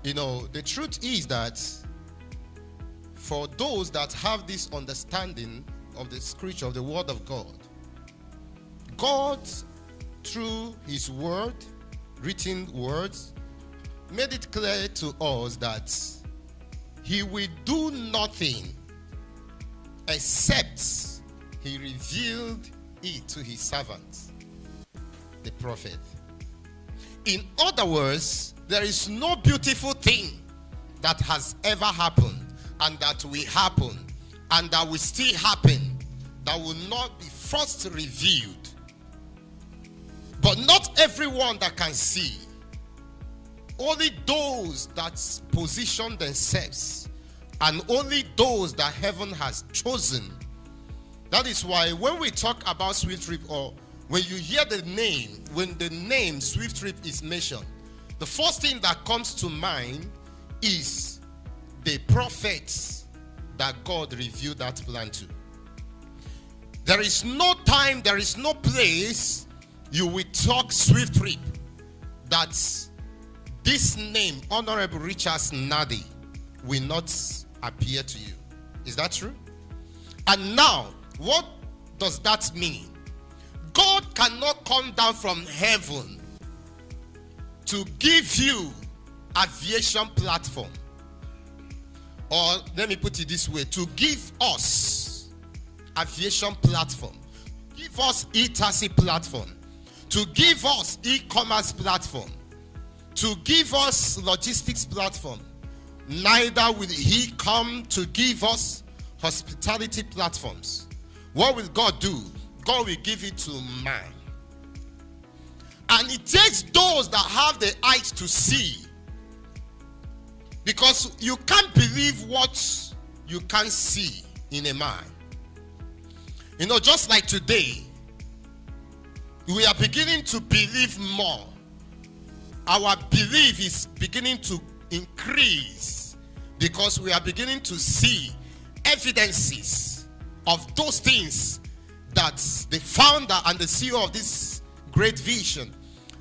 The truth is that for those that have this understanding of the scripture, of the word of God, God, through his word, written words, made it clear to us that he will do nothing except he revealed it to his servant, the prophet. In other words, there is no beautiful thing that has ever happened and that will happen and that will still happen that will not be first revealed. But not everyone that can see. Only those that position themselves, and only those that heaven has chosen. That is why when we talk about SWIFTtrip, or when you hear the name, when the name SWIFTtrip is mentioned, the first thing that comes to mind is the prophets that God revealed that plan to. There is no time, there is no place you will talk SWIFTtrip that this name, Honorable Richard Nadi, will not appear to you. Is that true? And now, what does that mean? God cannot come down from heaven to give you aviation platform. Or let me put it this way, to give us aviation platform, give us e-taxi platform, to give us e-commerce platform, to give us logistics platform. Neither will he come to give us hospitality platforms. What will God do? God will give it to man. And it takes those that have the eyes to see. Because you can't believe what you can't see in a man. Just like today, we are beginning to believe more. Our belief is beginning to increase because we are beginning to see evidences of those things that the founder and the CEO of this great vision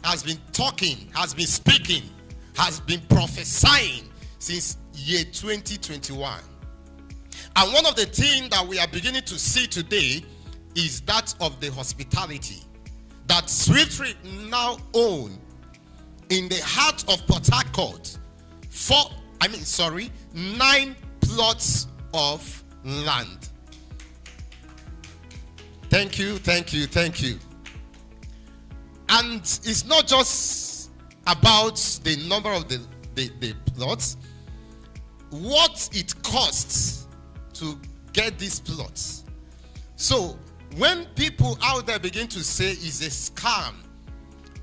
has been talking, has been speaking, has been prophesying since year 2021. And one of the things that we are beginning to see today is that of the hospitality that SWIFTtrip now own in the heart of Port Harcourt. 9 plots of land. Thank you. And it's not just about the number of the plots, what it costs to get these plots. So when people out there begin to say it's a scam,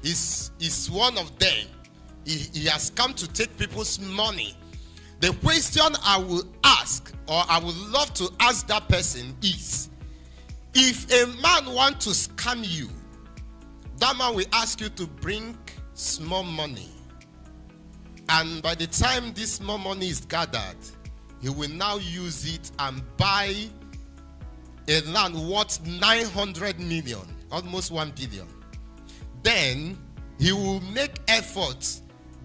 is one of them, he has come to take people's money, the question I will ask, or I would love to ask that person is, if a man wants to scam you, that man will ask you to bring small money. And by the time this small money is gathered, he will now use it and buy a land worth 900 million, almost 1 billion. Then he will make efforts,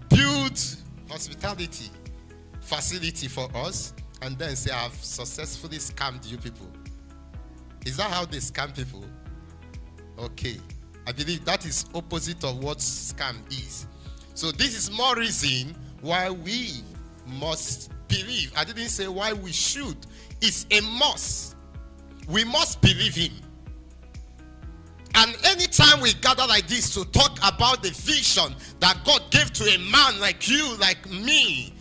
build hospitality facility for us, and then say, I've successfully scammed you people. Is that how they scam people? Okay. I believe that is opposite of what scam is. So this is more reason why we must believe. I didn't say why we should. It's a must. We must believe him. And anytime we gather like this to talk about the vision that God gave to a man like you, like me,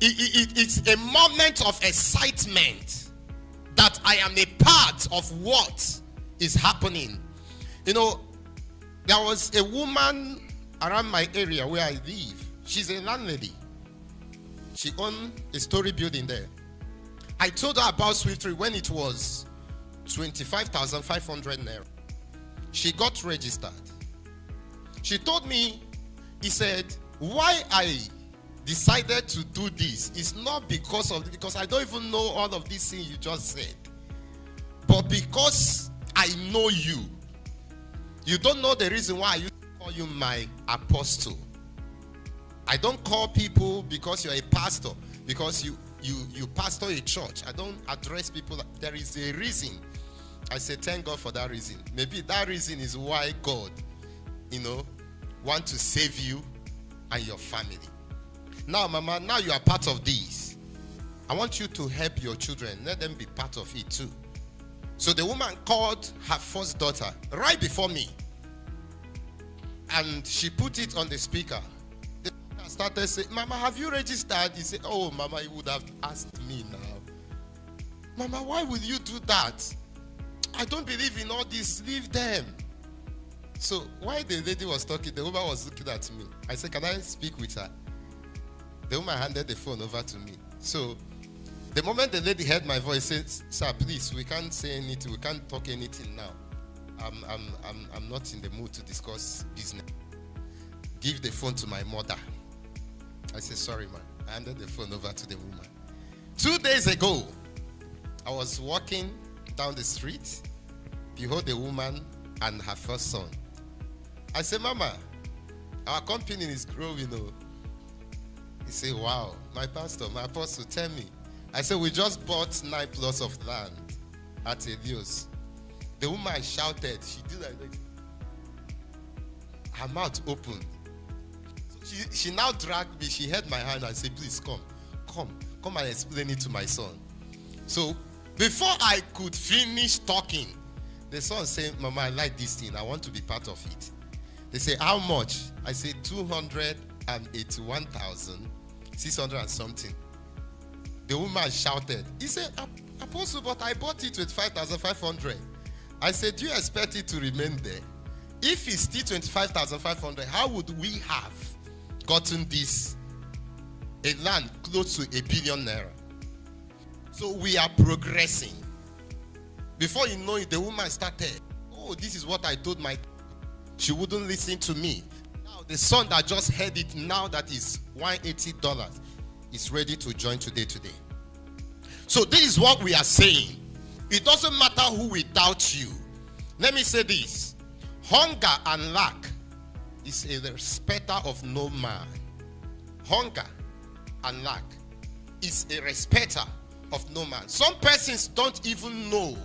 it's a moment of excitement that I am a part of what is happening. There was a woman around my area where I live. She's a landlady. She owned a story building there. I told her about SWIFTtrip when it was 25,500 naira. She got registered. She told me, why I decided to do this is not because I don't even know all of these things you just said, but because I know you. You don't know the reason why I used to call you my apostle. I don't call people because you're a pastor, because you pastor a church. I don't address people. There is a reason. I say thank God for that reason. Maybe that reason is why God, want to save you and your family. Now, Mama, now you are part of this. I want you to help your children. Let them be part of it too. So the woman called her first daughter right before me. And she put it on the speaker. The daughter started saying, Mama, have you registered? He said, oh, Mama, you would have asked me now. Mama, why would you do that? I don't believe in all this. Leave them. So while the lady was talking, the woman was looking at me. I said, can I speak with her? The woman handed the phone over to me. So the moment the lady heard my voice, said, sir, please, we can't say anything. We can't talk anything now. I'm not in the mood to discuss business. Give the phone to my mother. I said, sorry, man. I handed the phone over to the woman. 2 days ago, I was walking down the street. Behold, the woman and her first son. I said, Mama, our company is growing. He said, wow, my pastor, my apostle, tell me. I said, we just bought 9 plots of land at Elios. The woman shouted. She did like this. Her mouth opened. So she now dragged me. She held my hand and said, please come and explain it to my son. So before I could finish talking, the son said, Mama, I like this thing. I want to be part of it. They say, how much? I said, 281,600 and something. The woman shouted. He said, Apostle, but I bought it with 5,500. I said, do you expect it to remain there? If it's still 25,500, how would we have gotten this, a land close to $1 billion naira? So we are progressing. Before you know it, the woman started, oh, this is what I told my... She wouldn't listen to me. Now the son that just heard it, now that is $180, is ready to join today. So this is what we are saying. It doesn't matter who will doubt you. Let me say this. Hunger and lack is a respecter of no man. Hunger and lack is a respecter of no man. Some persons don't even know.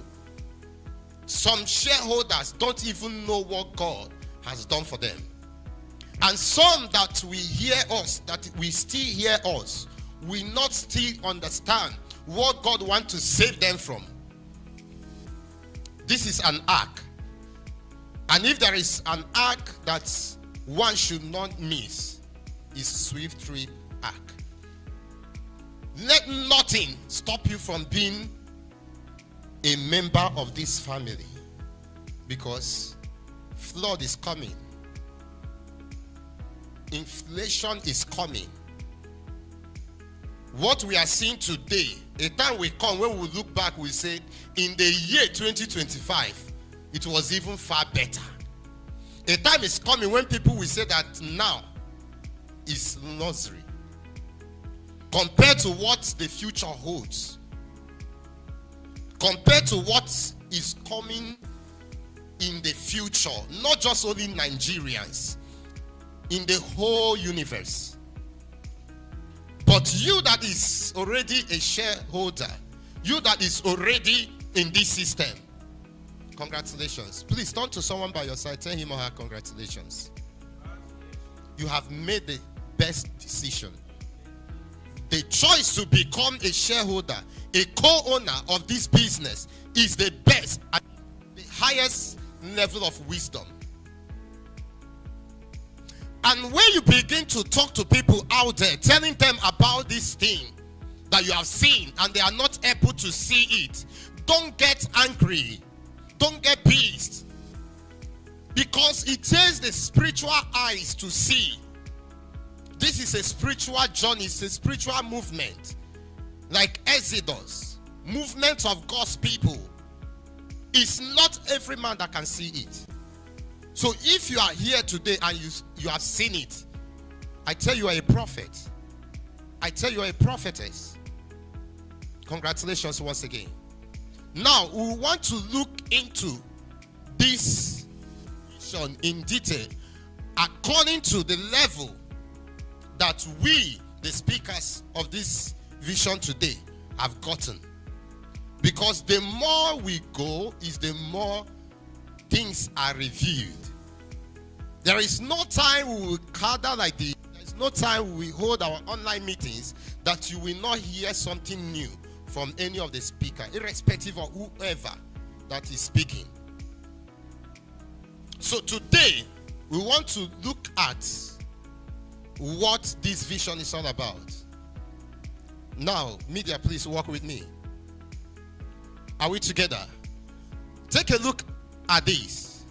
Some shareholders don't even know what God has done for them. And some that we hear us, that we still hear us, we not still understand what God wants to save them from. This is an ark. And if there is an ark that one should not miss, is SWIFTtrip ark. Let nothing stop you from being a member of this family, because flood is coming. Inflation is coming. What we are seeing today, a time will come when we look back, we say, in the year 2025, it was even far better. A time is coming when people will say that now is luxury compared to what the future holds, compared to what is coming in the future, not just only Nigerians, in the whole universe. But you that is already a shareholder, you that is already in this system, congratulations. Please turn to someone by your side, tell him or her congratulations. You have made the best decision. The choice to become a shareholder, a co-owner of this business, is the best and the highest level of wisdom. And when you begin to talk to people out there, telling them about this thing that you have seen and they are not able to see it, don't get angry. Don't get pissed. Because it takes the spiritual eyes to see. This is a spiritual journey. It's a spiritual movement. Like Exodus. Movement of God's people. It's not every man that can see it. So if you are here today and you have seen it, I tell you are a prophet. I tell you are a prophetess. Congratulations once again. Now, we want to look into this vision in detail according to the level that we, the speakers of this vision today, have gotten. Because the more we go, is the more things are revealed. There is no time we will gather like this. There is no time we hold our online meetings that you will not hear something new from any of the speakers, irrespective of whoever that is speaking. So today, we want to look at what this vision is all about. Now, media, please walk with me. Are we together? Take a look at this.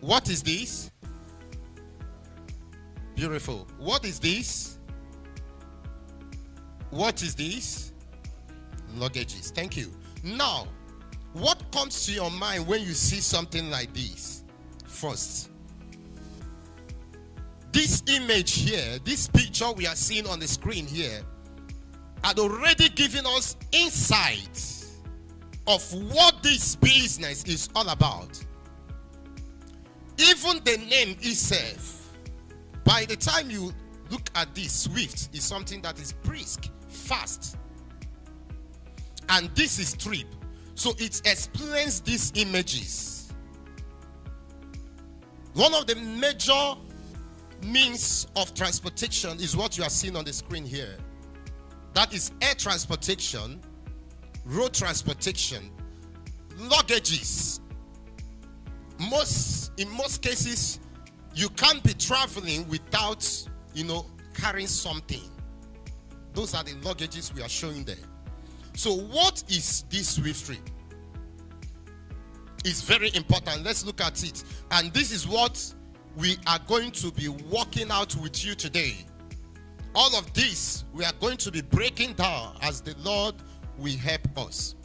What is this? Beautiful. What is this? What is this? Luggages. Thank you. Now, what comes to your mind when you see something like this? First, this image here, this picture we are seeing on the screen here, had already given us insight of what this business is all about. Even the name itself, by the time you look at this, Swift is something that is brisk, fast. And this is trip. So it explains these images. One of the major means of transportation is what you are seeing on the screen here. That is air transportation, road transportation, luggages. In most cases, you can't be traveling without, carrying something. Those are the luggages we are showing there. So what is this SWIFTtrip? It's very important. Let's look at it. And this is what we are going to be working out with you today. All of this we are going to be breaking down as the Lord will help us.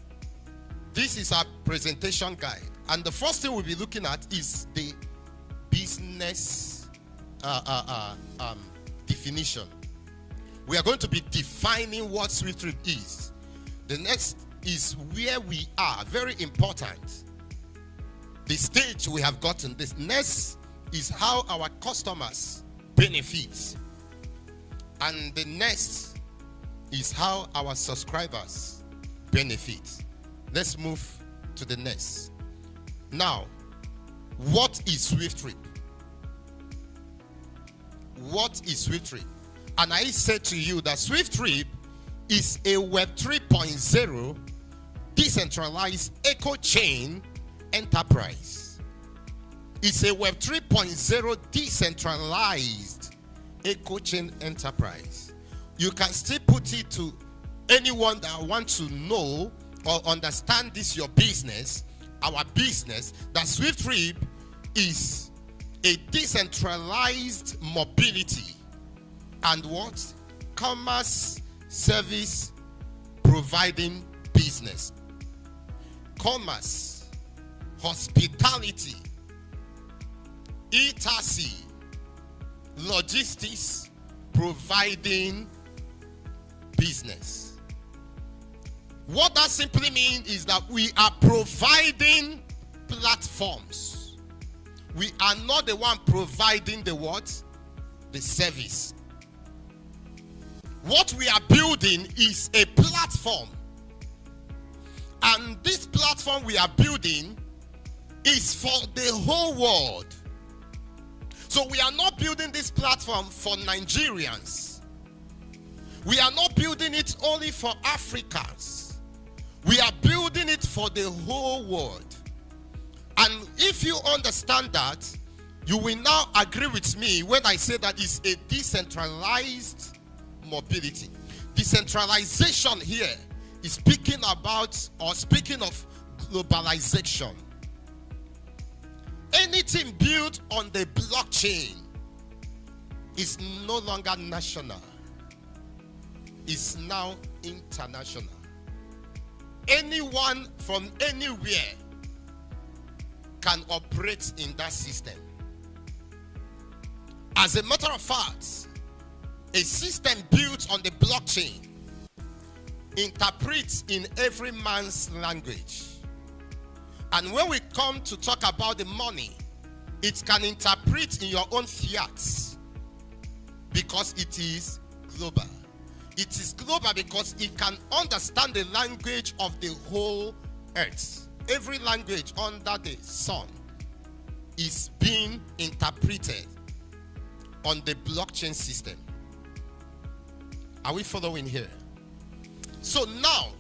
This is our presentation guide. And the first thing we'll be looking at is the business definition. We are going to be defining what SWIFTtrip is. The next is where we are. Very important. The stage we have gotten. The next is how our customers benefit. And the next is how our subscribers benefit. Let's move to the next. Now, what is SWIFTtrip? What is SWIFTtrip? And I said to you that SWIFTtrip is a Web 3.0 decentralized eco chain enterprise. It's a Web 3.0 decentralized eco chain enterprise. You can still put it to anyone that wants to know or understand this your business, our business, that SWIFTtrip is a decentralized mobility and what? Commerce service providing business. Commerce, hospitality, e-taxi, logistics providing business. What that simply means is that we are providing platforms. We are not the one providing the what? The service. What we are building is a platform. And this platform we are building is for the whole world. So we are not building this platform for Nigerians. We are not building it only for Africans. We are building it for the whole world. And if you understand that, you will now agree with me when I say that it's a decentralized mobility. Decentralization here is speaking about or speaking of globalization. Anything built on the blockchain is no longer national. It's now international. Anyone from anywhere can operate in that system. As a matter of fact, a system built on the blockchain interprets in every man's language. And when we come to talk about the money, it can interpret in your own fiat. because it is global. It is global because it can understand the language of the whole earth. Every language under the sun is being interpreted on the blockchain system. Are we following here? So now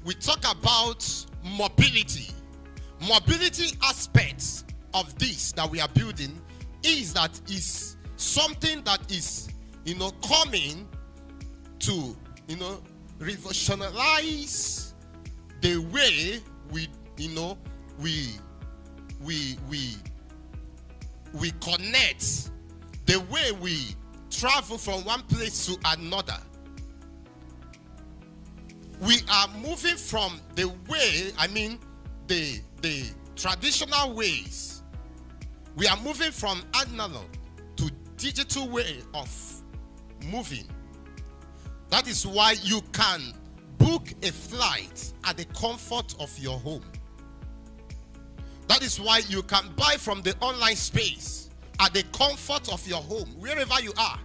we talk about mobility. Mobility aspects of this that we are building is something that is, coming to, revolutionize the way we connect, the way we travel from one place to another. We are moving from the way, the traditional ways. We are moving from analog to digital way of moving. That is why you can book a flight at the comfort of your home. That is why you can buy from the online space at the comfort of your home, wherever you are.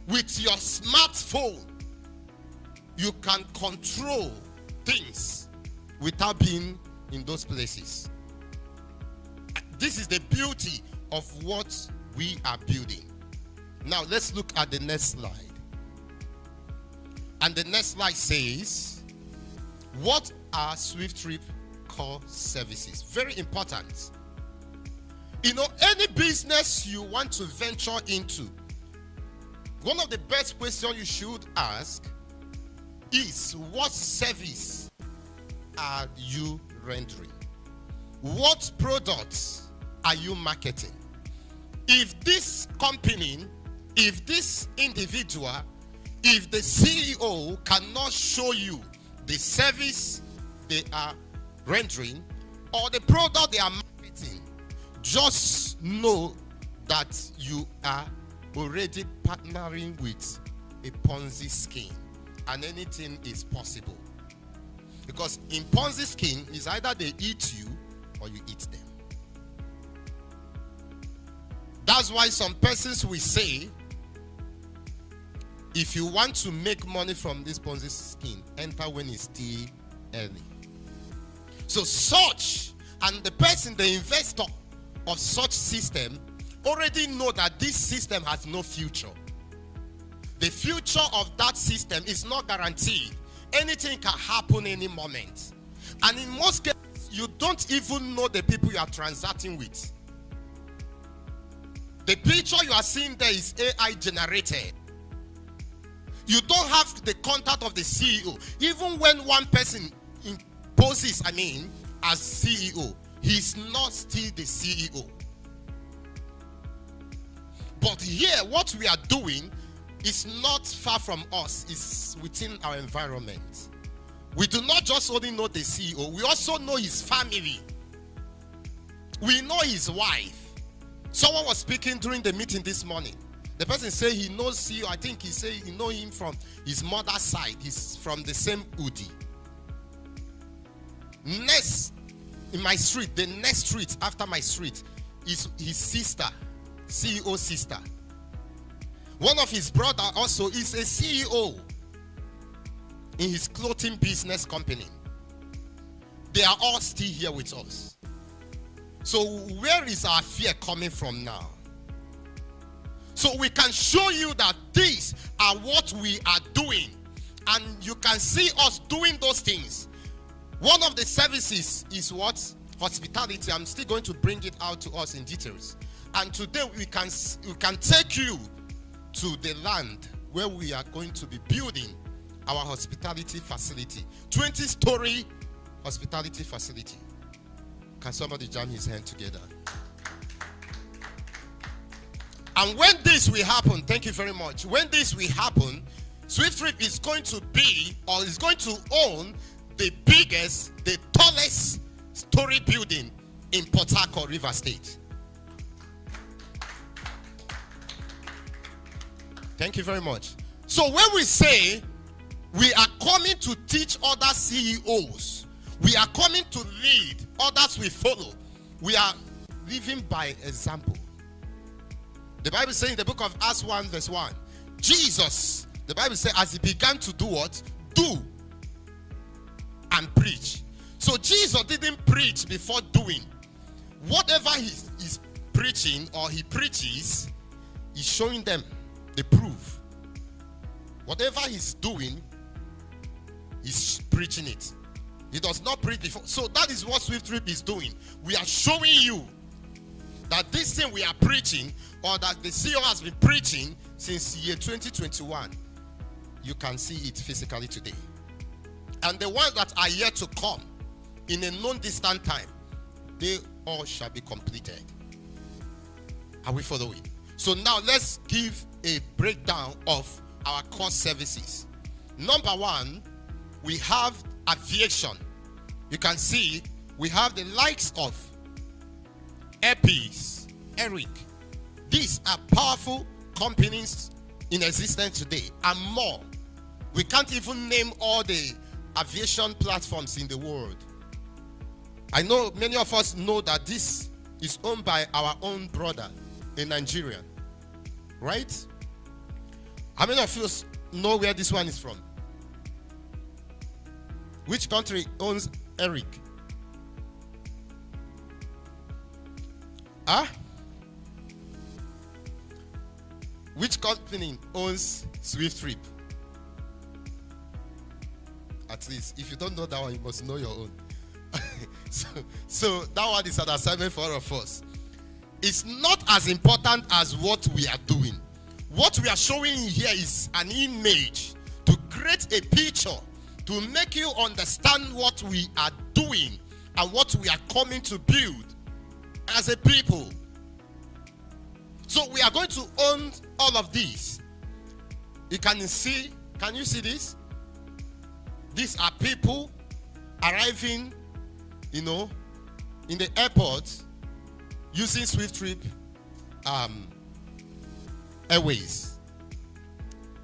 With your smartphone, you can control things without being in those places. This is the beauty of what we are building. Now let's look at the next slide. And the next slide says, what are SWIFTtrip core services? Very important. Any business you want to venture into, one of the best questions you should ask is, what service are you rendering? What products are you marketing? If this company, if this individual, if the CEO cannot show you the service they are rendering or the product they are marketing, just know that you are already partnering with a Ponzi scheme, and anything is possible. Because in Ponzi scheme, is either they eat you or you eat them. That's why some persons will say, if you want to make money from this Ponzi scheme, enter when it's still early. So such, and the person, the investor of such system, already know that this system has no future. The future of that system is not guaranteed. Anything can happen any moment. And in most cases, you don't even know the people you are transacting with. The picture you are seeing there is AI generated. You don't have the contact of the CEO. Even when one person imposes, as CEO, he's not still the CEO. But here, what we are doing is not far from us. It's within our environment. We do not just only know the CEO. We also know his family. We know his wife. Someone was speaking during the meeting this morning. The person said he knows CEO. I think he said he knows him from his mother's side. He's from the same Udi. Next, in my street, the next street after my street is his sister, CEO sister. One of his brother also is a CEO in his clothing business company. They are all still here with us. So where is our fear coming from now? So we can show you that these are what we are doing. And you can see us doing those things. One of the services is what? Hospitality. I'm still going to bring it out to us in details. And today we can take you to the land where we are going to be building our hospitality facility. 20-story hospitality facility. Can somebody jam his hand together? And when this will happen, thank you very much. When this will happen, SWIFTtrip is going to be, or is going to own, the biggest, the tallest story building in Port Harcourt, River State. Thank you very much. So when we say we are coming to teach other CEOs, we are coming to lead, others will follow. We are living by example. The Bible says in the book of Acts 1 verse 1, Jesus, the Bible says, as he began to do what? Do and preach. So Jesus didn't preach before doing. Whatever he's preaching or he preaches, he's showing them the proof. Whatever he's doing, he's preaching it. He does not preach before. So that is what SWIFTtrip is doing. We are showing you that this thing we are preaching, or that the CEO has been preaching since year 2021, you can see it physically today. And the ones that are yet to come in a non-distant time, they all shall be completed. Are we following? So now let's give a breakdown of our core services. Number one, we have aviation. You can see we have the likes of Airpeace, Eric. These are powerful companies in existence today and more. We can't even name all the aviation platforms in the world. I know many of us know that this is owned by our own brother in Nigeria, right? How many of you know where this one is from? Which country owns Eric? Huh? Which company owns SWIFTtrip? At least, if you don't know that one, you must know your own. so that one is an assignment for all of us. It's not as important as what we are doing. What we are showing here is an image to create a picture, to make you understand what we are doing and what we are coming to build as a people. So we are going to own all of these. You can see, can you see this? These are people arriving, in the airport using SWIFTtrip Airways,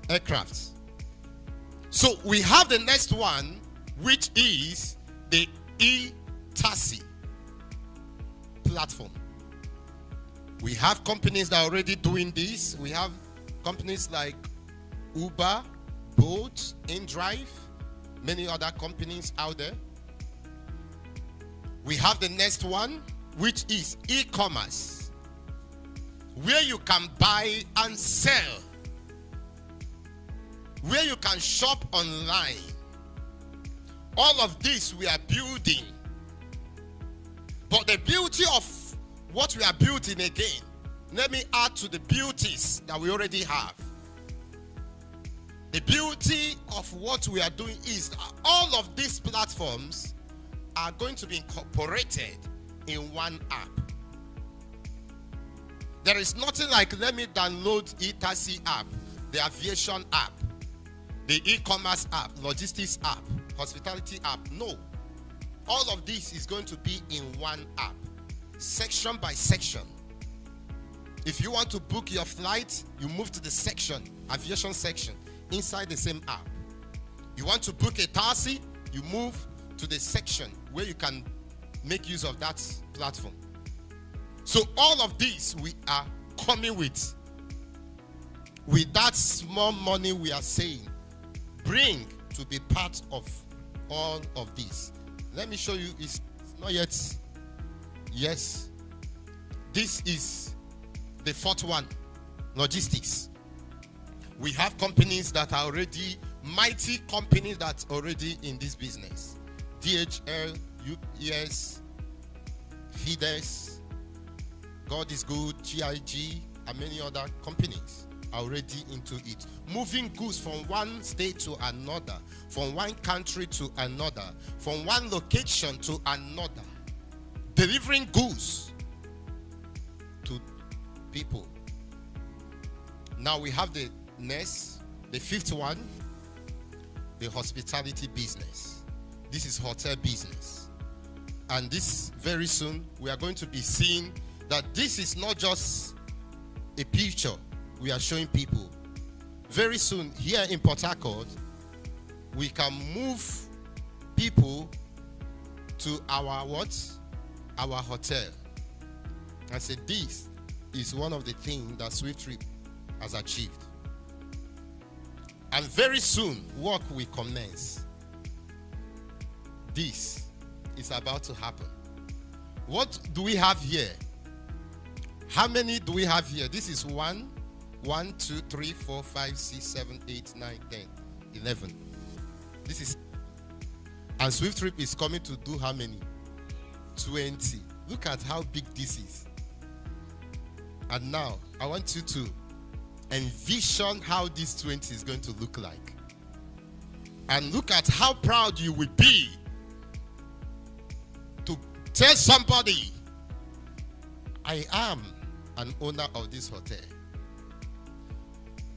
aircrafts. So we have the next one, which is the e-taxi platform. We have companies that are already doing this. We have companies like Uber, Bolt, InDrive, many other companies out there. We have the next one, which is e-commerce, where you can buy and sell, where you can shop online. All of this we are building. But the beauty of what we are building, again, let me add to the beauties that we already have. The beauty of what we are doing is that all of these platforms are going to be incorporated in one app. There is nothing like, let me download e-taxi app, the aviation app, the e-commerce app, logistics app, hospitality app. No. All of this is going to be in one app, section by section. If you want to book your flight, you move to the section, aviation section, inside the same app. You want to book a taxi, you move to the section where you can make use of that platform. So all of these we are coming with that small money we are saying, bring to be part of all of this. Let me show you. It's not yet. Yes. This is the fourth one, logistics. We have companies that are already, mighty companies that are already in this business. DHL, UPS, FedEx, God is Good, GIG, and many other companies are already into it. Moving goods from one state to another, from one country to another, from one location to another. Delivering goods to people. Now we have the next, the fifth one, the hospitality business. This is hotel business. And this very soon we are going to be seeing that this is not just a picture we are showing people. Very soon here in Port Harcourt, we can move people to our what? Our hotel. I said this is one of the things that SWIFTtrip has achieved. And very soon, work will commence. This is about to happen. What do we have here? How many do we have here? This is 1, 2, 3, 4, 5, 6, 7, 8, 9, 10, 11. This is, and SWIFTtrip is coming to do how many? 20. Look at how big this is. And now, I want you to envision how this 20 is going to look like. And look at how proud you will be to tell somebody, I am an owner of this hotel.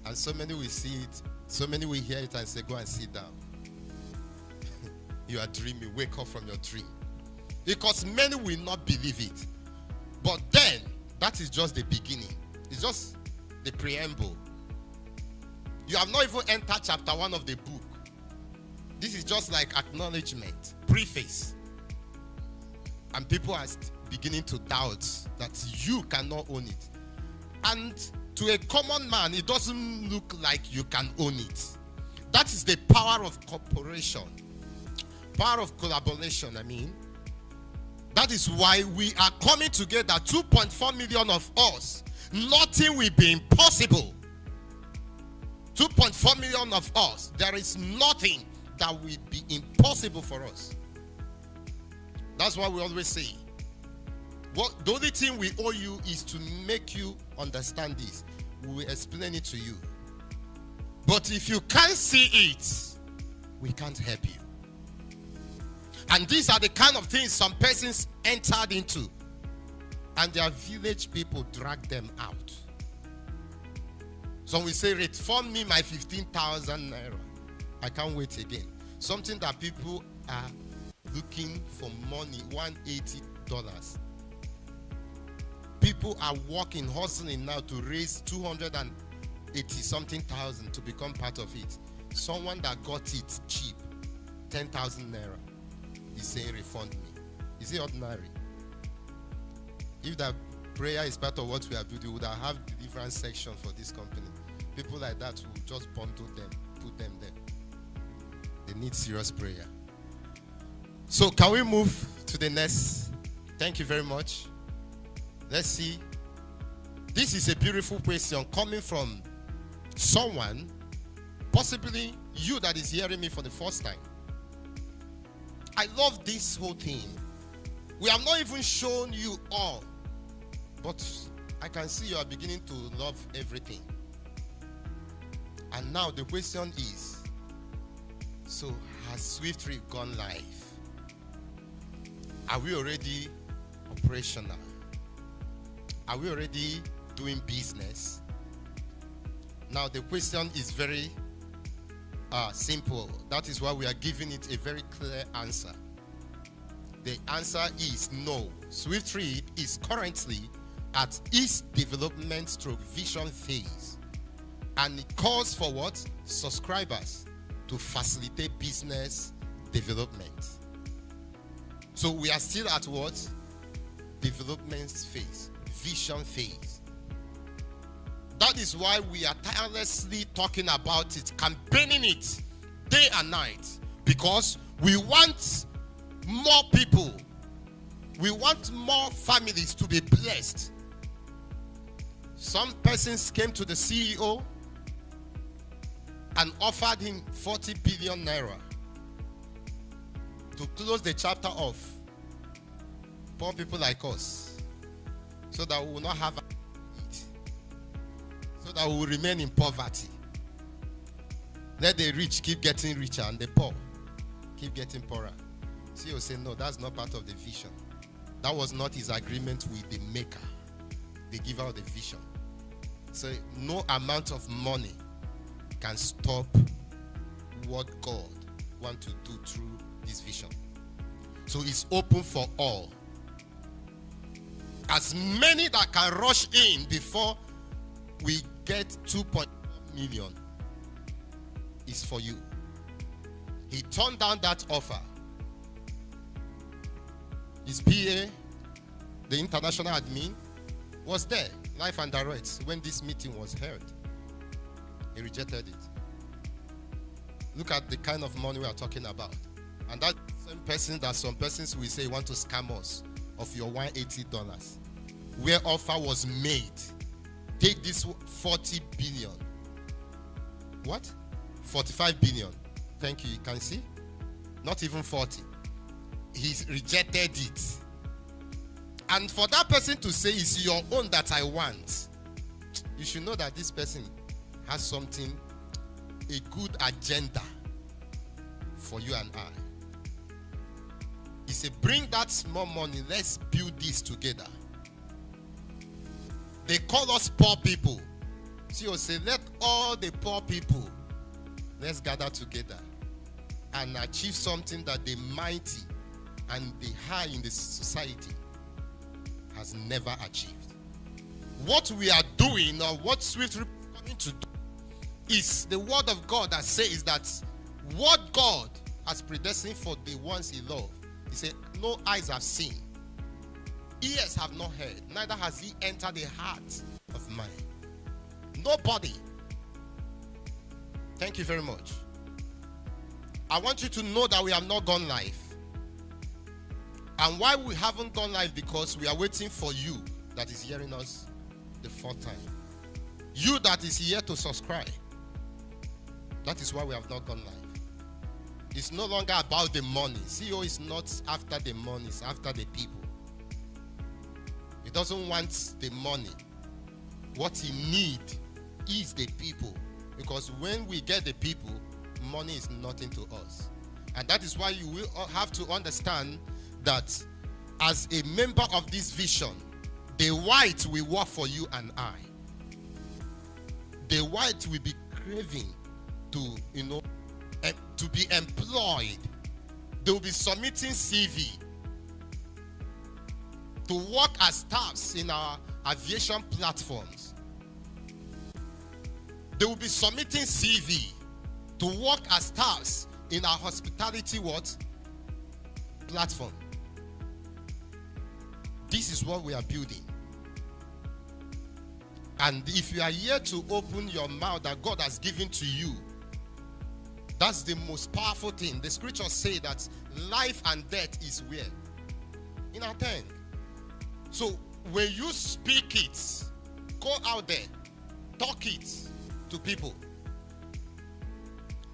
And so many will see it, so many will hear it and say, go and sit down. You are dreaming, wake up from your dream. Because many will not believe it. But then, that is just the beginning. It's just the preamble. You have not even entered chapter 1 of the book. This is just like acknowledgement, preface. And people are beginning to doubt that you cannot own it. And to a common man, it doesn't look like you can own it. That is the power of cooperation. Power of collaboration, I mean. That is why we are coming together, 2.4 million of us. Nothing will be impossible. 2.4 million of us. There is nothing that will be impossible for us. That's why we always say, the only thing we owe you is to make you understand this. We will explain it to you. But if you can't see it, we can't help you. And these are the kind of things some persons entered into. And their village people dragged them out. Some will say, refund me my 15,000 naira. I can't wait again. Something that people are looking for money, $180. People are working, hustling now to raise 280-something thousand to become part of it. Someone that got it cheap, 10,000 naira. He's saying, refund me. Is it ordinary? If that prayer is part of what we are doing, we would have different sections for this company. People like that will just bundle them, put them there. They need serious prayer. So can we move to the next? Thank you very much. Let's see. This is a beautiful question coming from someone, possibly you that is hearing me for the first time. I love this whole thing. We have not even shown you all, but I can see you are beginning to love everything. And now the question is, so has SWIFTtrip gone live? Are we already operational? Are we already doing business? Now the question is very simple. That is why we are giving it a very clear answer. The answer is no. SWIFTtrip is currently at its development stroke vision phase. And it calls for what? Subscribers to facilitate business development. So we are still at what? Development phase, vision phase. That is why we are tirelessly talking about it, campaigning it day and night, because we want more people. We want more families to be blessed. Some persons came to the CEO and offered him 40 billion naira to close the chapter off. Poor people like us, so that we will not have it, so that we will remain in poverty. Let the rich keep getting richer and the poor keep getting poorer. CEO say, no, that's not part of the vision. That was not his agreement with the maker, the giver of the vision. So no amount of money can stop what God wants to do through this vision. So it's open for all. As many that can rush in before we get 2.4 million is for you. He turned down that offer. His PA, the international admin, was there. live and direct, when this meeting was held. He rejected it. Look at the kind of money we are talking about. And that same person that some persons will say want to scam us of your $180. Where offer was made. Take this 40 billion. What? 45 billion. Thank you. You can see? Not even 40. He's rejected it. And for that person to say it's your own that I want, you should know that this person has something, a good agenda for you and I. He said, bring that small money, let's build this together. They call us poor people. CEO say, let all the poor people, let's gather together and achieve something that the mighty and the high in the society has never achieved. What we are doing, or what SWIFTtrip is coming to do, is the word of God that says that what God has predestined for the ones he loves, he said, no eyes have seen, ears have not heard, neither has he entered the heart of man. Nobody. Thank you very much. I want you to know that we have not gone live. And why we haven't gone live? Because we are waiting for you that is hearing us the fourth time. You that is here to subscribe. That is why we have not gone live. It's no longer about the money. CEO is not after the money, it's after the people. He doesn't want the money. What he needs is the people. Because when we get the people, money is nothing to us. And that is why you will have to understand that as a member of this vision, the white will work for you and I. The white will be craving to, to be employed. They will be submitting CV to work as staffs in our aviation platforms. They will be submitting CV to work as staffs in our hospitality platform. This is what we are building. And if you are here to open your mouth that God has given to you, that's the most powerful thing. The scriptures say that life and death is where? In our tongue. So when you speak it, go out there, talk it to people.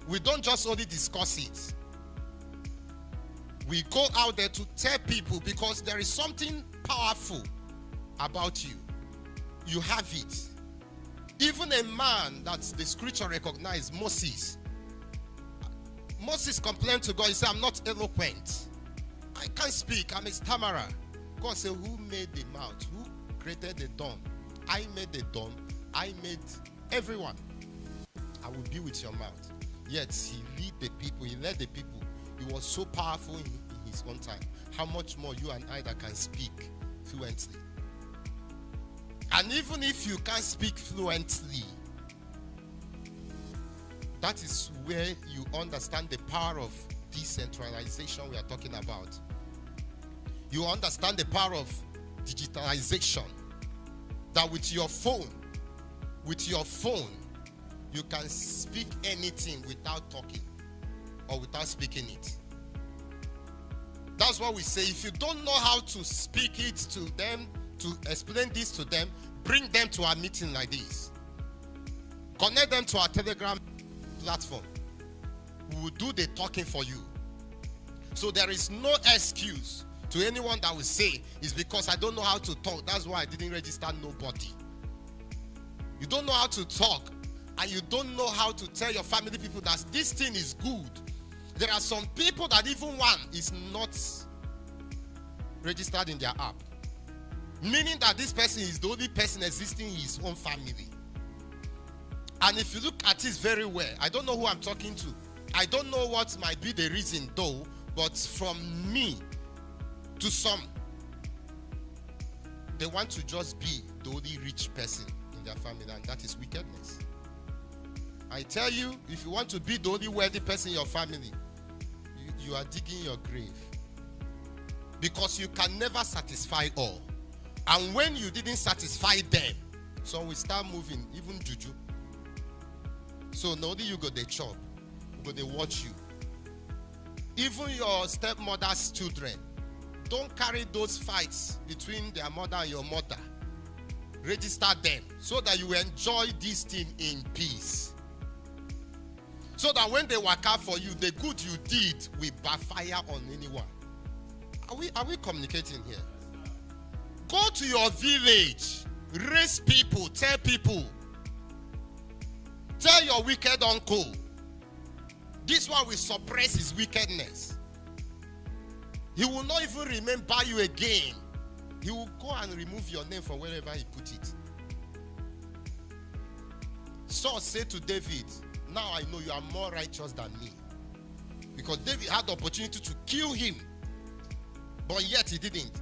We don't just only discuss it. We go out there to tell people, because there is something powerful about you. You have it. Even a man that the scripture recognized, Moses. Moses complained to God. He said, I'm not eloquent. I can't speak. I'm a stammerer. God said, who made the mouth? Who created the dawn? I made the dawn. I made everyone. I will be with your mouth. Yet he led the people. He was so powerful in his own time. How much more you and I that can speak fluently? And even if you can't speak fluently, that is where you understand the power of decentralization we are talking about. You understand the power of digitalization. That with your phone, you can speak anything without talking or without speaking it. That's what we say. If you don't know how to speak it to them, to explain this to them, bring them to our meeting like this. Connect them to our Telegram platform. We will do the talking for you. So there is no excuse to anyone that will say, it's because I don't know how to talk, that's why I didn't register nobody. You don't know how to talk, and you don't know how to tell your family people that this thing is good. There are some people that even one is not registered in their app. Meaning that this person is the only person existing in his own family. And if you look at it very well, I don't know who I'm talking to. I don't know what might be the reason though, but from me to some, they want to just be the only rich person in their family, and that is wickedness. I tell you, if you want to be the only wealthy person in your family, you are digging your grave. Because you can never satisfy all. And when you didn't satisfy them, Some will start moving, even juju. So now you go they chop, go they watch you. Even your stepmother's children, don't carry those fights between their mother and your mother. Register them so that you enjoy this thing in peace. So that when they work out for you, the good you did will backfire on anyone. Are we communicating here? Go to your village, raise people, tell people. Tell your wicked uncle. This one will suppress his wickedness. He will not even remember you again. He will go and remove your name from wherever he put it. Saul said to David, now I know you are more righteous than me. Because David had the opportunity to kill him. But yet he didn't.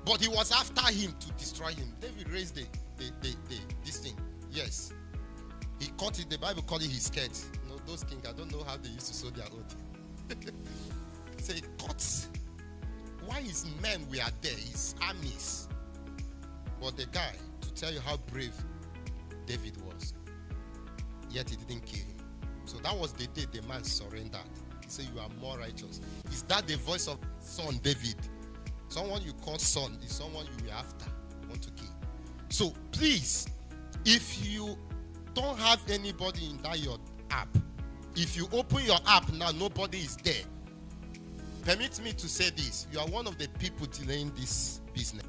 But he was after him to destroy him. David raised this thing. Yes. He cut it. The Bible called it his skirt. You know, those kings, I don't know how they used to sew their own. So he cut. Why his men were there, his armies. But the guy, to tell you how brave David was, yet he didn't kill him. So that was the day the man surrendered. He said, you are more righteous. Is that the voice of son David? Someone you call son is someone you were after, want to kill. So please, if you don't have anybody in that your app, if you open your app now, nobody is there. Permit me to say this. You are one of the people delaying this business.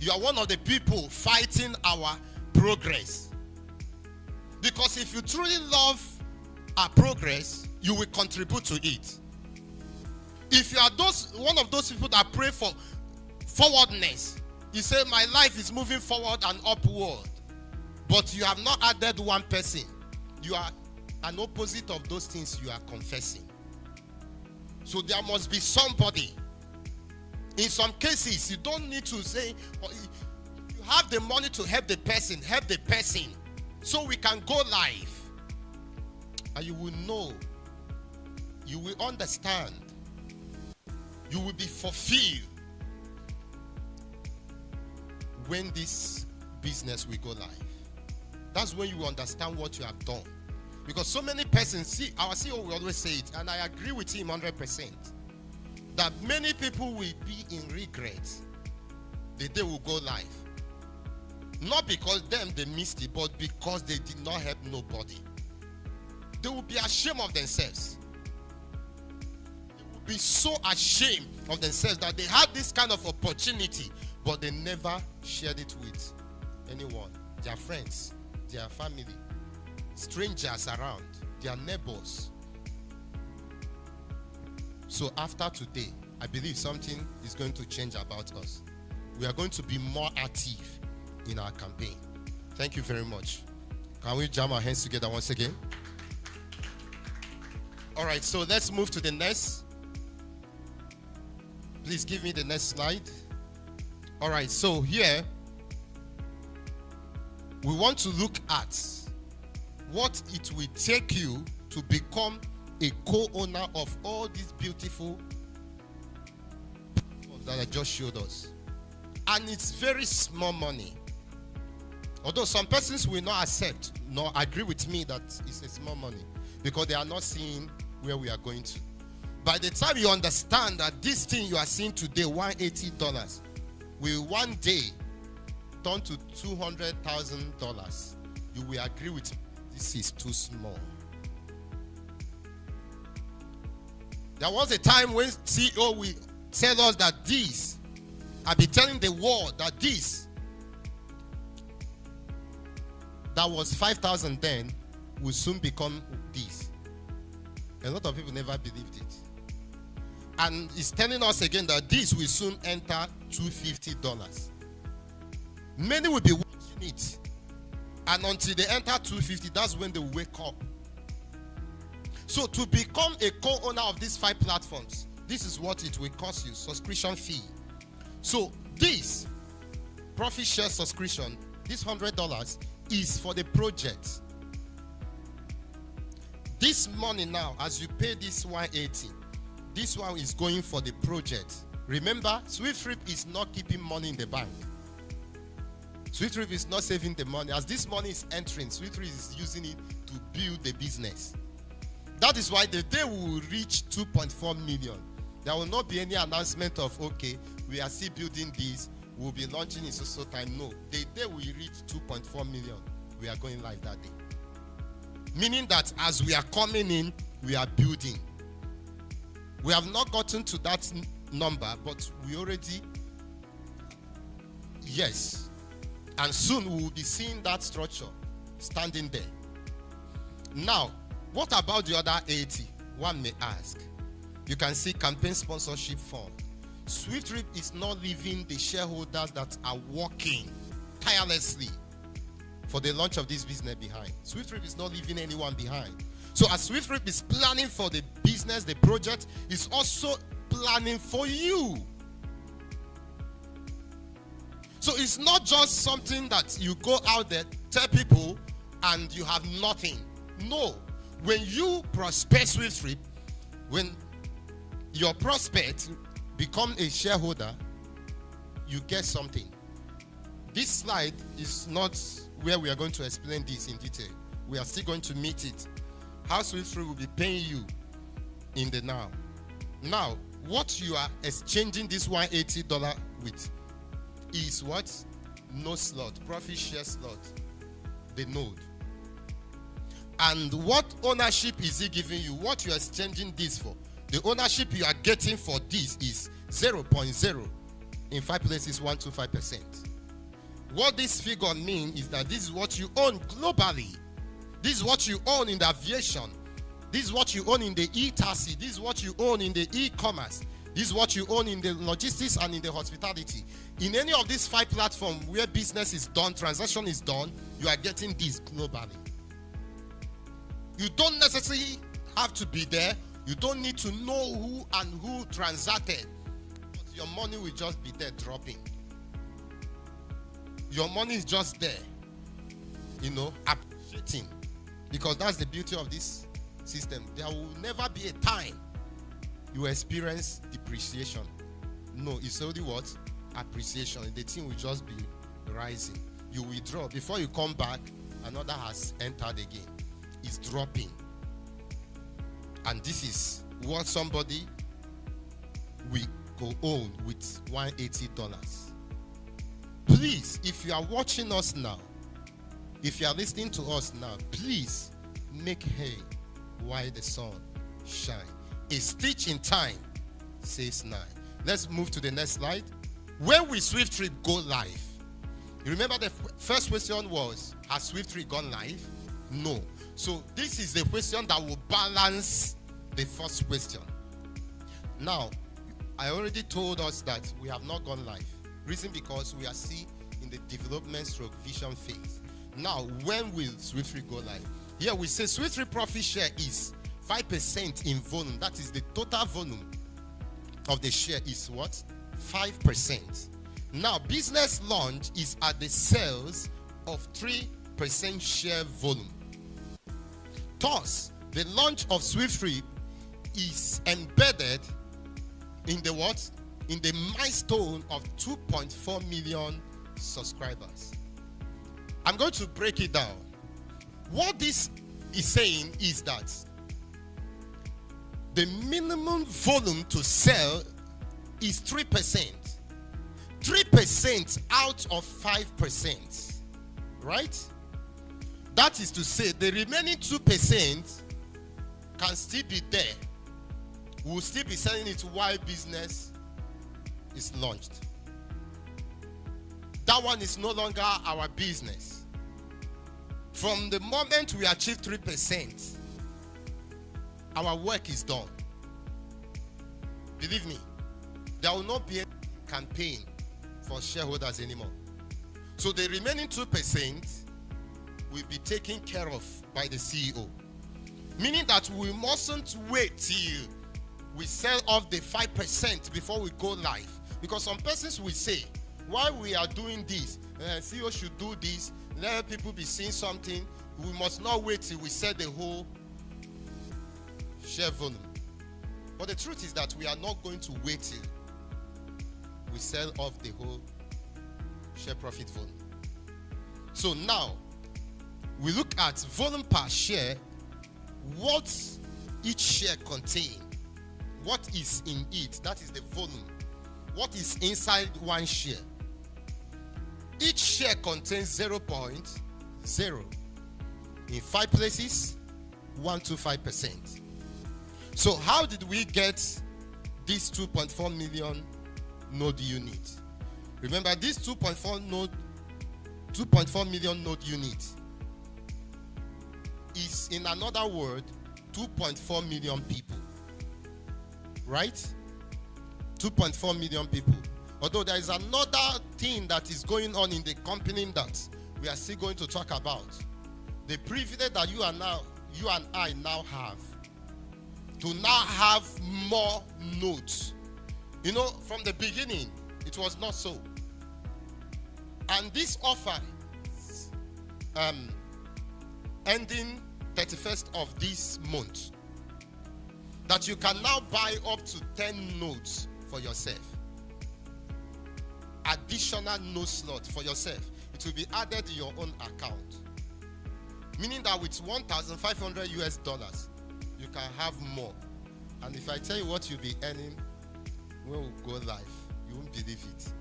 You are one of the people fighting our progress. Because if you truly love our progress, you will contribute to it. If you are one of those people that pray for forwardness, you say, my life is moving forward and upward, but you have not added one person, you are an opposite of those things you are confessing. So there must be somebody. In some cases, you don't need to say, you have the money to help the person, so we can go live. And you will know, you will understand, you will be fulfilled when this business will go live. That's when you will understand what you have done. Because so many persons, see, our CEO will always say it, and I agree with him 100%, that many people will be in regret the day will go live. Not because they missed it, but because they did not help nobody. They will be ashamed of themselves. They will be so ashamed of themselves that they had this kind of opportunity, but they never shared it with anyone. Their friends, their family, strangers around, their neighbors. So after today, I believe something is going to change about us. We are going to be more active in our campaign. Thank you very much. Can we jam our hands together once again? All right, so let's move to the next. Please give me the next slide. All right, so here we want to look at what it will take you to become a co-owner of all these beautiful that I just showed us. And it's very small money. Although some persons will not accept nor agree with me that it's a small money because they are not seeing where we are going to. By the time you understand that this thing you are seeing today, $180, will one day turn to $200,000, you will agree with me. This is too small. There was a time when CEO will tell us that this, I'll be telling the world that this, that was 5,000 then, will soon become this. A lot of people never believed it. And it's telling us again that this will soon enter $250. Many will be watching it. And until they enter 250, that's when they wake up. So to become a co-owner of these 5 platforms, this is what it will cost you, subscription fee. So this profit share subscription, this $100 is for the project. This money now, as you pay this 180, this one is going for the project. Remember, SWIFTtrip is not keeping money in the bank. SWIFTtrip is not saving the money. As this money is entering, SWIFTtrip is using it to build the business. That is why the day we will reach 2.4 million, there will not be any announcement of, okay, we are still building this, we'll be launching in so time. No, the day we reach 2.4 million, we are going live that day. Meaning that as we are coming in, we are building. We have not gotten to that number, but we already, yes. And soon we will be seeing that structure standing there. Now, what about the other 80? One may ask. You can see campaign sponsorship form. SWIFTtrip is not leaving the shareholders that are working tirelessly for the launch of this business behind. SWIFTtrip is not leaving anyone behind. So as SWIFTtrip is planning for the business, the project, is also planning for you. So it's not just something that you go out there, tell people, and you have nothing. No. When you prospect SWIFTtrip, when your prospect become a shareholder, you get something. This slide is not where we are going to explain this in detail. We are still going to meet it. How SWIFTtrip will be paying you in the now. Now, what you are exchanging this $180 with is what? No slot, profit share slot, the node. And what ownership is he giving you? What you are exchanging this for? The ownership you are getting for this is 0.0. In 5 places, 125%. What this figure means is that this is what you own globally. This is what you own in the aviation. This is what you own in the e-taxi. This is what you own in the e-commerce. This is what you own in the logistics and in the hospitality. In any of these 5 platforms where business is done, transaction is done, you are getting this globally. You don't necessarily have to be there. You don't need to know who and who transacted. But your money will just be there dropping. Your money is just there, appreciating. Because that's the beauty of this system. There will never be a time you experience depreciation. No, it's only what? Appreciation. The thing will just be rising. You withdraw. Before you come back, another has entered again. It's dropping. And this is what somebody will go own with $180. Please, if you are watching us now, if you are listening to us now, please make hay while the sun shines. A stitch in time saves 9. Let's move to the next slide. When will SWIFTtrip go live? You remember the first question was, has SWIFTtrip gone live? No. So this is the question that will balance the first question. Now, I already told us that we have not gone live. Reason because we are still in the development stroke vision phase. Now, when will SWIFTtrip go live? Here we say SWIFTtrip profit share is 5% in volume. That is the total volume of the share is what? 5%. Now, business launch is at the sales of 3% share volume. Thus, the launch of SWIFTtrip is embedded in the what? In the milestone of 2.4 million subscribers. I'm going to break it down. What this is saying is that the minimum volume to sell is 3%. 3% out of 5%. Right? That is to say, the remaining 2% can still be there. We'll still be selling it while business is launched. That one is no longer our business. From the moment we achieve 3%, our work is done. Believe me, there will not be a campaign for shareholders anymore. So the remaining 2% will be taken care of by the CEO. Meaning that we mustn't wait till we sell off the 5% before we go live. Because some persons will say, while we are doing this, CEO should do this, let people be seeing something, we must not wait till we sell the whole share volume. But the truth is that we are not going to wait till we sell off the whole share profit volume. So now, we look at volume per share, what each share contains. What is in it? That is the volume. What is inside one share? Each share contains 0.0. In 5 places, 125%. So how did we get this 2.4 million node unit? Remember, this 2.4 million node unit is, in another word, 2.4 million people. Right? 2.4 million people. Although there is another thing that is going on in the company that we are still going to talk about. The privilege that you and I now have to now have more nodes. You know, from the beginning, it was not so. And this offer, ending 31st of this month, that you can now buy up to 10 nodes for yourself. Additional node slot for yourself. It will be added to your own account. Meaning that with $1,500 US, you can have more. And if I tell you what you'll be earning when we go live, you won't believe it.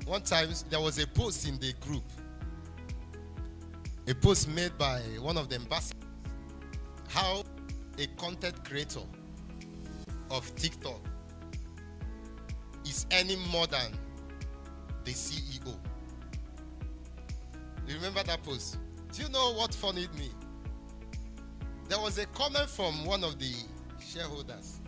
One time, there was a post in the group. A post made by one of the ambassadors. How a content creator of TikTok is earning more than the CEO. You remember that post? Do you know what funnied me? There was a comment from one of the shareholders.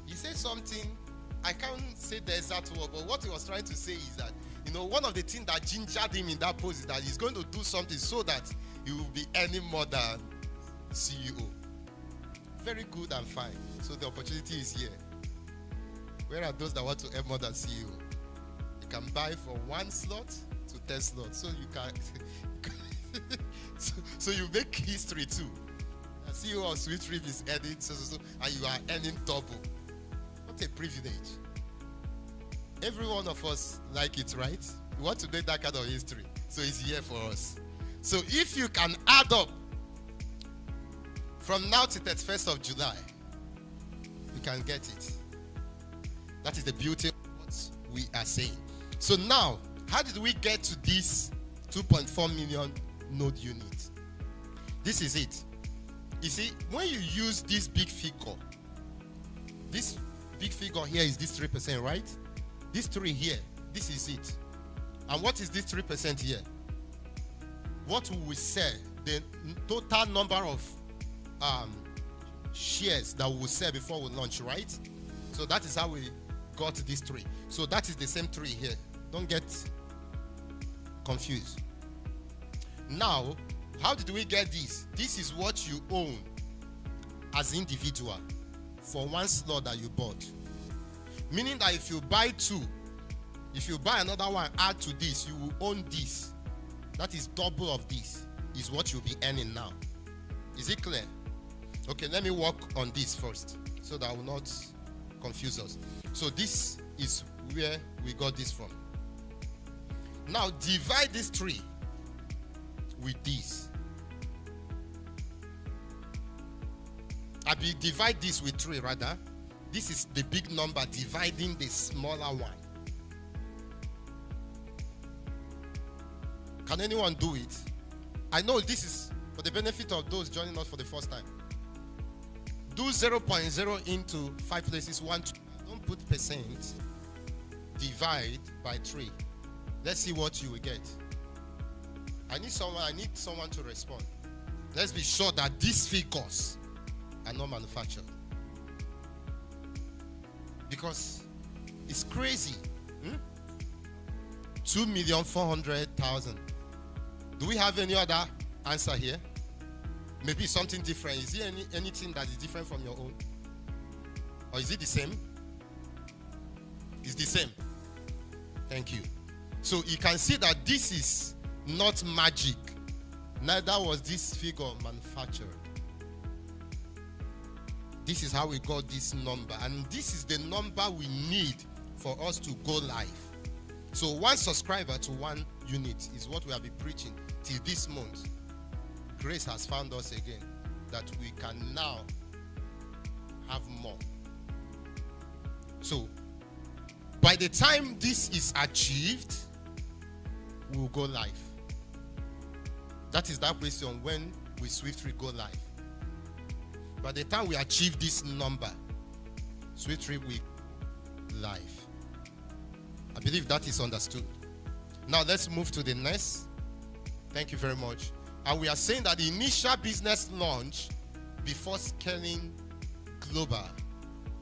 He said something, I can't say the exact word, but what he was trying to say is that, you know, one of the things that gingered him in that post is that he's going to do something so that he will be earning more than CEO. Very good and fine. So the opportunity is here. Where are those that want to earn more than CEO? You can buy from 1 slot to 10 slots. So you can so you make history too. The CEO of SWIFTtrip is earning so, and you are earning double. What a privilege. Every one of us like it, right? We want to make that kind of history. So it's here for us. So if you can add up from now to 31st of July, you can get it. That is the beauty of what we are saying. So now, how did we get to this 2.4 million node unit? This is it. You see, when you use this big figure here is this 3%, right? This 3 here, this is it. And what is this 3% here? What will we sell? The total number of shares that we will sell before we launch, right? So that is how we got this 3. So that is the same 3 here. Don't get confused. Now, how did we get this? This is what you own as individual for 1 slot that you bought. Meaning that if you buy 2, if you buy another one, add to this, you will own this. That is double of this, is what you'll be earning now. Is it clear? Okay, let me work on this first so that I will not confuse us. So this is where we got this from. Now divide this 3 with this. Divide this with 3 rather. This is the big number dividing the smaller one. Can anyone do it? I know this is for the benefit of those joining us for the first time. Do 0.0 into 5 places, 1, 2. Don't put percent. Divide by 3. Let's see what you will get. I need someone to respond. Let's be sure that these figures are not manufactured. Because it's crazy. 2,400,000. Do we have any other answer here? Maybe something different. Is there anything that is different from your own? Or is it the same? It's the same. Thank you. So you can see that this is not magic. Neither was this figure manufactured. This is how we got this number. And this is the number we need for us to go live. So 1 subscriber to 1 unit is what we have been preaching till this month. Grace has found us again that we can now have more. So by the time this is achieved, we will go live. That is that question, when will SWIFTtrip go live? By the time we achieve this number, SWIFTtrip will live. I believe that is understood. Now let's move to the next. Thank you very much. And we are saying that the initial business launch before scaling global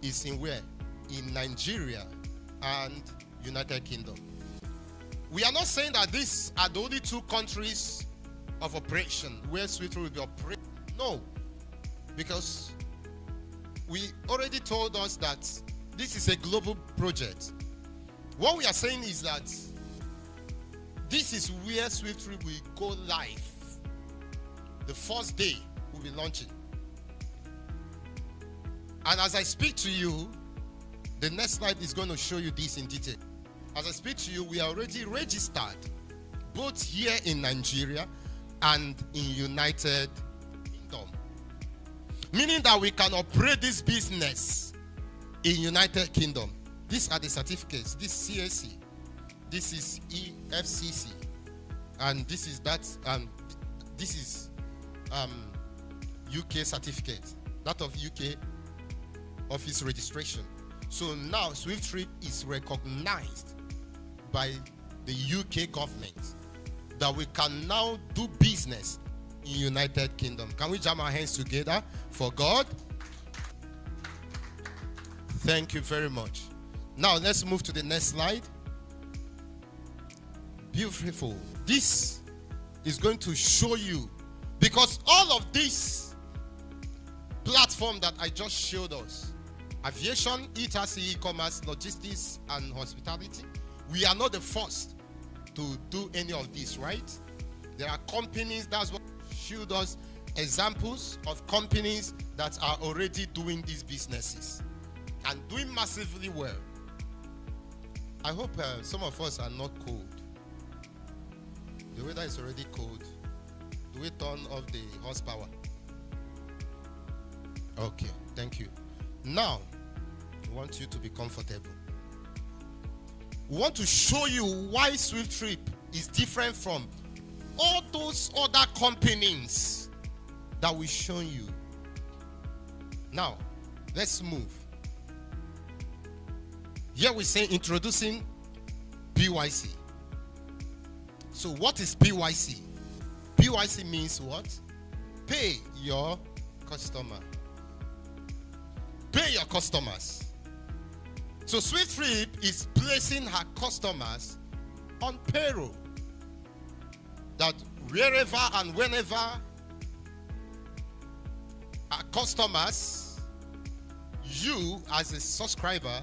is in where? In Nigeria and United Kingdom. We are not saying that these are the only 2 countries of operation where SWIFTtrip will be operating. No, because we already told us that this is a global project. What we are saying is that this is where SWIFTtrip will go live. The first day we'll be launching. And as I speak to you, the next slide is going to show you this in detail. As I speak to you, we are already registered both here in Nigeria and in United Kingdom. Meaning that we can operate this business in United Kingdom. These are the certificates. This CAC, this is EFCC, and this is that. This is UK certificate, that of UK office registration. So now SWIFTtrip is recognized by the UK government that we can now do business in United Kingdom. Can we jam our hands together for God? Thank you very much. Now let's move to the next slide. Beautiful. This is going to show you, because all of this platform that I just showed us, aviation, e-commerce, logistics, and hospitality, we are not the first to do any of this, right? There are companies, that's what showed us examples of companies that are already doing these businesses and doing massively well. I hope some of us are not cold. The weather is already cold. Do we turn off the horsepower? Okay, thank you. Now, we want you to be comfortable. We want to show you why SWIFTtrip is different from all those other companies that we've shown you. Now, let's move. Here we say introducing PYC. So what is PYC? PYC means what? Pay your customer. Pay your customers. So SWIFTtrip is placing her customers on payroll. That wherever and whenever our customers, you as a subscriber,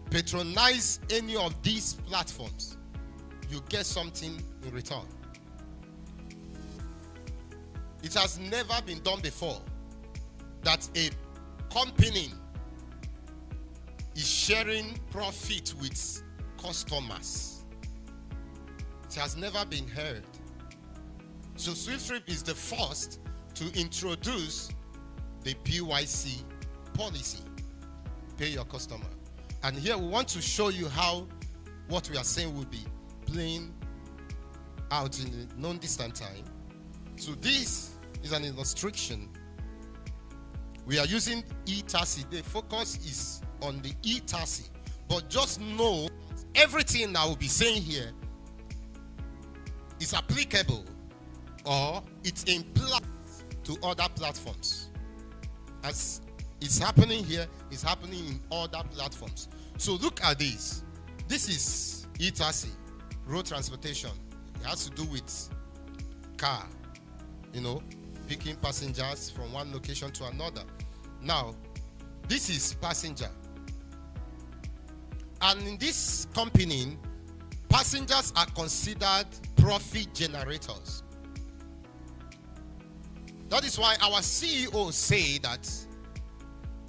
patronize any of these platforms, you get something in return. It has never been done before that a company is sharing profit with customers. It has never been heard. So SWIFTtrip is the first to introduce the PYC policy, pay your customer. And here we want to show you how what we are saying will be playing out in a non-distant time. So this is an illustration. We are using e-taxi. The focus is on the e-taxi. But just know everything I will be saying here is applicable or it implies to other platforms. As it's happening here, it's happening in other platforms. So look at this. This is e-taxi, road transportation. It has to do with car, picking passengers from one location to another. Now, this is passenger. And in this company, passengers are considered profit generators. That is why our CEO say that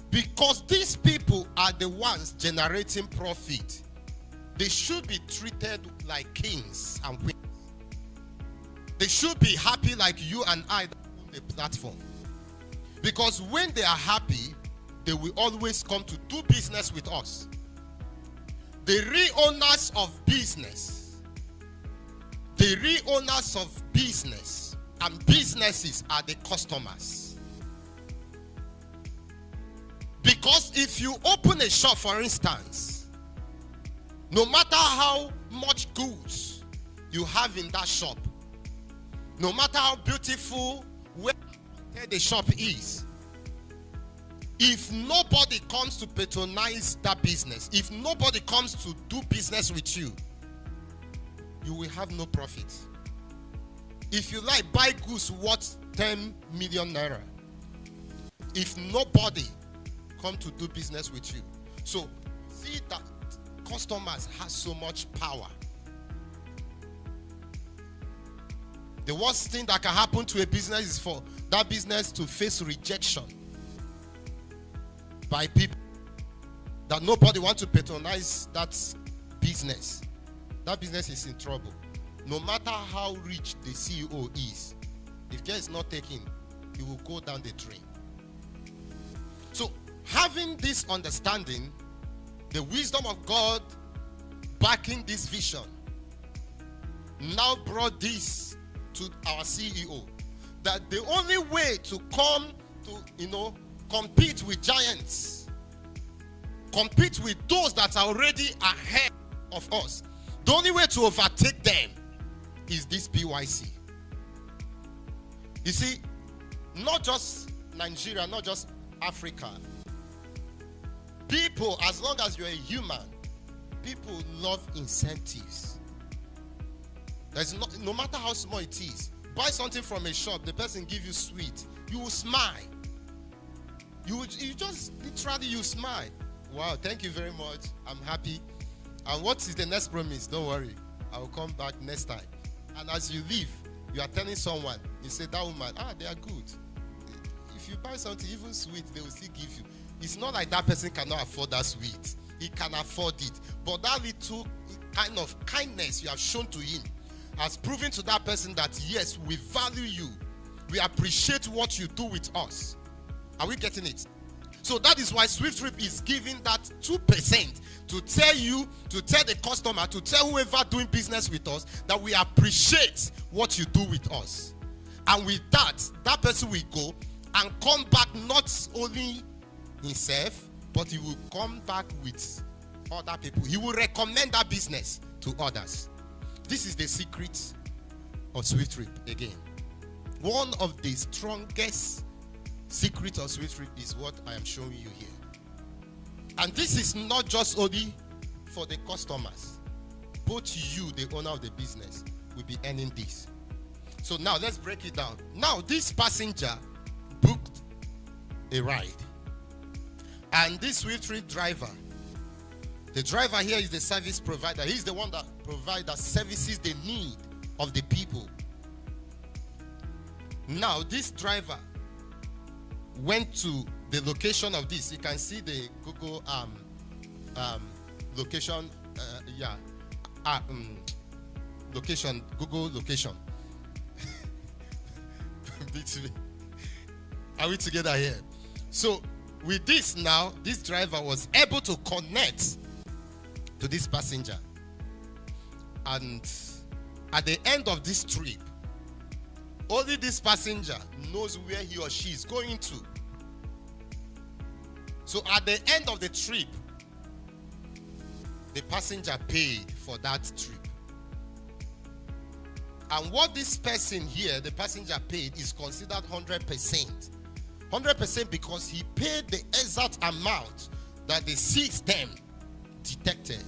because these people are the ones generating profit, They should be treated like kings and queens. They should be happy like you and I that own the platform. Because when they are happy, they will always come to do business with us. The real owners of business, and businesses are the customers. Because if you open a shop, for instance, no matter how much goods you have in that shop, no matter how beautiful where the shop is, if nobody comes to patronize that business, if nobody comes to do business with you, you will have no profit. If you like, buy goods worth 10 million naira. If nobody come to do business with you. So, see that customers have so much power. The worst thing that can happen to a business is for that business to face rejection by people that nobody wants to patronize that business. That business is in trouble. No matter how rich the CEO is, if care is not taken, he will go down the drain. So, having this understanding, the wisdom of God backing this vision, now brought this to our CEO, that the only way to come to, compete with giants, compete with those that are already ahead of us, the only way to overtake them is this PYC. You see, not just Nigeria, not just Africa. People, as long as you're a human, people love incentives. No matter how small it is, buy something from a shop, the person give you sweet, you will smile. You just literally smile. Wow, thank you very much. I'm happy. And what is the next promise? Don't worry, I will come back next time. And as you leave, you are telling someone, you say, that woman, they are good. If you buy something, even sweet, they will still give you. It's not like that person cannot afford that sweet. He can afford it. But that little kind of kindness you have shown to him has proven to that person that, yes, we value you. We appreciate what you do with us. Are we getting it? So that is why SWIFTtrip is giving that 2% to tell you, to tell the customer, to tell whoever doing business with us that we appreciate what you do with us. And with that, that person will go and come back not only himself, but he will come back with other people. He will recommend that business to others. This is the secret of SWIFTtrip again. One of the strongest secrets of SWIFTtrip is what I am showing you here. And this is not just only for the customers. Both you, the owner of the business, will be earning this. So now let's break it down. Now this passenger booked a ride. And this SWIFTtrip driver, the driver here is the service provider. He's the one that provides, that services the need of the people. Now this driver went to the location of this. You can see the Google location, location, Google location. Are we together here? So with this now, this driver was able to connect to this passenger. And at the end of this trip, only this passenger knows where he or she is going to. So at the end of the trip, the passenger paid for that trip. And what this person here, the passenger paid, is considered 100%. 100% because he paid the exact amount that the system detected.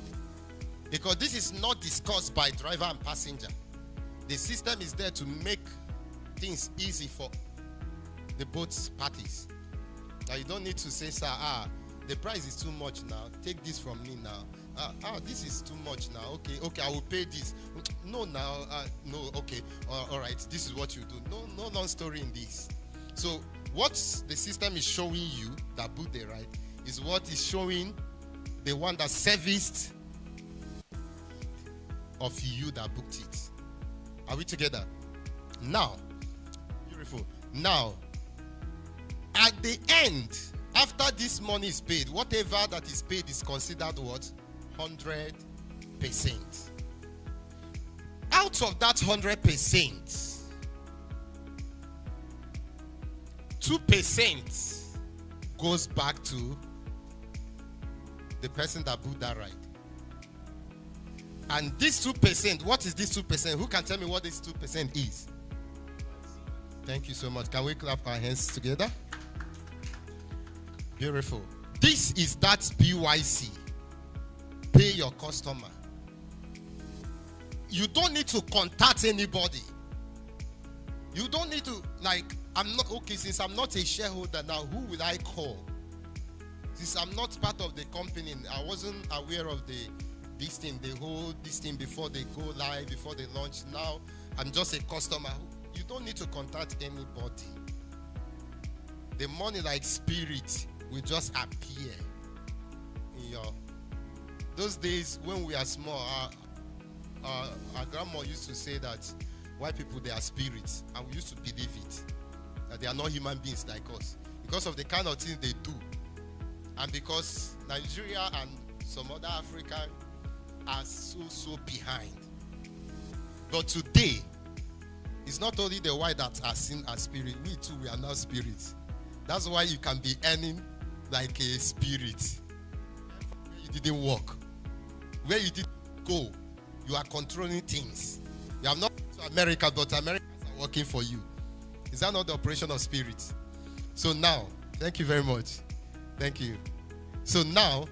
Because this is not discussed by driver and passenger. The system is there to make things easy for the both parties. Now you don't need to say, sir, the price is too much now. Take this from me now. This is too much now. Okay, I will pay this. No, now, no, okay, all right. This is what you do. No long story in this. So what the system is showing you that booked the ride is what is showing the one that serviced of you that booked it. Are we together? Now, beautiful. Now, at the end, after this money is paid, whatever that is paid is considered what? 100%. Out of that 100%, 2% goes back to the person that booked that ride. And this 2%, what is this 2%? Who can tell me what this 2% is? Thank you so much. Can we clap our hands together? Beautiful. This is that PYC. Pay your customer. You don't need to contact anybody. You don't need to, like, I'm not, okay, since I'm not a shareholder now, who will I call? Since I'm not part of the company, I wasn't aware of this thing before they go live, before they launch. Now, I'm just a customer. You don't need to contact anybody. The money, like spirit, will just appear in your... Those days when we are small, our grandma used to say that white people, they are spirits, and we used to believe it, that they are not human beings like us, because of the kind of things they do, and because Nigeria and some other Africa are so behind. But today, it's not only the white that are seen as spirit, we too, we are now spirits. That's why you can be earning like a spirit. Where you didn't walk, where you didn't go, you are controlling things. You have not gone to America, but Americans are working for you. Is that not the operation of spirit? So now, thank you very much. Thank you. So now,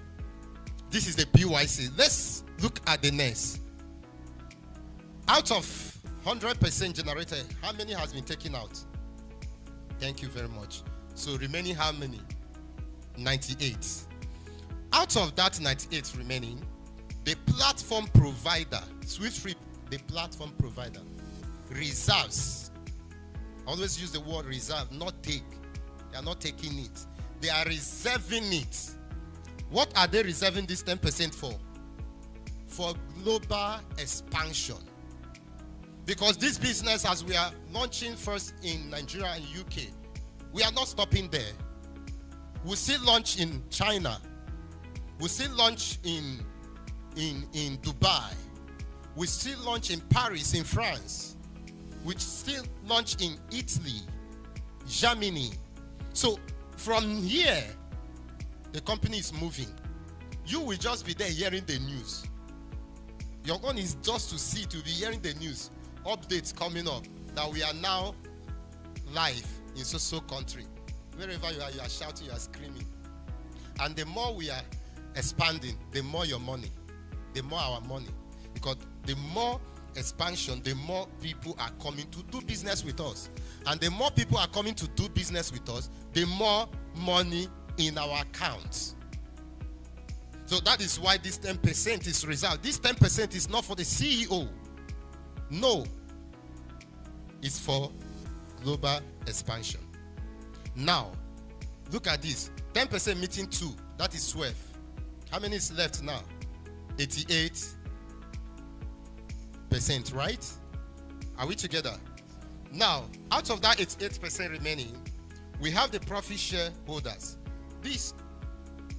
this is the PYC. Let's look at the next. Out of 100% generated, how many has been taken out? Thank you very much. So remaining how many? 98. Out of that 98 remaining, the platform provider, SWIFTtrip, the platform provider, reserves. Always use the word reserve, not take. They are not taking it. They are reserving it. What are they reserving this 10% for? For global expansion. Because this business, as we are launching first in Nigeria and UK, we are not stopping there. We'll still launch in China. We'll still launch in Dubai. We still launch in Paris, in France. We still launch in Italy, Germany. So from here, the company is moving. You will just be there hearing the news. Your own is just to see, to be hearing the news, updates coming up, that we are now live in so country. Wherever you are shouting, you are screaming. And the more we are expanding, the more your money, the more our money. Because the more expansion, the more people are coming to do business with us. And the more people are coming to do business with us, the more money in our accounts. So that is why this 10% is reserved. This 10% is not for the CEO. No. It's for global expansion. Now, look at this. 10% meeting 2. That is 12. How many is left now? 88%, right? Are we together? Now, out of that 88% remaining, we have the profit share holders. This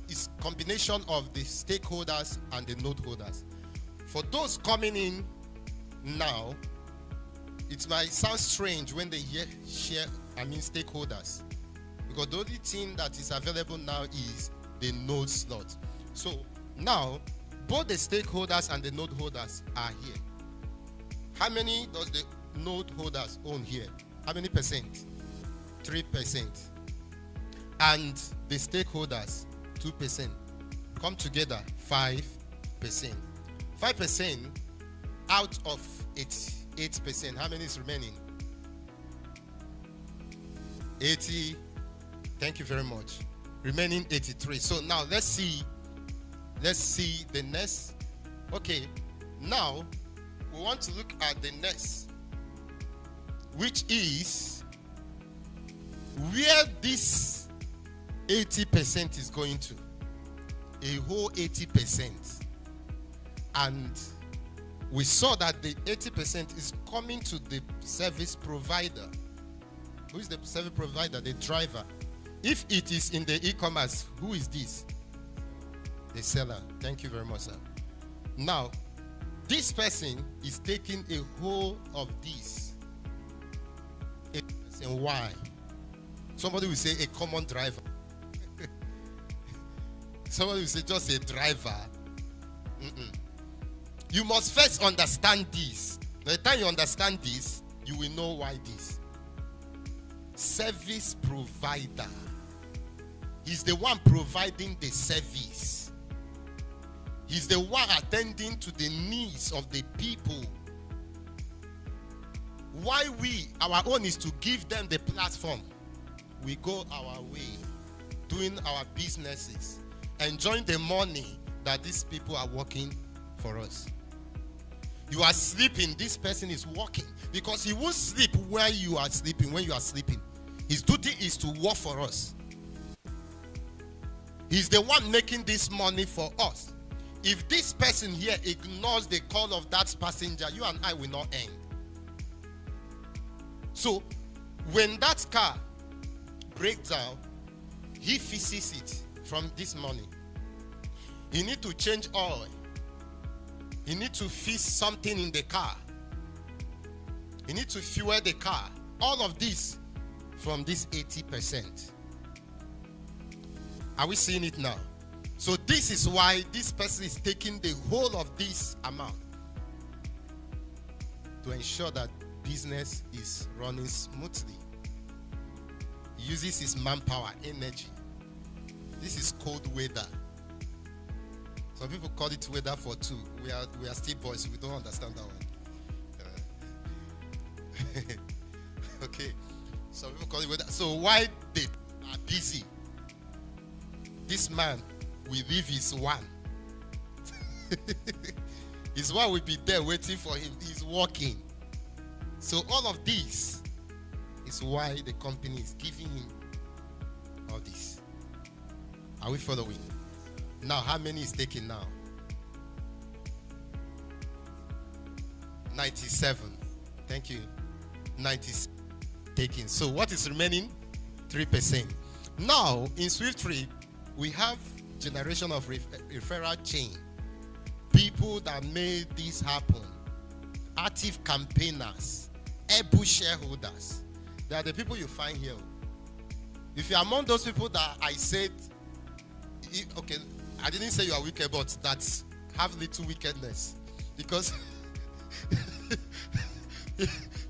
is combination of the stakeholders and the node holders. For those coming in now, it might sound strange when they hear stakeholders. Because the only thing that is available now is the node slot. So now, both the stakeholders and the node holders are here. How many does the node holders own here? How many percent? 3%. And the stakeholders, 2%. Come together, 5%. 5% out of 8%. How many is remaining? 80. Thank you very much. Remaining 83. So now let's see the next. Okay, now we want to look at the next, which is where this 80% is going to. A whole 80%. And we saw that the 80% is coming to the service provider. Who is the service provider? The driver. If it is in the e-commerce, who is this? The seller. Thank you very much, sir. Now, this person is taking a whole of this. And why? Somebody will say a common driver. Somebody will say just a driver. You must first understand this. By the time you understand this, you will know why this. Service provider. He's the one providing the service. He's the one attending to the needs of the people. Why our own is to give them the platform. We go our way, doing our businesses, enjoying the money that these people are working for us. You are sleeping, this person is working, because he won't sleep where you are sleeping, when you are sleeping. His duty is to work for us. He's the one making this money for us. If this person here ignores the call of that passenger, you and I will not end. So, when that car breaks down, he fixes it from this money. He need to change oil. He need to fix something in the car. He need to fuel the car. All of this from this 80%. Are we seeing it now? So this is why this person is taking the whole of this amount to ensure that business is running smoothly. He uses his manpower, energy. This is cold weather. Some people call it weather for two. We are still boys. We don't understand that one. Okay. Some people call it weather. So why they are busy? This man will leave his one. His one will be there waiting for him. He's working. So all of this is why the company is giving him all this. Are we following? Now, how many is taking now? 97. Thank you. 97 taking. So what is remaining? 3%. Now, in SWIFTtrip, we have generation of referral chain. People that made this happen. Active campaigners. able shareholders. They are the people you find here. If you're among those people that I said, okay, I didn't say you are wicked, but that have little wickedness. Because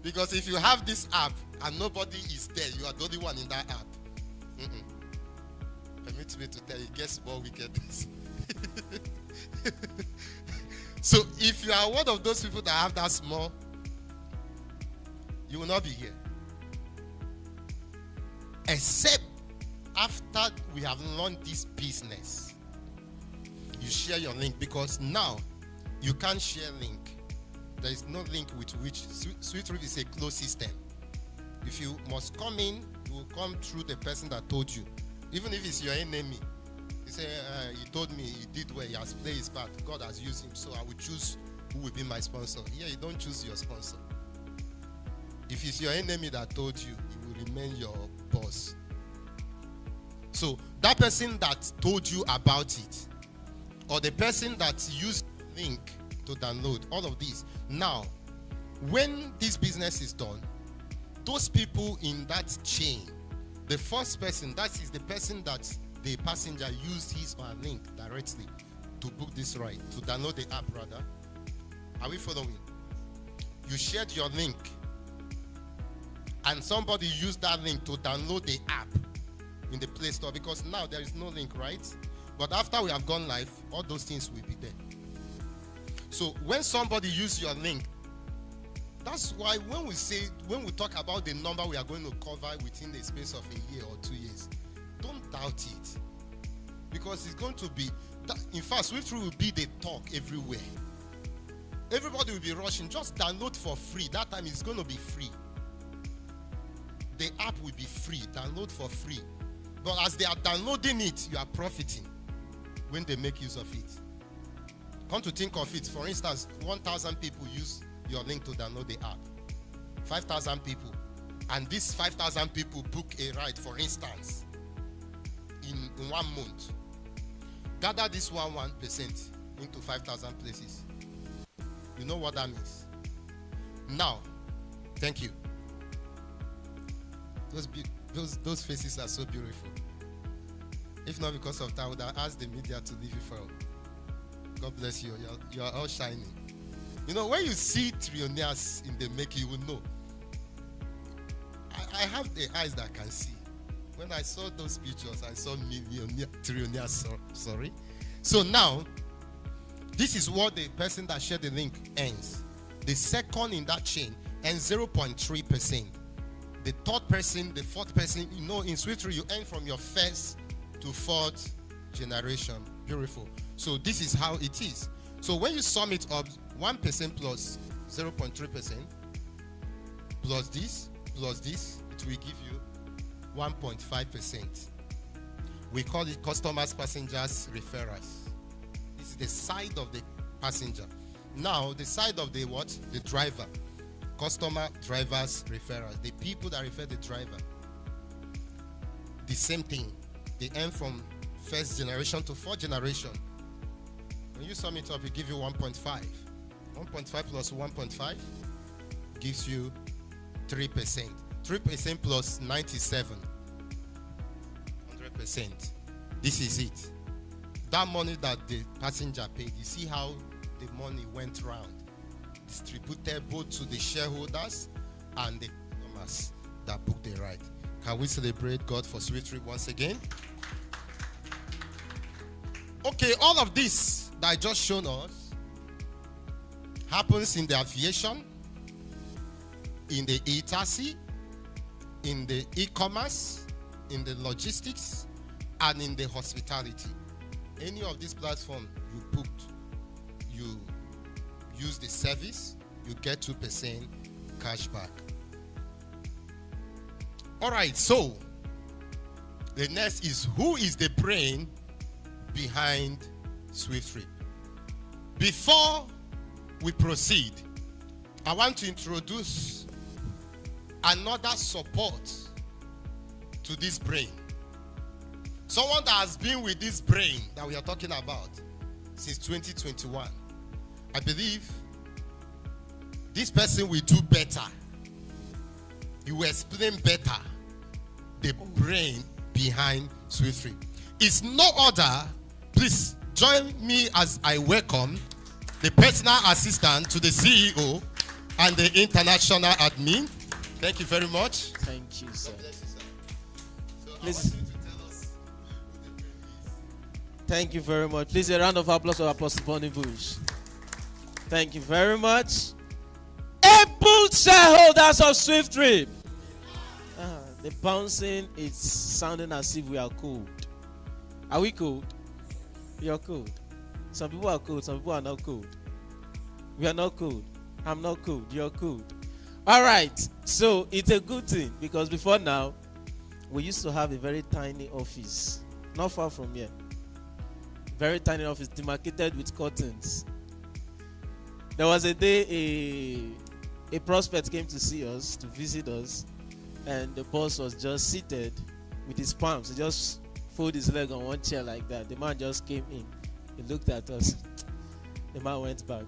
because if you have this app and nobody is there, you are the only one in that app. Permit me to tell you, guess more wickedness. So if you are one of those people that have that small, you will not be here. Except after we have launched this business, you share your link, because now you can't share link. There is no link with which SWIFTtrip is a closed system. If you must come in, you will come through the person that told you. Even if it's your enemy, you say, he told me he did well, he has played his part, God has used him, so I will choose who will be my sponsor. Here, you don't choose your sponsor. If it's your enemy that told you, he will remain your boss. So that person that told you about it, or the person that used the link to download, all of these. Now, when this business is done, those people in that chain, the first person, that is the person that the passenger used his or her link directly to book this ride, to download the app rather. Are we following? You shared your link, and somebody used that link to download the app in the Play Store, because now there is no link, right? But after we have gone live, all those things will be there. So when somebody uses your link, that's why when we talk about the number we are going to cover within the space of a year or 2 years, don't doubt it. Because it's going to be, in fact, SWIFTtrip will be the talk everywhere. Everybody will be rushing. Just download for free. That time it's going to be free. The app will be free. Download for free. But as they are downloading it, you are profiting when they make use of it. Come to think of it, for instance, 1,000 people use your link to download the app. 5,000 people. And these 5,000 people book a ride, for instance, in 1 month. Gather this 1% into 5,000 places. You know what that means? Now, thank you. Those faces are so beautiful. If not because of that, I would have asked the media to leave you for. God bless you. You are all shining. You know, when you see trillionaires in the making, you will know. I have the eyes that can see. When I saw those pictures, I saw trillionaires. Sorry. So now, this is what the person that shared the link earns. The second in that chain earns 0.3%. The third person, the fourth person, you know, in SWIFTtrip, you earn from your first to fourth generation. Beautiful. So this is how it is. So when you sum it up, 1% plus 0.3% plus this, it will give you 1.5%. We call it customers, passengers, referrals. This is the side of the passenger. Now, the side of the what? The driver. Customer, drivers, referrals. The people that refer the driver. The same thing. They earn from first generation to fourth generation. When you sum it up, it gives you 1.5. 1.5 plus 1.5 gives you 3%. 3% plus 97. 100%. This is it. That money that the passenger paid, you see how the money went round. Distributed both to the shareholders and the customers that booked the ride. Can we celebrate God for SWIFTtrip once again? Okay, all of this that I just shown us happens in the aviation, in the e-taxi, in the e-commerce, in the logistics, and in the hospitality. Any of these platforms you booked, you use the service, you get 2% cash back. All right, so the next is, who is the brain behind SWIFTtrip? Before we proceed, I want to introduce another support to this brain. Someone that has been with this brain that we are talking about since 2021. I believe this person will do better. He will explain better the brain behind SWIFTtrip. It's no other. Please join me as I welcome the personal assistant to the CEO and the international admin. Thank you very much. Thank you, sir. Please. Thank you very much. Please, a round of applause for Apostle Bonnie Bush. Thank you very much. Able shareholders of SWIFTtrip. The bouncing is sounding as if we are cold. Are we cold? We are cold. Some people are cold, some people are not cold. We are not cold. I'm not cold. You're cold. All right. So it's a good thing, because before now, we used to have a very tiny office, not far from here. Very tiny office, demarcated with curtains. There was a day a prospect came to see us, to visit us, and the boss was just seated with his palms. He just folded his leg on one chair like that. The man just came in. He looked at us. The man went back.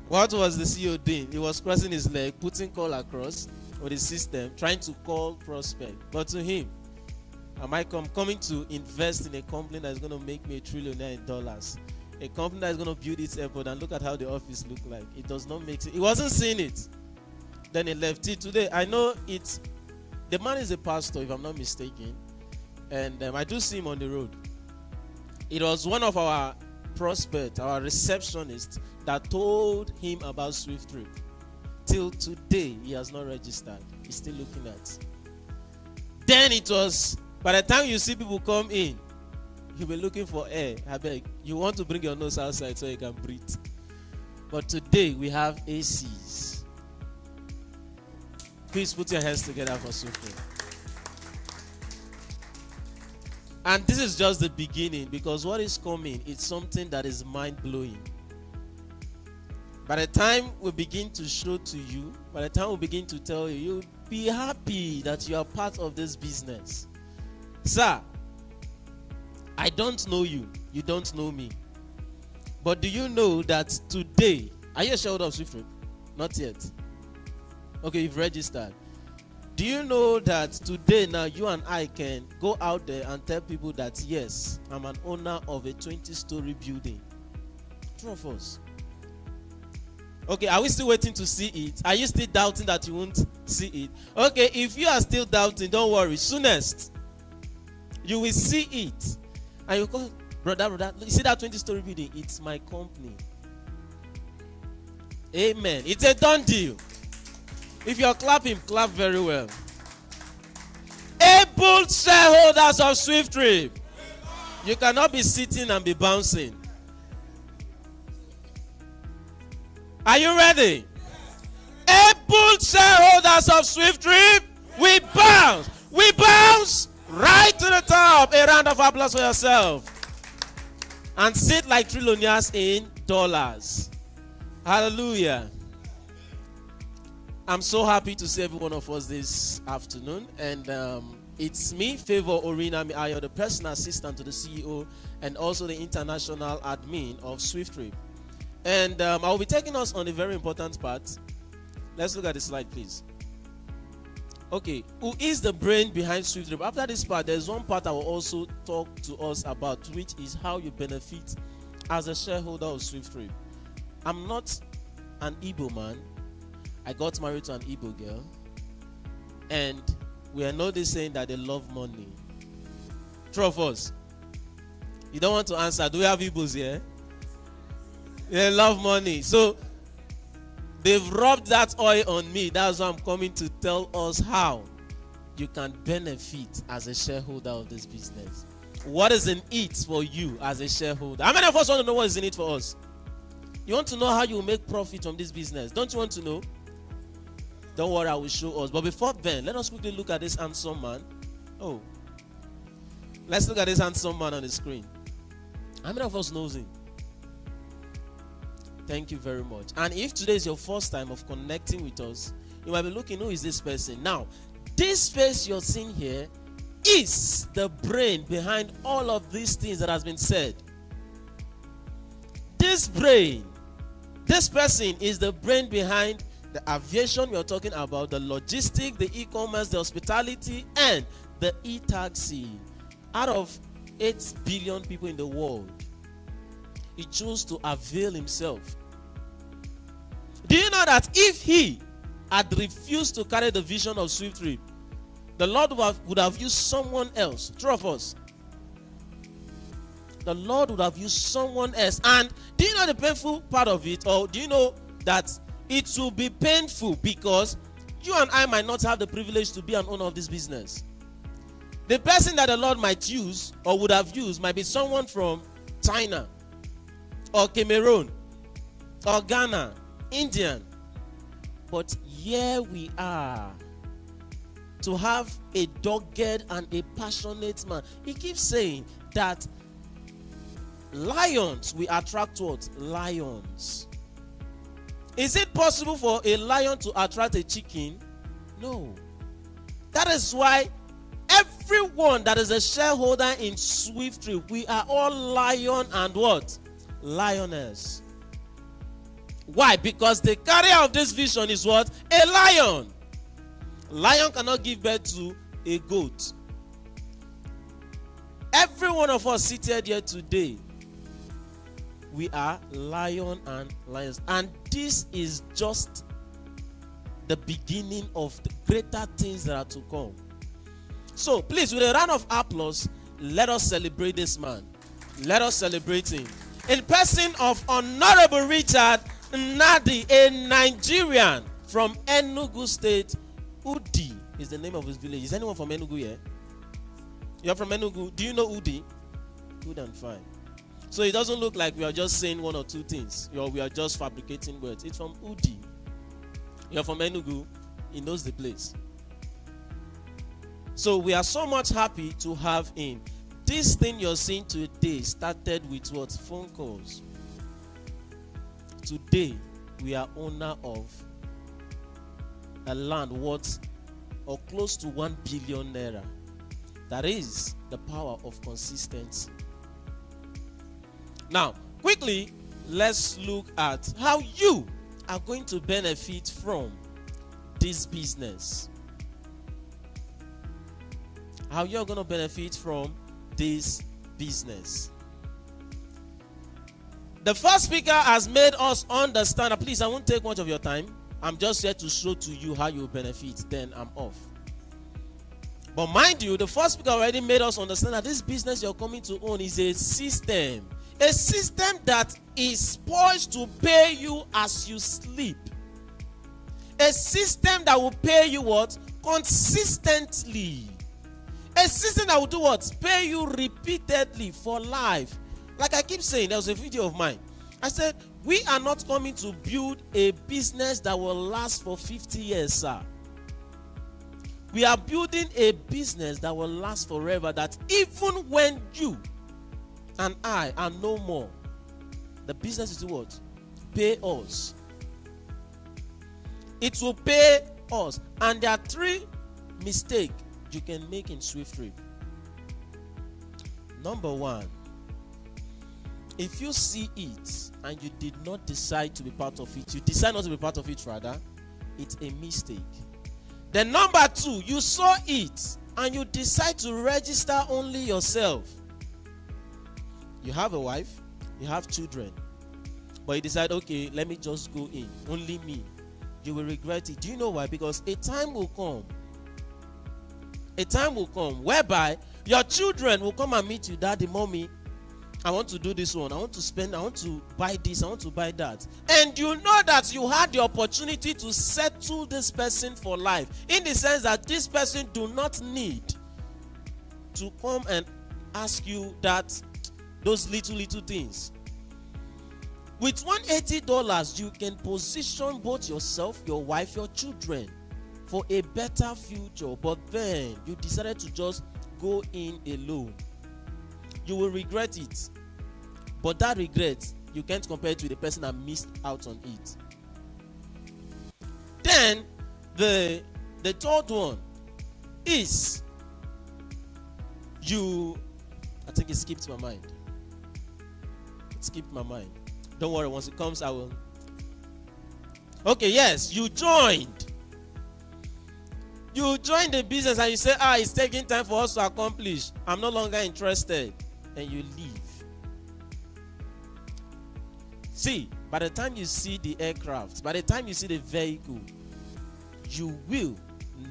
What was the CEO doing? He was crossing his leg, putting call across with the system, trying to call prospect. But to him, am I coming to invest in a company that's going to make me $1 trillion in dollars? A company that's going to build its airport, and look at how the office look like. It does not make sense. He wasn't seeing it. Then he left it. Today, I know it's, the man is a pastor, if I'm not mistaken. And I do see him on the road. It was one of our prospects, our receptionist, that told him about SWIFTtrip. Till today, he has not registered. He's still looking at. Then it was, by the time you see people come in, you'll be looking for air. I beg, you want to bring your nose outside so you can breathe. But today, we have ACs. Please put your hands together for SWIFTtrip. And this is just the beginning, because what is coming is something that is mind-blowing. By the time we begin to show to you, by the time we begin to tell you, you'll be happy that you are part of this business. Sir, I don't know you. You don't know me. But do you know that today, are you a shareholder of SWIFTtrip? Not yet. Okay, you've registered. Do you know that today now you and I can go out there and tell people that yes, I'm an owner of a 20-story building? True of us. Okay, are we still waiting to see it? Are you still doubting that you won't see it? Okay, if you are still doubting, don't worry. Soonest, you will see it. And you call, brother, you see that 20-story building? It's my company. Amen. It's a done deal. If you're clapping, clap very well. Able shareholders of SWIFTtrip. You cannot be sitting and be bouncing. Are you ready? Able shareholders of SWIFTtrip, we bounce. We bounce right to the top. A round of applause for yourself. And sit like trillionaires in dollars. Hallelujah. I'm so happy to see every one of us this afternoon. And it's me, Favor Orina Miayo, the personal assistant to the CEO and also the international admin of SWIFTtrip. And I'll be taking us on a very important part. Let's look at the slide, please. Okay, who is the brain behind SWIFTtrip? After this part, there's one part I will also talk to us about, which is how you benefit as a shareholder of SWIFTtrip. I'm not an Igbo man. I got married to an Igbo girl. And we are not saying that they love money. True of us. You don't want to answer. Do we have Igbos here? They love money. So they've rubbed that oil on me. That's why I'm coming to tell us how you can benefit as a shareholder of this business. What is in it for you as a shareholder? How many of us want to know what is in it for us? You want to know how you will make profit from this business? Don't you want to know? Don't worry, I will show us. But before then, let us quickly look at this handsome man. Oh. Let's look at this handsome man on the screen. How many of us knows him? Thank you very much. And if today is your first time of connecting with us, you might be looking, who is this person? Now, this face you're seeing here is the brain behind all of these things that has been said. This brain, this person is the brain behind the aviation we are talking about, the logistics, the e-commerce, the hospitality, and the e-taxi. Out of 8 billion people in the world, he chose to avail himself. Do you know that if he had refused to carry the vision of SWIFTtrip, the Lord would have used someone else? True of us. The Lord would have used someone else. And do you know the painful part of it? Or do you know that it will be painful because you and I might not have the privilege to be an owner of this business? The person that the Lord might use or would have used might be someone from China or Cameroon or Ghana, Indian. But here we are to have a dogged and a passionate man. He keeps saying that lions will attract what? Lions. Is it possible for a lion to attract a chicken? No. That is why everyone that is a shareholder in SWIFTtrip, we are all lion and what? Lioness. Why? Because the carrier of this vision is what? A lion. Lion cannot give birth to a goat. Every one of us seated here today, we are lion and lions. And this is just the beginning of the greater things that are to come. So please, with a round of applause, let us celebrate this man. Let us celebrate him. In person of Honorable Richard Nadi, a Nigerian from Enugu State. Udi is the name of his village. Is anyone from Enugu here? You're from Enugu. Do you know Udi? Good and fine. So it doesn't look like we are just saying one or two things. We are just fabricating words. It's from Udi. You're from Enugu. He knows the place. So we are so much happy to have him. this thing you're seeing today started with what? Phone calls. Today, we are owner of a land worth or close to 1 billion naira. That is the power of consistency. Now, quickly, let's look at how you are going to benefit from this business. How you're going to benefit from this business. The first speaker has made us understand. Please, I won't take much of your time. I'm just here to show to you how you benefit. Then I'm off. But mind you, the first speaker already made us understand that this business you're coming to own is a system. A system that is poised to pay you as you sleep. A system that will pay you what? Consistently. A system that will do what? Pay you repeatedly for life. Like I keep saying, there was a video of mine. I said, we are not coming to build a business that will last for 50 years, sir. We are building a business that will last forever, that even when you and I are no more, the business is to what? Pay us. It will pay us. And there are 3 mistakes you can make in SWIFTtrip. Number 1, if you see it and you did not decide to be part of it, you decide not to be part of it rather, it's a mistake. Then number 2, you saw it and you decide to register only yourself. You have a wife, you have children, but you decide, okay, let me just go in, only me. You will regret it. Do you know why? Because a time will come whereby your children will come and meet you, daddy, mommy, I want to do this one, I want to spend, I want to buy this, I want to buy that. And you know that you had the opportunity to settle this person for life, in the sense that this person do not need to come and ask you those little things. With $180, you can position both yourself, your wife, your children for a better future. But then you decided to just go in alone. You will regret it. But that regret, you can't compare it with the person that missed out on it. Then the third one is I think it skipped my mind. Don't worry, once it comes, I will. Okay, yes, you joined. You joined the business and you say, it's taking time for us to accomplish. I'm no longer interested. And you leave. See, by the time you see the aircraft, by the time you see the vehicle, you will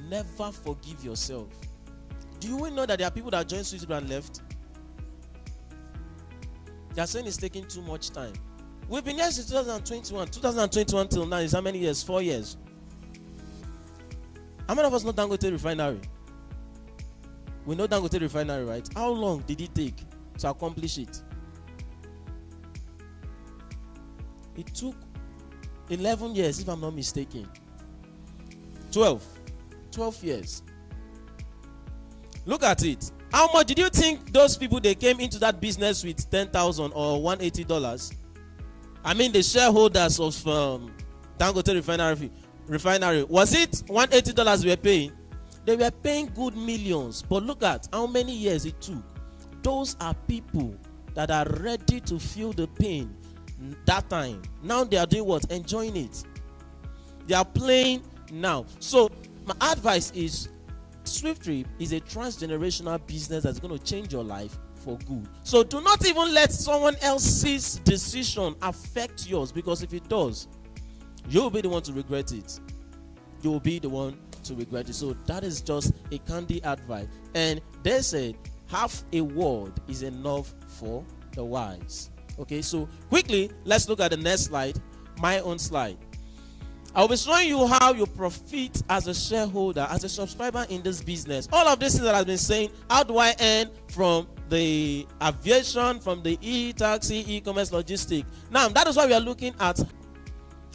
never forgive yourself. Do you know that there are people that joined SWIFTtrip and left? They are saying it's taking too much time. We've been here since 2021. 2021 till now is how many years? 4 years. How many of us know Dangote Refinery? We know Dangote Refinery, right? How long did it take to accomplish it? It took 11 years, if I'm not mistaken. 12 years. Look at it. How much did you think those people, they came into that business with $10,000 or $180? I mean, the shareholders of Dangote Refinery. Was it $180 they were paying? They were paying good millions. But look at how many years it took. Those are people that are ready to feel the pain that time. Now they are doing what? Enjoying it. They are playing now. So my advice is, SWIFTtrip is a transgenerational business that's going to change your life for good. So do not even let someone else's decision affect yours, because if it does, you'll be the one to regret it. You'll be the one to regret it. So that is just a candy advice. And they said half a word is enough for the wise. Okay, so quickly, let's look at the next slide, my own slide. I'll be showing you how you profit as a shareholder, as a subscriber in this business. All of this that I've been saying, how do I earn from the aviation, from the e-taxi, e-commerce, logistics? Now, that is why we are looking at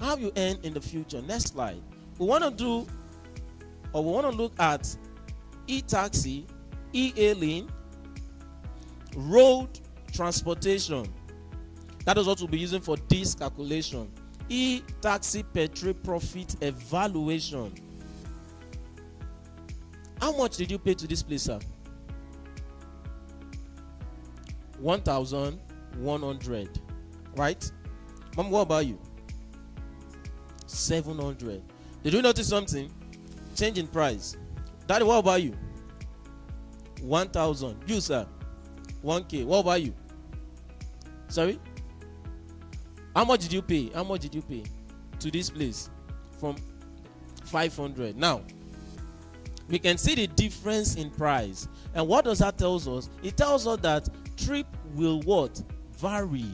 how you earn in the future. Next slide. We want to look at e-taxi, e-hailing, road transportation. That is what we'll be using for this calculation. E-taxi per trip profit evaluation. How much did you pay to this place, sir? 1,100. Right? Mom, what about you? 700. Did you notice something? Change in price. Daddy, what about you? 1,000. You, sir? 1K. What about you? Sorry? How much did you pay? How much did you pay to this place? From 500. Now, we can see the difference in price. And what does that tell us? It tells us that trip will what? Vary.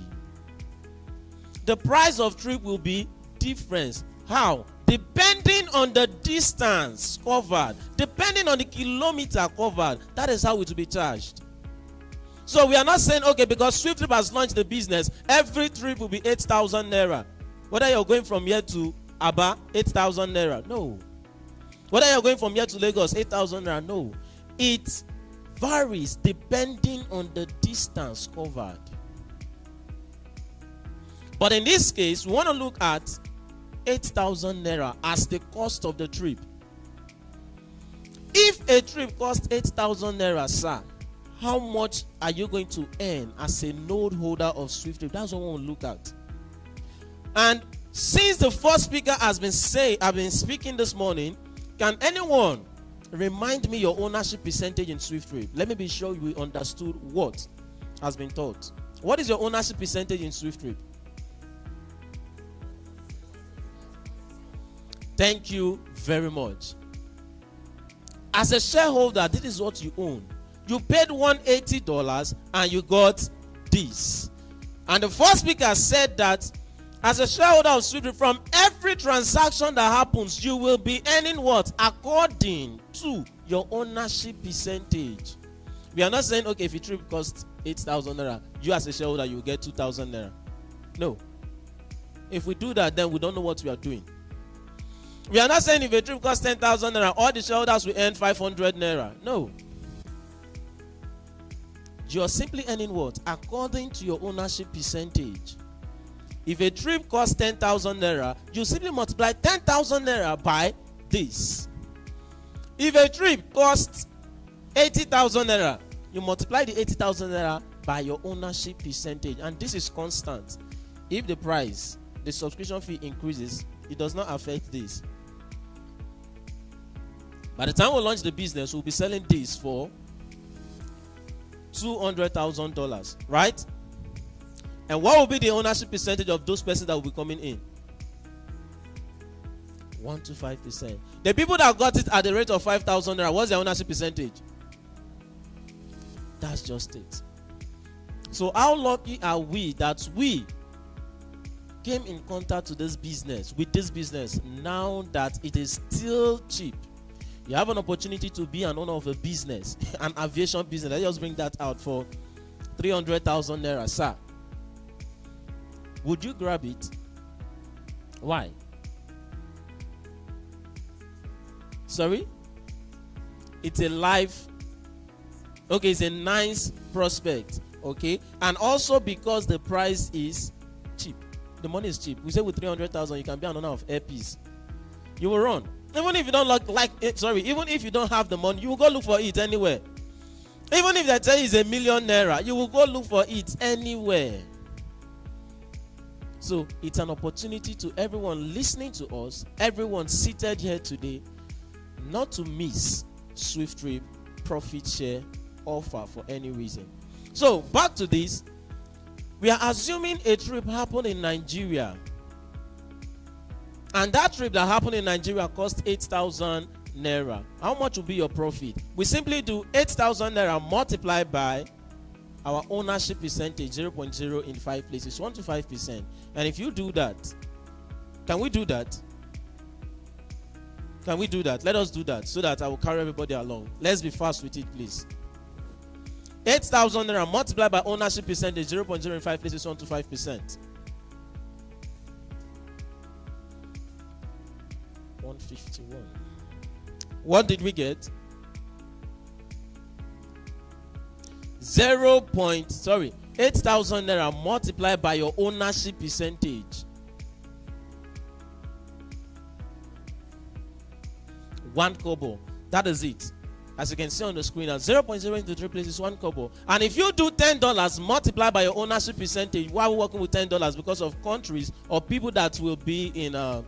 The price of trip will be different. How? Depending on the distance covered, depending on the kilometer covered, that is how it will be charged. So we are not saying, okay, because SWIFTtrip has launched the business, every trip will be 8,000 naira. Whether you're going from here to Aba, 8,000 naira. No. Whether you're going from here to Lagos, 8,000 naira. No. It varies depending on the distance covered. But in this case, we want to look at 8,000 naira as the cost of the trip. If a trip costs 8,000 naira, sir, how much are you going to earn as a node holder of SWIFTtrip? That's what we want to look at. And since the first speaker has been speaking this morning, can anyone remind me your ownership percentage in SWIFTtrip? Let me be sure we understood what has been taught. What is your ownership percentage in SWIFTtrip? Thank you very much. As a shareholder, this is what you own. You paid $180 and you got this. And the first speaker said that as a shareholder of SWIFTtrip, from every transaction that happens, you will be earning what? According to your ownership percentage. We are not saying, okay, if a trip costs 8,000 naira, you as a shareholder, you will get 2,000 naira. No. If we do that, then we don't know what we are doing. We are not saying if a trip costs 10,000 naira, all the shareholders will earn 500 naira. No. You are simply earning what? According to your ownership percentage. If a trip costs 10,000 naira, you simply multiply 10,000 naira by this. If a trip costs 80,000 naira, you multiply the 80,000 naira by your ownership percentage. And this is constant. If the price, the subscription fee increases, it does not affect this. By the time we launch the business, we'll be selling this for $200,000, right? And what will be the ownership percentage of those persons that will be coming in? 1 to 5%. The people that got it at the rate of 5,000 naira, what's their ownership percentage? That's just it. So how lucky are we that we came in contact with this business now that it is still cheap? You have an opportunity to be an owner of a business, an aviation business. Let's just bring that out for 300,000 naira, sir. Would you grab it? Why? Sorry? It's a life. Okay, it's a nice prospect. Okay, and also because the price is cheap. The money is cheap. We say with 300,000, you can be an owner of airpiece. You will run. Even if you don't even if you don't have the money, you will go look for it anywhere. Even if they tell you it's $1 million naira, you will go look for it anywhere. So it's an opportunity to everyone listening to us, everyone seated here today, not to miss SWIFTtrip profit share offer for any reason. So back to this. We are assuming a trip happened in Nigeria. And that trip that happened in Nigeria cost 8,000 naira. How much will be your profit? We simply do 8,000 naira multiplied by our ownership percentage, 0.0 in 5 places, 1 to 5%. And if you do that, can we do that? Can we do that? Let us do that so that I will carry everybody along. Let's be fast with it, please. 8,000 naira multiplied by ownership percentage, 0.0 in 5 places, 1 to 5%. 151. What did we get? 8,000 naira multiplied by your ownership percentage. 1 kobo. That is it. As you can see on the screen, 0.0 into 3 places, 1 kobo. And if you do $10 multiplied by your ownership percentage, why are we working with $10? Because of countries or people that will be in a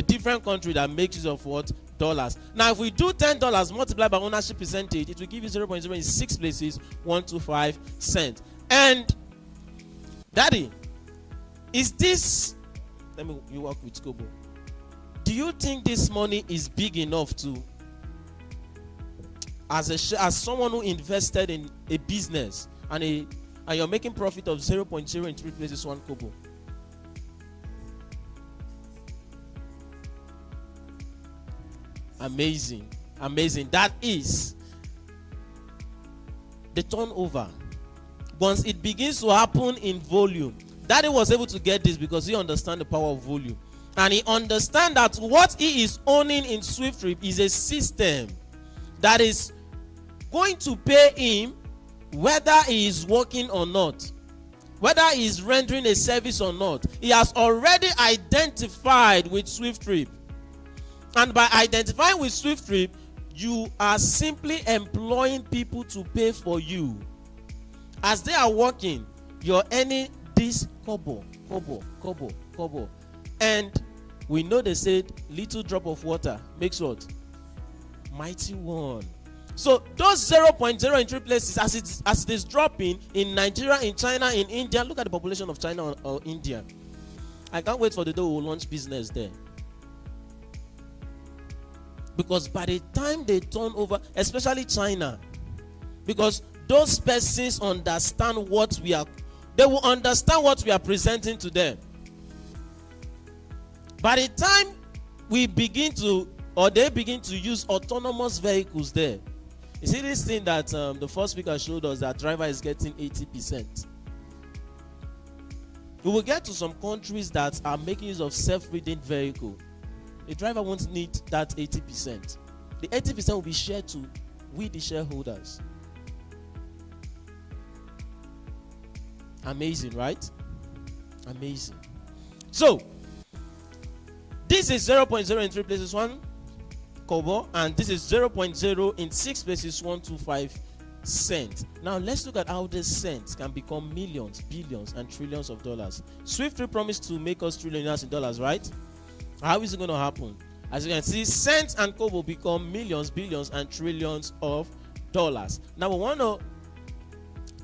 different country that makes use of what? Dollars. Now, if we do $10 multiplied by ownership percentage, it will give you 0.0 in 6 places, 125 cents. And, Daddy, is this? You work with kobo. Do you think this money is big enough to? As someone who invested in a business and you're making profit of 0.0 in 3 places, 1 kobo. Amazing. That is the turnover. Once it begins to happen in volume, Daddy was able to get this because he understands the power of volume. And he understands that what he is owning in SWIFTtrip is a system that is going to pay him whether he is working or not, whether he is rendering a service or not. He has already identified with SWIFTtrip. And by identifying with SWIFTtrip, you are simply employing people to pay for you. As they are working, you're earning this kobo. And we know they said little drop of water makes what? Mighty one. So those 0.0 in 3 places, as it is dropping in Nigeria, in China, in India. Look at the population of China or India. I can't wait for the day we'll launch business there. Because by the time they turn over, especially China, because those persons understand what they will understand what we are presenting to them. By the time they begin to use autonomous vehicles there, you see this thing that the first speaker showed us, that driver is getting 80%. We will get to some countries that are making use of self-reading vehicle. The driver won't need that 80%. The 80% will be shared to we, the shareholders. Amazing, right? Amazing. So, this is 0.0 in 3 places, 1 kobo, and this is 0.0 in 6 places, 125 cents. Now, let's look at how this cents can become millions, billions, and trillions of dollars. SWIFTtrip promised to make us trillionaires in dollars, right? How is it going to happen? As you can see, cents and kobo become millions, billions, and trillions of dollars. Now, we want to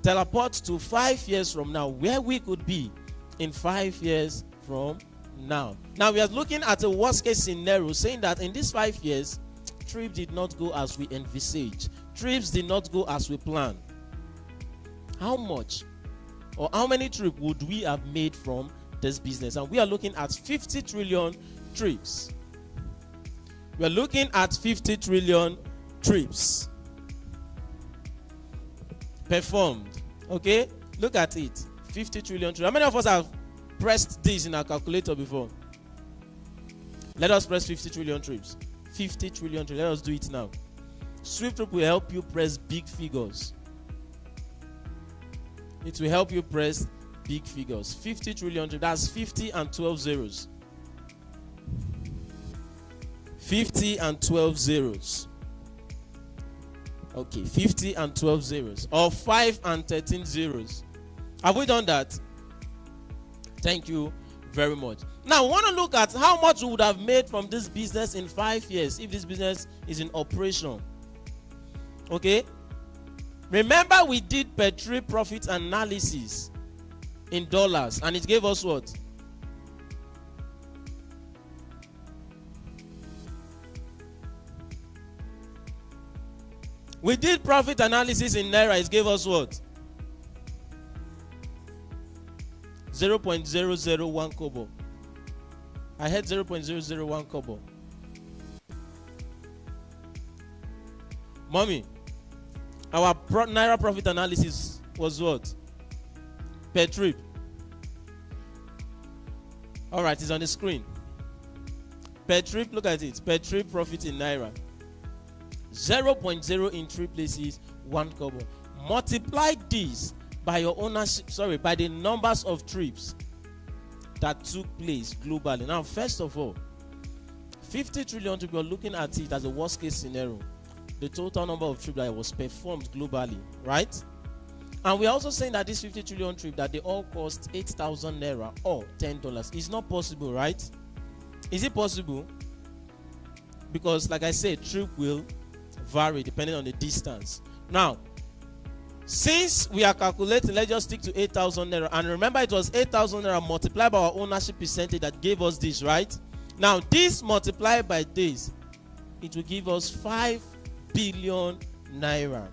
teleport to 5 years from now, where we could be in 5 years from now. Now, we are looking at a worst case scenario, saying that in these 5 years, trips did not go as we envisaged. Trips did not go as we planned. How much or how many trips would we have made from this business? And we are looking at 50 trillion trips. We are looking at 50 trillion trips performed. Okay, look at it. 50 trillion trips. How many of us have pressed this in our calculator before? Let us press 50 trillion trips. 50 trillion trips. Let us do it now. SWIFTtrip will help you press big figures. It will help you press big figures. 50 trillion trips. That's 50 and 12 zeros. 50 and 12 zeros. Okay, 50 and 12 zeros. Or 5 and 13 zeros. Have we done that? Thank you very much. Now, we want to look at how much we would have made from this business in 5 years if this business is in operation. Okay? Remember, we did per trip profit analysis in dollars, and it gave us what? We did profit analysis in naira. It gave us what? 0.001 kobo. I had 0.001 kobo. Mommy, our naira profit analysis was what? Per trip. All right, it's on the screen. Per trip, look at it. Per trip profit in naira. 0.0 in 3 places, 1 kobo. multiply this by your ownership, by the numbers of trips that took place globally. Now, first of all, 50 trillion trips, we're looking at it as a worst case scenario. The total number of trips that was performed globally, right? And we're also saying that this 50 trillion trip, that they all cost 8,000 naira or $10. It's not possible, right? Is it possible? Because, like I said, trip will vary depending on the distance. Now, since we are calculating, let's just stick to 8,000 naira. And remember, it was 8,000 naira multiplied by our ownership percentage that gave us this, right? Now, this multiplied by this, it will give us 5 billion naira.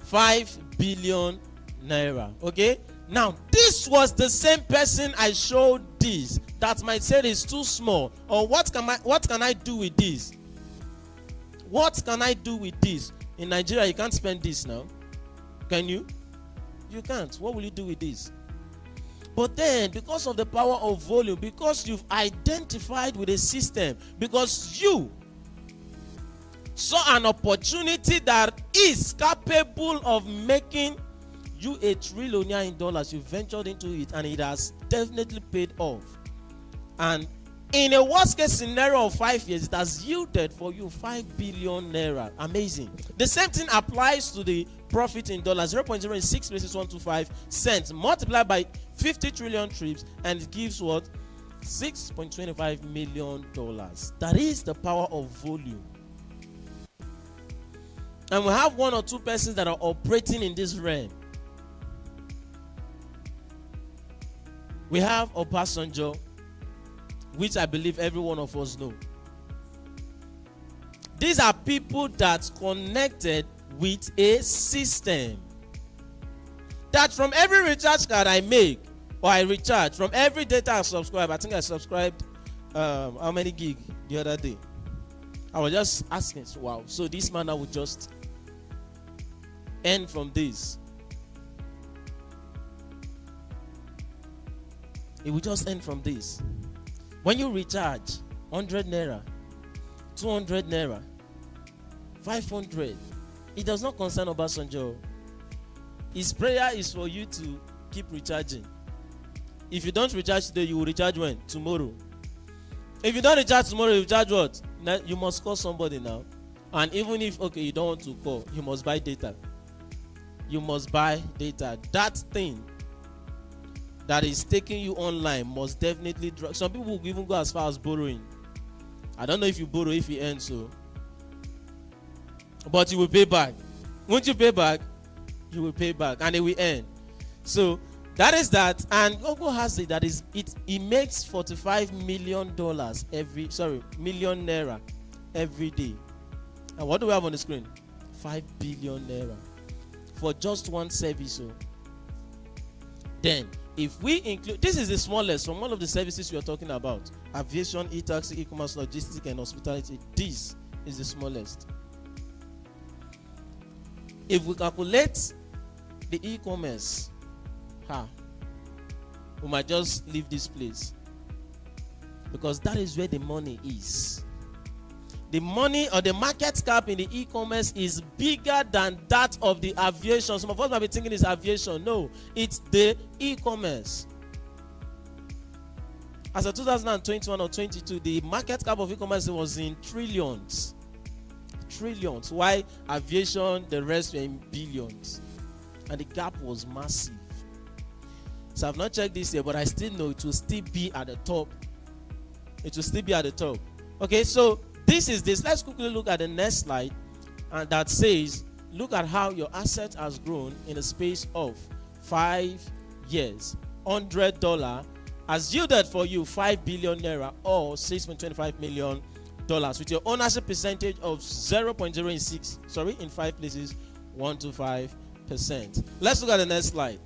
5 billion naira. Okay? Now, this was the same person I showed this that might say it's too small. Or what can I do with this? What can I do with this? In Nigeria, you can't spend this now. Can you? You can't. What will you do with this? But then, because of the power of volume, because you've identified with a system, because you saw an opportunity that is capable of making you a trillionaire in dollars, you ventured into it, and it has definitely paid off. And in a worst case scenario of 5 years, it has yielded for you 5 billion naira. Amazing. The same thing applies to the profit in dollars. 0.06 places 125 cents multiplied by 50 trillion trips, and it gives what? $6.25 million. That is the power of volume. And we have one or two persons that are operating in this realm. We have Obasanjo, which I believe every one of us know. These are people that connected with a system. That from every recharge card I make, or I recharge, from every data I subscribe, I think I subscribed how many gig the other day? I was just asking, wow, so this man I would just earn from this. It will just earn from this. When you recharge 100 naira, 200 naira, 500, it does not concern Obasanjo. His prayer is for you to keep recharging. If you don't recharge today, you will recharge when? Tomorrow. If you don't recharge tomorrow, you recharge what? Now, you must call somebody now. And even if, okay, you don't want to call, you must buy data. You must buy data. That thing that is taking you online must definitely drop. Some people will even go as far as borrowing. I don't know if you borrow, if you earn so. But you will pay back. Won't you pay back? You will pay back and they will earn. So that is that. And Google has it that is it makes $45 million million naira every day. And what do we have on the screen? 5 billion naira for just one service. So then if we include, this is the smallest from all of the services we are talking about: aviation, e-taxi, e-commerce, logistics, and hospitality. This is the smallest. If we calculate the e-commerce, we might just leave this place, because that is where the money is. The money or the market cap in the e-commerce is bigger than that of the aviation. Some of us might be thinking it's aviation. No, it's the e-commerce. As of 2021 or 22, the market cap of e-commerce was in trillions. Trillions. Why aviation, the rest were in billions. And the gap was massive. So I've not checked this here, but I still know it will still be at the top. It will still be at the top. Okay, so this is this. Let's quickly look at the next slide. And that says, look at how your asset has grown in a space of 5 years. $100 has yielded for you 5 billion naira or $6.25 million with your ownership percentage of 0.06, in 5 places, 125%. Let's look at the next slide.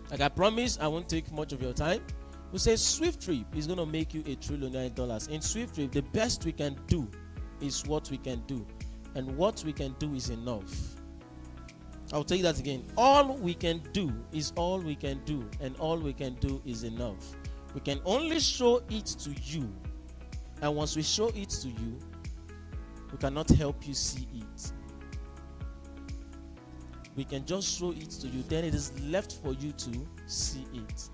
Like I promised, I won't take much of your time. We say SWIFTtrip is going to make you $1 trillion. In SWIFTtrip, the best we can do is what we can do. And what we can do is enough. I'll take that again. All we can do is all we can do. And all we can do is enough. We can only show it to you. And once we show it to you, we cannot help you see it. We can just show it to you. Then it is left for you to see it.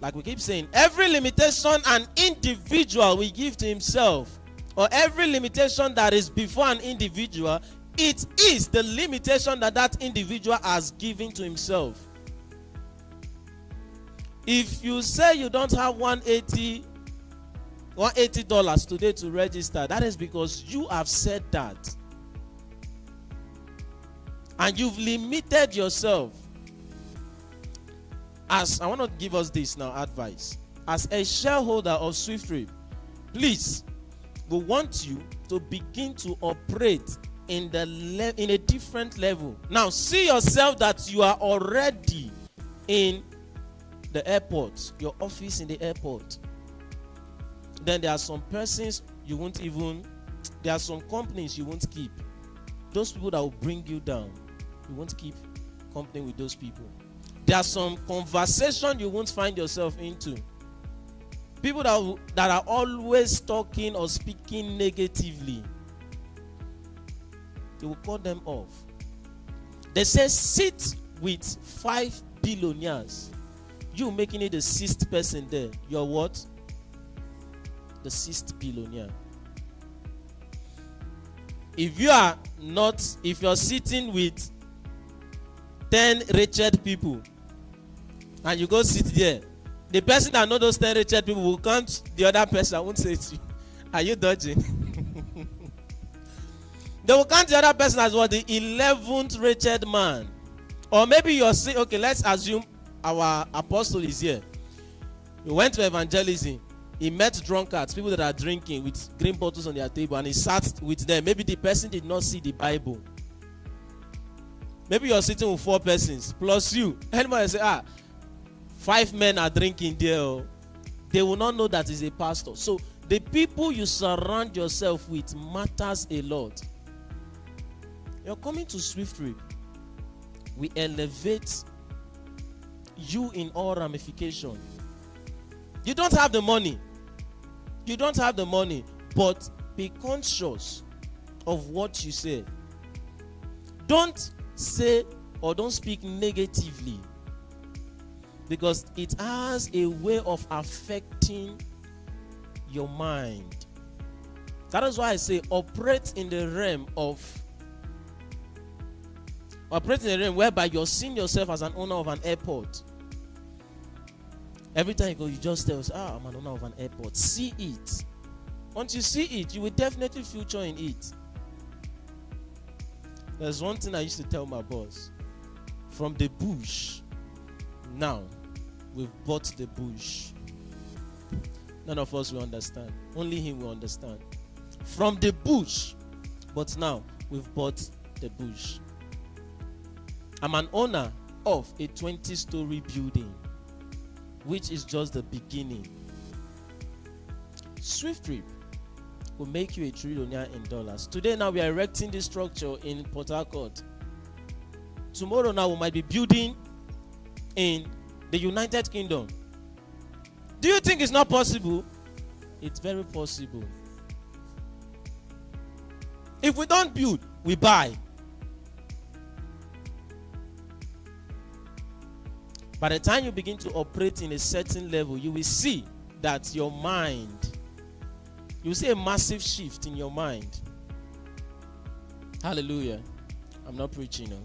Like we keep saying, every limitation an individual will give to himself, or every limitation that is before an individual, it is the limitation that that individual has given to himself. If you say you don't have $180 today to register, that is because you have said that. And you've limited yourself. As I want to give us this now, advice. As a shareholder of SWIFTtrip, please, we want you to begin to operate in a different level. Now, see yourself that you are already in the airport, your office in the airport. Then there are some persons you won't even, there are some companies you won't keep. Those people that will bring you down, you won't keep company with those people. There are some conversation you won't find yourself into. People that are always talking or speaking negatively, you will cut them off. They say sit with 5 billionaires. You making it the 6th person there. You're what? The 6th billionaire. If you're sitting with 10 wretched people and you go sit there, the person that knows those 10 wretched people will count the other person. I won't say to you, are you dodging? They will count the other person as what? The 11th wretched man. Or maybe you're saying, okay, let's assume our apostle is here. He went to evangelism. He met drunkards, people that are drinking with green bottles on their table, and he sat with them. Maybe the person did not see the Bible. Maybe you're sitting with 4 persons plus you. Anybody say, 5 men are drinking there. They will not know that he's a pastor. So the people you surround yourself with matters a lot. You're coming to SWIFTtrip. We elevate you in all ramifications. You don't have the money. You don't have the money, but be conscious of what you say. Don't say or don't speak negatively, because it has a way of affecting your mind. That is why I say operate in the realm whereby you're seeing yourself as an owner of an airport. Every time you go, you just tell us, I'm an owner of an airport. See it. Once you see it, you will definitely future in it. There's one thing I used to tell my boss. From the bush, now we've bought the bush. None of us will understand. Only him will understand. From the bush, but now we've bought the bush. I'm an owner of a 20-story building, which is just the beginning. SWIFTtrip will make you a trillionaire in dollars. Today now we are erecting this structure in Port Harcourt. Tomorrow now we might be building in the United Kingdom. Do you think it's not possible? It's very possible. If we don't build, we buy. By the time you begin to operate in a certain level, you will see that your mind, you will see a massive shift in your mind. Hallelujah. I'm not preaching now.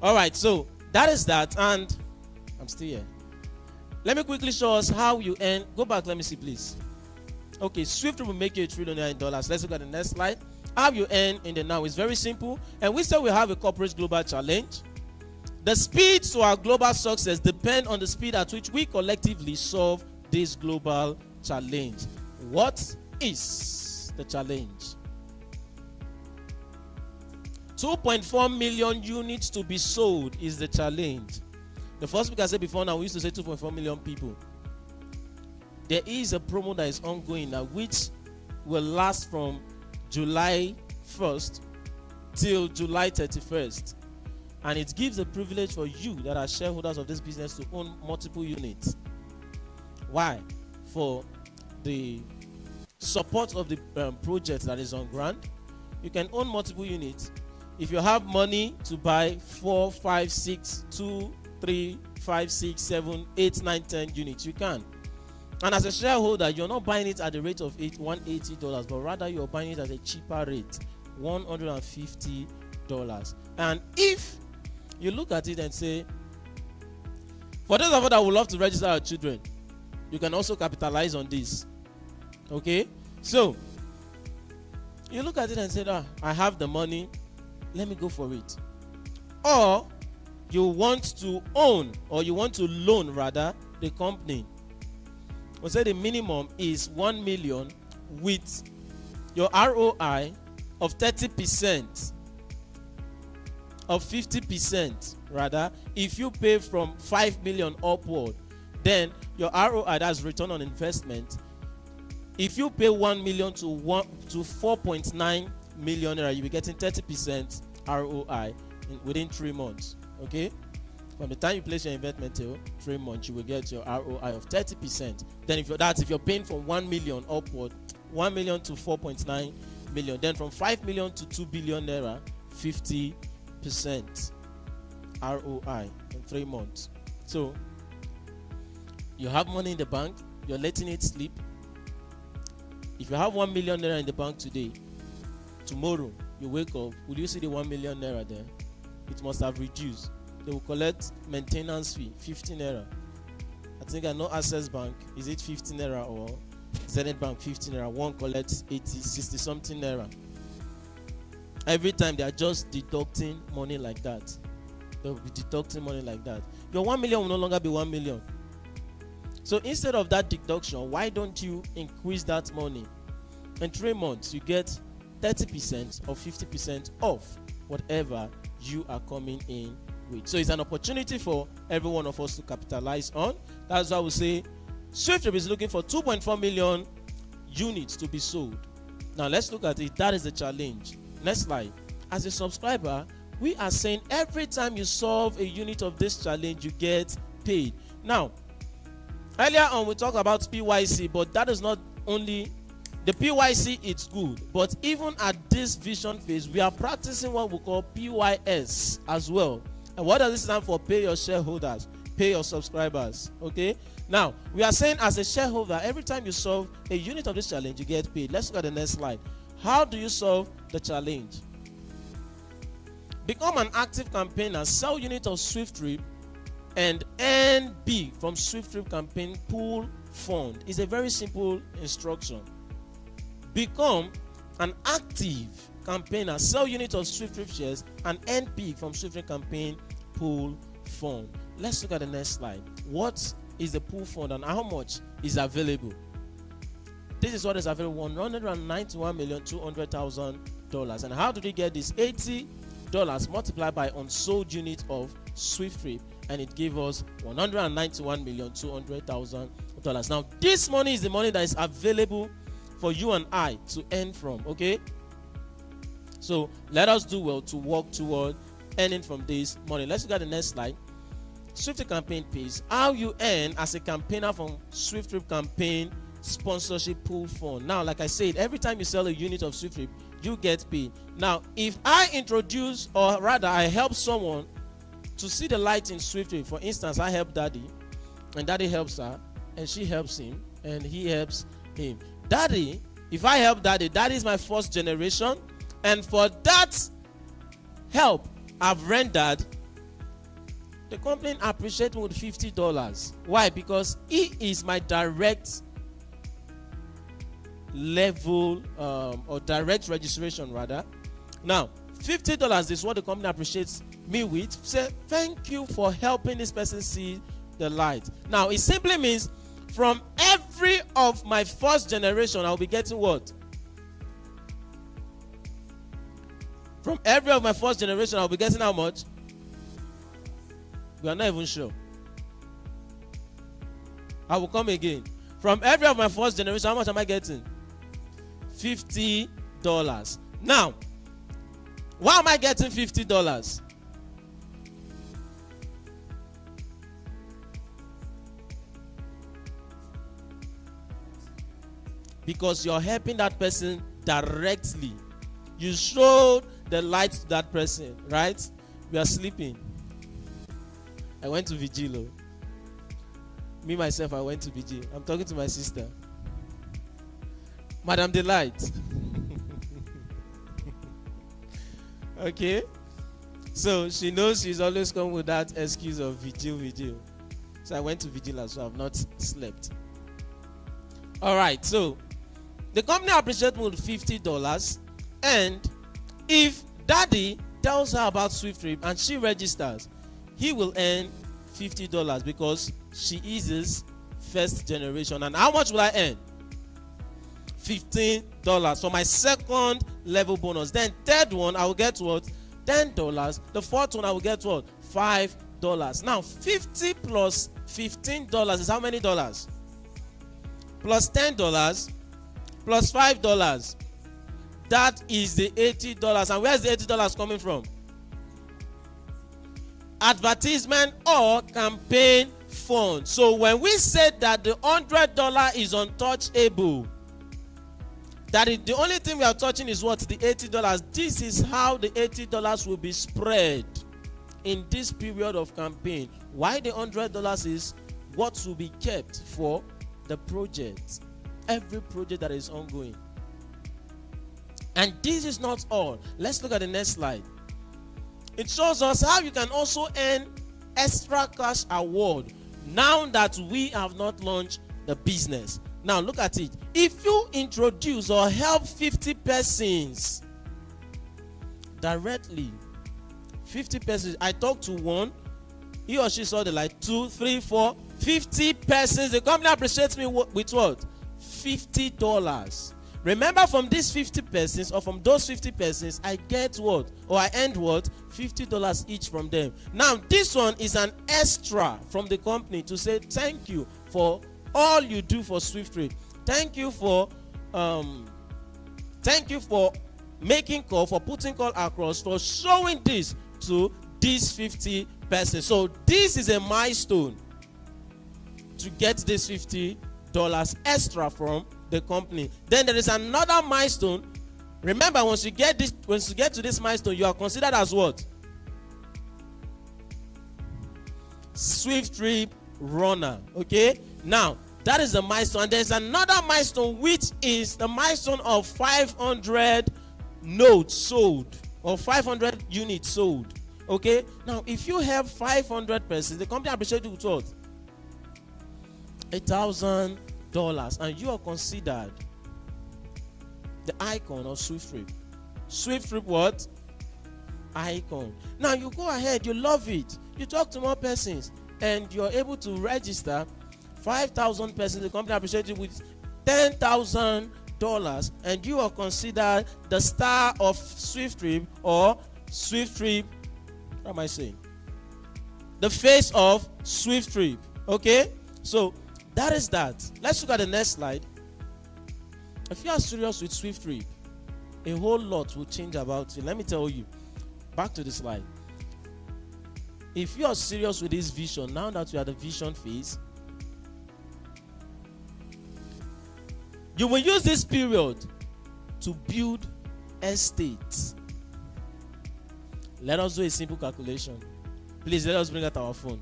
All right, so that is that, and I'm still here. Let me quickly show us how you earn. Go back, let me see, please. Okay, SWIFTtrip will make you a trillionaire in dollars. Let's look at the next slide. How you earn in the now is very simple, and we said we have a corporate global challenge. The speed to our global success depends on the speed at which we collectively solve this global challenge. What is the challenge? 2.4 million units to be sold is the challenge. The first week I said before now, we used to say 2.4 million people. There is a promo that is ongoing now, which will last from July 1st till July 31st. And it gives a privilege for you that are shareholders of this business to own multiple units. Why? For the support of the project that is on ground, you can own multiple units. if you have money to buy 4, 5, 6, 2, 3, 5, 6, 7, 8, 9, 10 units, you can. And as a shareholder, you're not buying it at the rate of $180, but rather you're buying it at a cheaper rate, $150. And if you look at it and say, for those of us that would love to register our children, you can also capitalize on this. Okay? So, you look at it and say, I have the money, let me go for it. Or, you want to own, or you want to loan rather, the company. We'll say the minimum is 1 million with your ROI of 30%, of 50% rather. If you pay from 5 million upward, then your ROI, that's return on investment. If you pay 1 million to 4.9 million, you'll be getting 30% ROI within 3 months. Okay? From the time you place your investment till 3 months, you will get your ROI of 30%. Then if you're paying from 1 million upward, 1 million to 4.9 million, then from 5 million to 2 billion naira, 50% ROI in 3 months. So you have money in the bank, you're letting it sleep. If you have 1 million naira in the bank today, tomorrow you wake up, will you see the 1 million naira there? It must have reduced. They will collect maintenance fee, 15 naira. I think I know Access Bank, is it 15 naira or Zenith Bank 15 naira? One collects 80, 60 something naira. Every time they are just deducting money like that. They will be deducting money like that. Your 1 million will no longer be 1 million. So instead of that deduction, why don't you increase that money? In 3 months, you get 30% or 50% off whatever you are coming in with. So it's an opportunity for every one of us to capitalize on. That's why we say SWIFTtrip is looking for 2.4 million units to be sold. Now let's look at it. That is the challenge. Next slide. As a subscriber, we are saying every time you solve a unit of this challenge, you get paid. Now, earlier on we talked about PYC, but that is not only the PYC, it's good, but even at this vision phase, we are practicing what we call PYS as well. And what does this stand for? Pay your shareholders, pay your subscribers. Okay? Now, we are saying as a shareholder, every time you solve a unit of this challenge, you get paid. Let's look at the next slide. How do you solve the challenge? Become an active campaigner, sell unit of SWIFTtrip, and earn big from SWIFTtrip campaign pool fund. It's a very simple instruction. Become an active campaigner, sell unit of SWIFTtrip shares, and earn big from SWIFTtrip campaign pool fund. Let's look at the next slide. What is the pool fund and how much is available? This is what is available: $191,200,000. And how do we get this? $80 multiplied by unsold unit of SWIFTtrip, and it gave us $191,200,000. Now, this money is the money that is available for you and I to earn from. Okay? So let us do well to work toward earning from this money. Let's look at the next slide. SWIFTtrip campaign pays. How you earn as a campaigner from SWIFTtrip campaign sponsorship pool fund. Now, like I said, every time you sell a unit of SWIFTtrip, you get paid. Now, if I introduce, or rather I help someone to see the light in SWIFTtrip, for instance, I help Daddy, and Daddy helps her, and she helps him, and he helps him. Daddy, if I help Daddy, Daddy is my first generation, and for that help I've rendered, the company appreciates me with $50. Why? Because he is my direct level or direct registration rather. Now, $50 is what the company appreciates me with. Say thank you for helping this person see the light. Now, it simply means from every of my first generation, I'll be getting what? From every of my first generation, I'll be getting how much? We are not even sure. I will come again. From every of my first generation, how much am I getting? $50. Now, why am I getting $50? Because you're helping that person directly. You showed the light to that person, right? We are sleeping. I went to vigil. Me, myself, I went to vigil. I'm talking to my sister. Madam Delight. Okay? So she knows she's always come with that excuse of vigil. So I went to vigil as well. I've not slept. All right. So the company appreciates me with $50. And if daddy tells her about SWIFTtrip and she registers, he will earn $50 because she is his first generation. And how much will I earn? $15 for my second level bonus. Then third one, I will get what? $10. The fourth one, I will get what? $5. Now 50 plus $15 is how many dollars? Plus $10 plus $5. That is the $80. And where's the $80 coming from? Advertisement or campaign fund. So when we said that the $100 is untouchable, that is the only thing we are touching is what? The $80. This is how the $80 will be spread in this period of campaign. Why the $100 is what will be kept for the project. Every project that is ongoing. And this is not all. Let's look at the next slide. It shows us how you can also earn extra cash award now that we have not launched the business. Now look at it. If you introduce or help 50 persons directly, 50 persons, I talked to one, he or she saw the light, 2, 3, 4, 50 persons. The company appreciates me with what? $50. Remember, from these 50 persons or from those 50 persons, I get what? Or I earn what? $50 each from them. Now, this one is an extra from the company to say thank you for all you do for SWIFTtrip. Thank you for making call, for putting call across, for showing this to these 50 persons. So this is a milestone to get this $50 extra from the company. Then there is another milestone. Remember, once you get to this milestone, you are considered as what? SWIFTtrip runner. Okay? Now, that is the milestone. And there's another milestone, which is the milestone of 500 notes sold or 500 units sold. Okay? Now, if you have 500 persons, the company appreciates you with what? $1,000, and you are considered the icon of SWIFTtrip. SWIFTtrip what? Icon. Now you go ahead, you love it. You talk to more persons, and you're able to register 5,000 persons. The company appreciates you with $10,000, and you are considered the star of SWIFTtrip or SWIFTtrip. What am I saying? The face of SWIFTtrip. Okay? So that is that. Let's look at the next slide. If you are serious with SWIFTtrip, a whole lot will change about it. Let me tell you. Back to the slide. If you are serious with this vision, now that we are at the vision phase, you will use this period to build estates. Let us do a simple calculation. Please let us bring out our phone.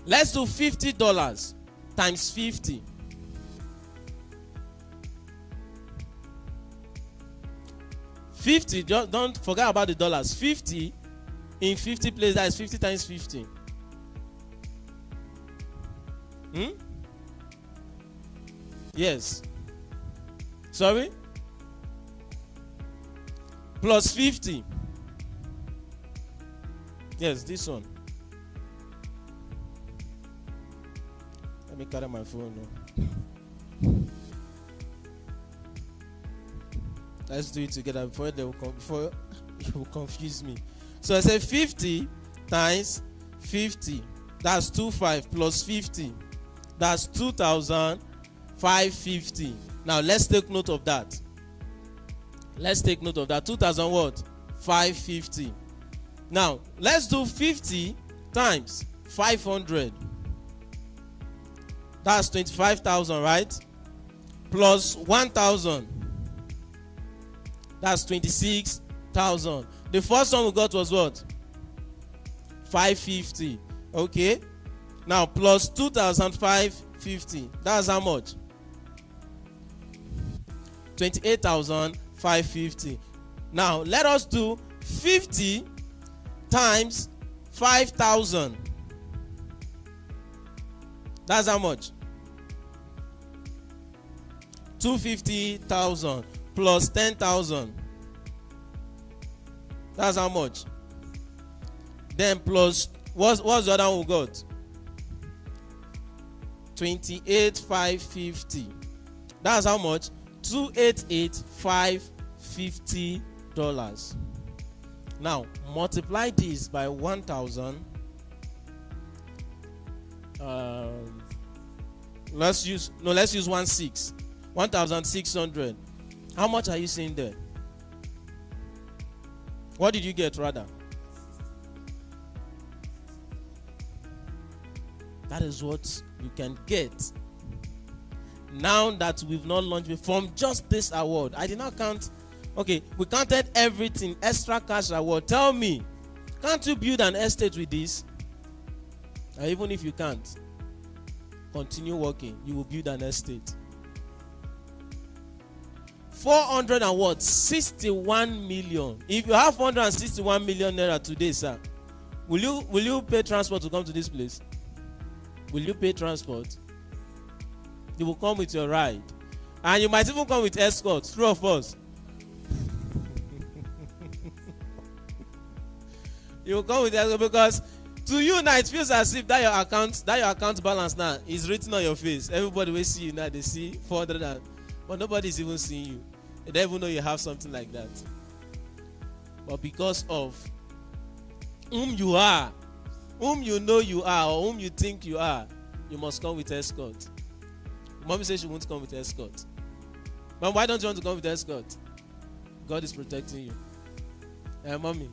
Let's do $50 times 50. Just don't forget about the dollars. 50 in 50 places, that is 50 times 50. Yes. Sorry? Plus 50. Yes, this one. Let me carry my phone now. Let's do it together before you will confuse me. So I say 50 times 50. That's 25 plus 50. That's 2,550. Now let's take note of that. Let's take note of that. 2,000 what? 550. Now let's do 50 times 500. That's 25,000, right? Plus 1,000. That's 26,000. thousand. The first one we got was what? 550. Okay. Now plus 2,550. That's how much? 28,550. Now let us do 50 times 5,000. That's how much? 250,000 plus 10,000. That's how much? Then plus what's the other one we got? 28,550. That's how much? $288,550. Now multiply this by 1,000. Let's use 1,600. How much are you seeing there? What did you get rather? That is what you can get now that we've not launched from just this award. I did not count. Okay, we counted everything. Extra cash award. Tell me, can't you build an estate with this? And even if you can't, continue working. You will build an estate. 461 million. If you have 461 million naira today, sir, will you pay transport to come to this place? Will you pay transport? You will come with your ride, and you might even come with escort. True of us. You will come with escort because to you now it feels as if that your account balance now is written on your face. Everybody will see you now. They see 400, but nobody is even seeing you. They don't even know you have something like that. But because of whom you are, whom you know you are, or whom you think you are, you must come with escort. Mommy says she won't come with escort. But why don't you want to come with escort? God is protecting you. Mommy.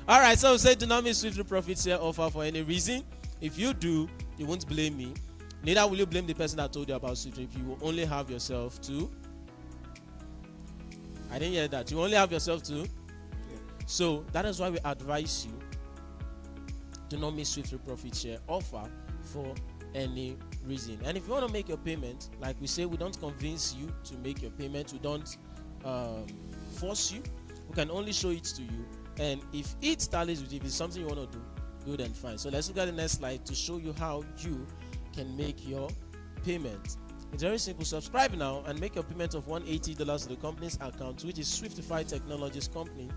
All right, so we say do not miss SWIFTtrip profit share offer for any reason. If you do, you won't blame me. Neither will you blame the person that told you about SWIFTtrip. You will only have yourself to. I didn't hear that. You only have yourself to. So that is why we advise you do not miss SWIFTtrip profit share offer for any reason. And if you want to make your payment, like we say, we don't convince you to make your payment. We don't force you. We can only show it to you. And if it tallies with you, if it's something you want to do, good and fine. So let's look at the next slide to show you how you can make your payment. It's very simple. Subscribe now and make your payment of $180 to the company's account, which is SWIFTIFY Technologies Company.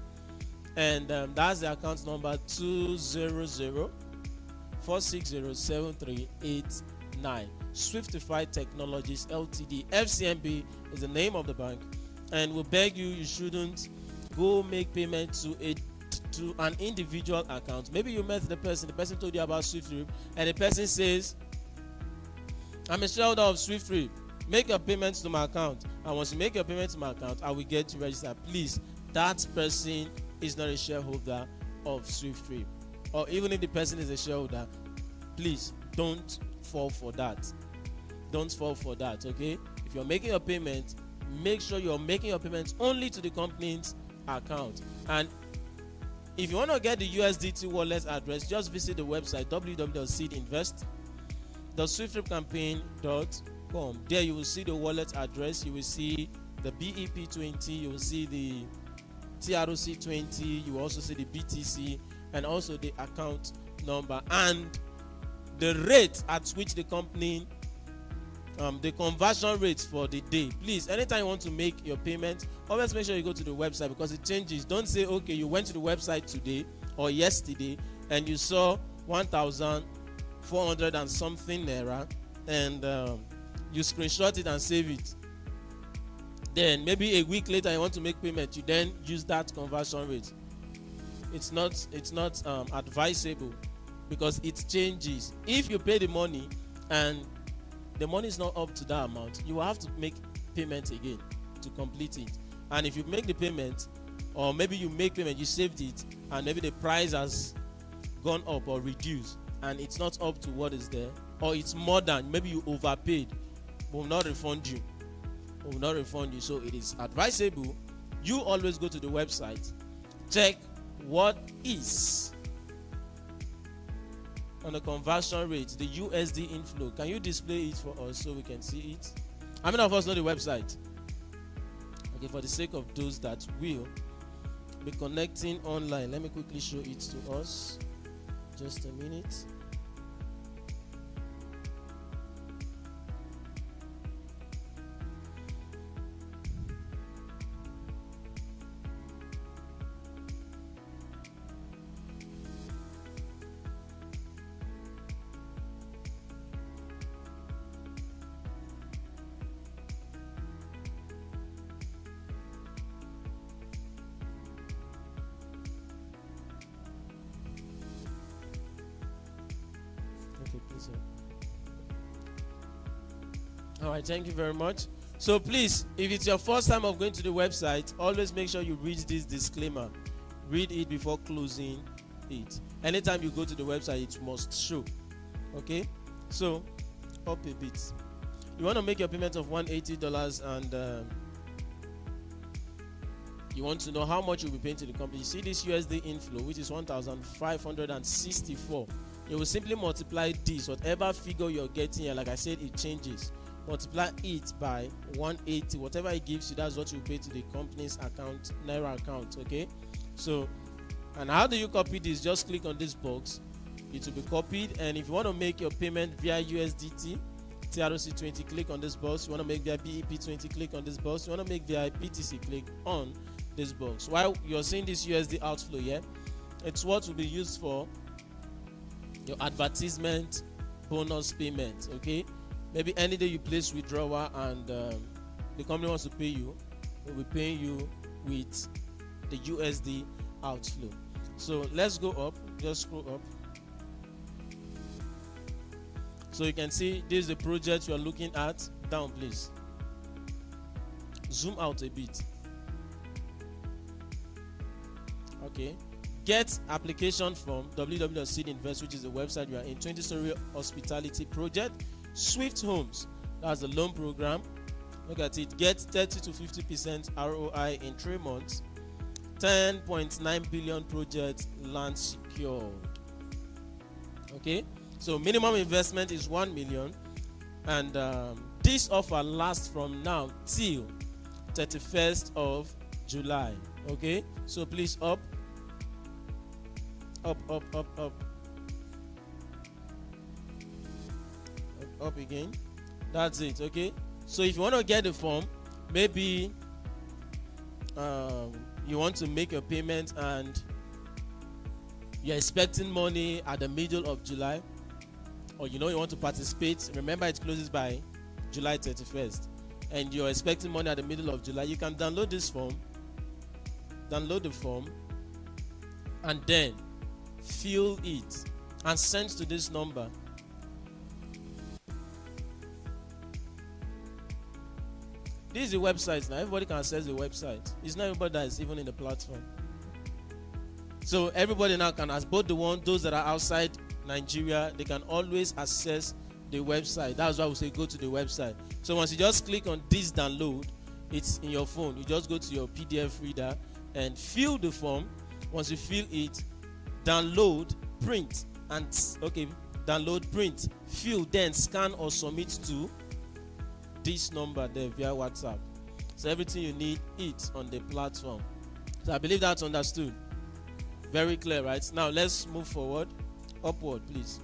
And that's the account number 200-460-7389. SWIFTIFY Technologies LTD. FCMB is the name of the bank. And we beg you, you shouldn't go make payment to an individual account. Maybe you met the person told you about SWIFTtrip, and the person says, I'm a shareholder of SWIFTtrip. Make your payments to my account. And once you make your payment to my account, I will get you registered. Please, that person is not a shareholder of SWIFTtrip. Or even if the person is a shareholder, please don't fall for that. Don't fall for that, okay? If you're making your payment, make sure you're making your payments only to the company's account. And if you want to get the USDT wallet address, just visit the website www.SWIFTtripCAMPAIGN.com. There you will see the wallet address, you will see the BEP20, you will see the TROC20, you will also see the BTC, and also the account number and the rate at which the company the conversion rates for the day. Please, anytime you want to make your payment, always make sure you go to the website because it changes. Don't say, okay, you went to the website today or yesterday and you saw 1,400 and something naira, and you screenshot it and save it. Then maybe a week later you want to make payment, you then use that conversion rate. It's not advisable because it changes. If you pay the money and the money is not up to that amount, you will have to make payment again to complete it. And if you make the payment, or maybe you make payment, you saved it, and maybe the price has gone up or reduced, and it's not up to what is there, or it's more than, maybe you overpaid, we will not refund you. We will not refund you. So it is advisable you always go to the website, check what is on the conversion rate, the USD inflow. Can you display it for us so we can see it? How many of us know the website? Okay, for the sake of those that will be connecting online, let me quickly show it to us. Just a minute. All right, thank you very much. So please, if it's your first time of going to the website, always make sure you read this disclaimer. Read it before closing it. Anytime you go to the website, it must show. Okay? So, up a bit. You want to make your payment of $180 and you want to know how much you'll be paying to the company. You see this USD inflow, which is 1,564. You will simply multiply this, whatever figure you're getting here. Like I said, it changes. Multiply it by 180, whatever it gives you, that's what you pay to the company's account, Naira account. Okay, so and how do you copy this? Just click on this box, it will be copied. And if you want to make your payment via USDT TRC20, click on this box. You want to make via BEP20, click on this box. You want to make via BTC, click on this box. While you're seeing this USD outflow here, it's what will be used for your advertisement bonus payment. Okay, maybe any day you place withdrawal and the company wants to pay you, we'll be paying you with the USD outflow. So let's go up, just scroll up. So you can see this is the project you are looking at. Down please. Zoom out a bit. Okay. Get application from www.seedinvest, which is the website you are in. 20-story hospitality project. Swift Homes, that's the loan program. Look at it. Get 30 to 50% ROI in 3 months. 10.9 billion project land secured. Okay, so minimum investment is 1 million, and this offer lasts from now till 31st of July. Okay, so please up again. That's it. Okay, so if you want to get the form, maybe you want to make your payment and you're expecting money at the middle of July, or you want to participate. Remember, it closes by July 31st, and you're expecting money at the middle of July. You can download this form, download the form, and then fill it and send to this number. This is the website now. Everybody can access the website. It's not everybody that is even in the platform. So everybody now can, as both those that are outside Nigeria, they can always access the website. That's why we say go to the website. So once you just click on this download, it's in your phone. You just go to your PDF reader and fill the form. Once you fill it, download, print, and download, print, fill, then scan or submit to this number there via WhatsApp. So everything you need, it's on the platform. So I believe that's understood. Very clear, right? Now let's move forward. Upward, please.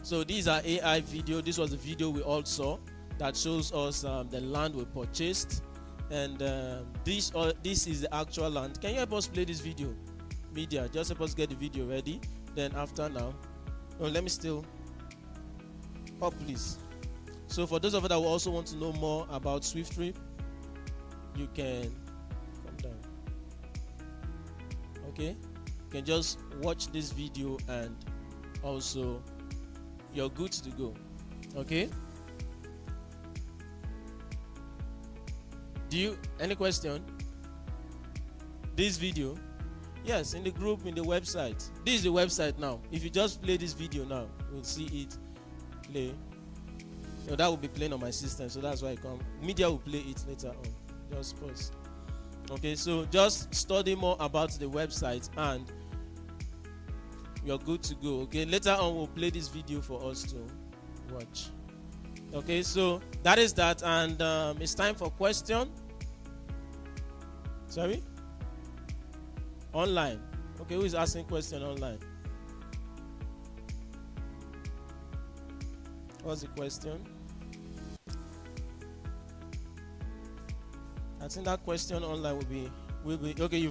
So these are AI video. This was the video we all saw that shows us the land we purchased, and this is the actual land. Can you help us play this video? Media, just help us get the video ready. Then after now, let me still up, please. So for those of you that will also want to know more about SWIFTtrip, you can come down. Okay, you can just watch this video and also you're good to go. Okay, any question? This video, yes, in the group, in the website. This is the website now. If you just play this video now, you'll see it play. So that will be playing on my system, so that's why I come. Media will play it later on. Just pause. Okay, so just study more about the website and you're good to go. Okay, later on we'll play this video for us to watch. Okay, so that is that, and it's time for question. Sorry? Online. Okay, who is asking question online? What's the question? I think that question online will be okay.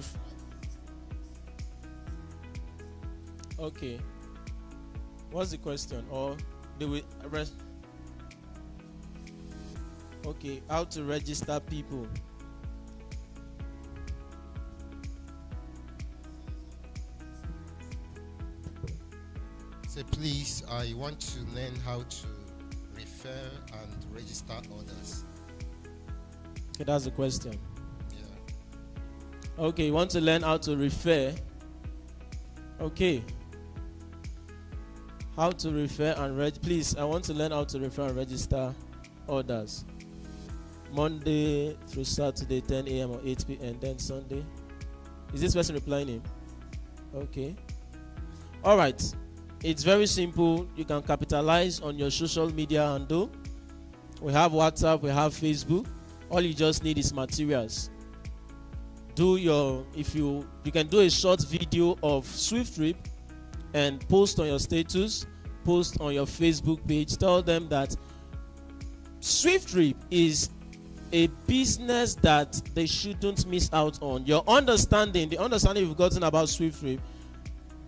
Okay. What's the question? Or do we okay, how to register people? Say, please, I want to learn how to refer and register others. Okay, that's the question. Yeah. Okay, you want to learn how to refer. Okay. How to refer and please, I want to learn how to refer and register others. Monday through Saturday, 10 a.m. or 8 p.m. then Sunday. Is this person replying him? Okay. All right. It's very simple. You can capitalize on your social media handle. We have WhatsApp, we have Facebook. All you just need is materials. You can do a short video of SWIFTtrip and post on your status, post on your Facebook page. Tell them that SWIFTtrip is a business that they shouldn't miss out on. The understanding you've gotten about SWIFTtrip,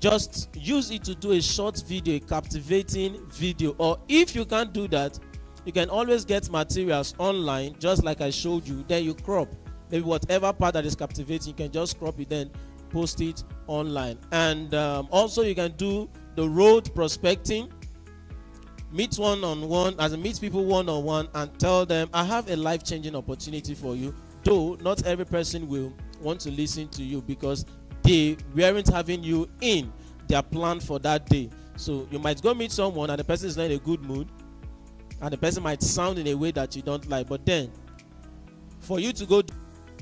just use it to do a short video, a captivating video. Or if you can't do that, you can always get materials online, just like I showed you. Then you crop maybe whatever part that is captivating, you can just crop it, then post it online. And also you can do the road prospecting. Meet one-on-one, as in meet people one-on-one and tell them, I have a life-changing opportunity for you. Though not every person will want to listen to you because they weren't having you in their plan for that day. So you might go meet someone and the person is not in a good mood and the person might sound in a way that you don't like. But then for you to go, you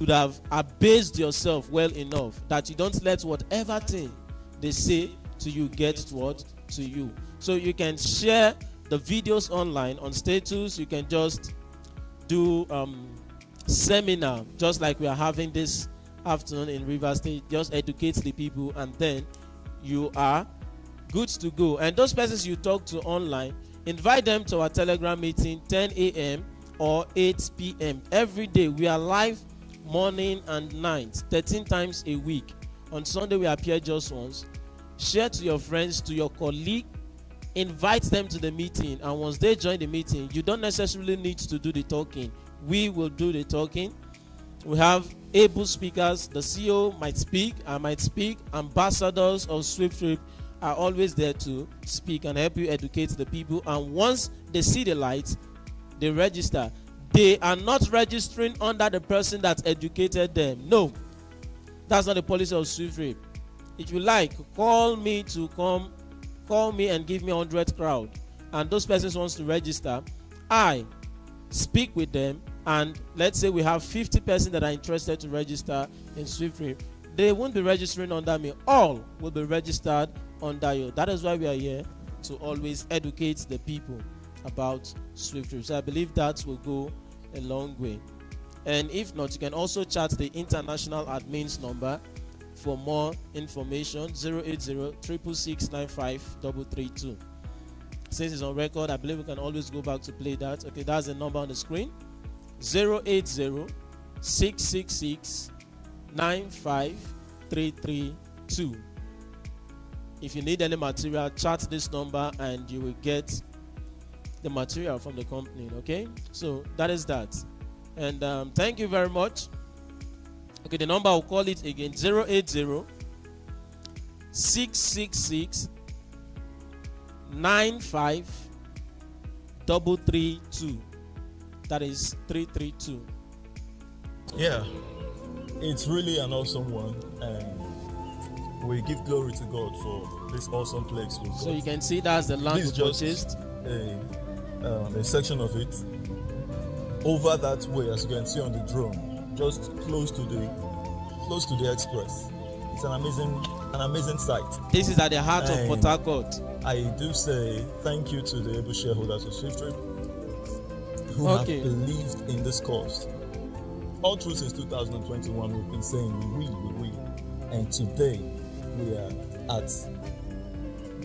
would have abased yourself well enough that you don't let whatever thing they say to you get to you. So you can share the videos online on status. You can just do seminar just like we are having this afternoon in River State. Just educate the people and then you are good to go. And those persons you talk to online, invite them to our Telegram meeting 10 a.m. or 8 p.m. every day. We are live morning and night 13 times a week. On Sunday we appear just once. Share to your friends, to your colleague, invite them to the meeting, and once they join the meeting, you don't necessarily need to do the talking. We will do the talking. We have able speakers. The CEO might speak, I might speak. Ambassadors of SWIFTtrip are always there to speak and help you educate the people. And once they see the light, they register. They are not registering under the person that educated them. No, that's not the policy of SWIFTtrip. If you like, call me and give me 100 crowd, and those persons wants to register. I speak with them, and let's say we have 50 persons that are interested to register in SWIFTtrip. They won't be registering under me. All will be registered under you. That is why we are here, to always educate the people about SWIFTtrip. So I believe that will go a long way. And if not, you can also chat the international admins number for more information, 080-666-95332. Since it's on record, I believe we can always go back to play that. Okay, that's the number on the screen, 080-666-95332. If you need any material, chat this number and you will get the material from the company. Okay, so that is that. And thank you very much. Okay, the number, I'll call it again, 080-666-95332. That is 332. Yeah, it's really an awesome one, and we give glory to God for this awesome place. So you can see that's the land we purchased. A section of it. Over that way, as you can see on the drone, just close to the express. It's an amazing site. This is at the heart of Port Harcourt. I do say thank you to the able shareholders of SWIFTtrip who have believed in this cause. All through since 2021, we've been saying we will. And today, we are at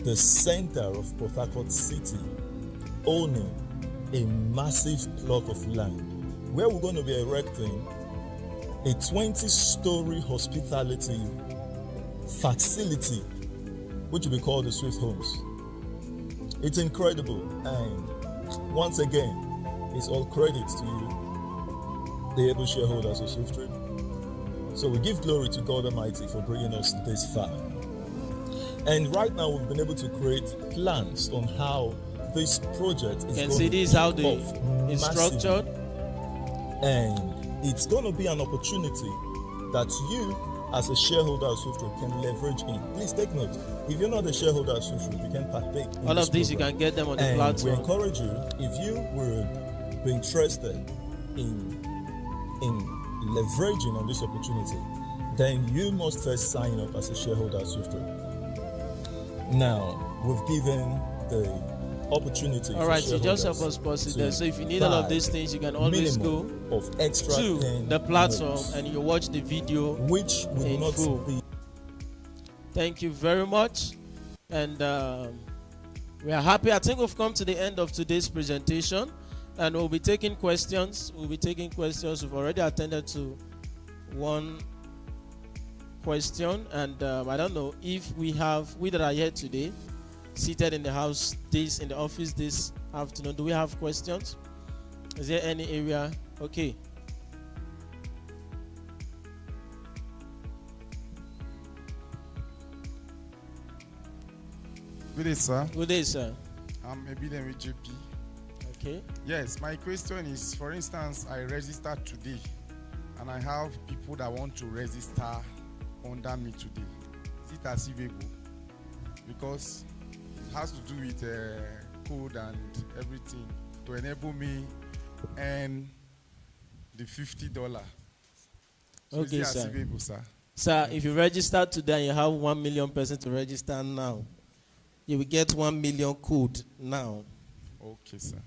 the center of Port Harcourt City, owning a massive plot of land where we're going to be erecting a 20-story hospitality facility, which will be called the Swift Homes. It's incredible, and once again, it's all credit to you, the able shareholders of SWIFTtrip. So we give glory to God Almighty for bringing us this far. And right now, we've been able to create plans on how this project is going to see this how it's structured, and it's going to be an opportunity that you, as a shareholder of SWIFTtrip, can leverage in. Please take note. If you're not a shareholder of SWIFTtrip, you can partake in all of these. You can get them on the platform. We encourage you, if you would be interested in leveraging on this opportunity, then you must first sign up as a shareholder of SWIFTtrip. Now, we've given the opportunity. All right, so just help us post it there. So if you need all of these things, you can always go of extra to the platform and you watch the video, which will not full. be. Thank you very much, and we are happy. I think we've come to the end of today's presentation, and we'll be taking questions. We've already attended to one question, and I don't know if we that are here today, seated in the house, in the office this afternoon, do we have questions? Is there any area? Okay. Good day, sir. Good day, sir. I'm Ebilem with JP. Okay. Yes, my question is, for instance, I registered today, and I have people that want to register under me today. Is it achievable? Because it has to do with code and everything to enable me and the $50. So Okay, is it sir. achievable, sir? Sir, if you register today and you have 1 million person to register now, you will get 1 million code now. Okay, sir.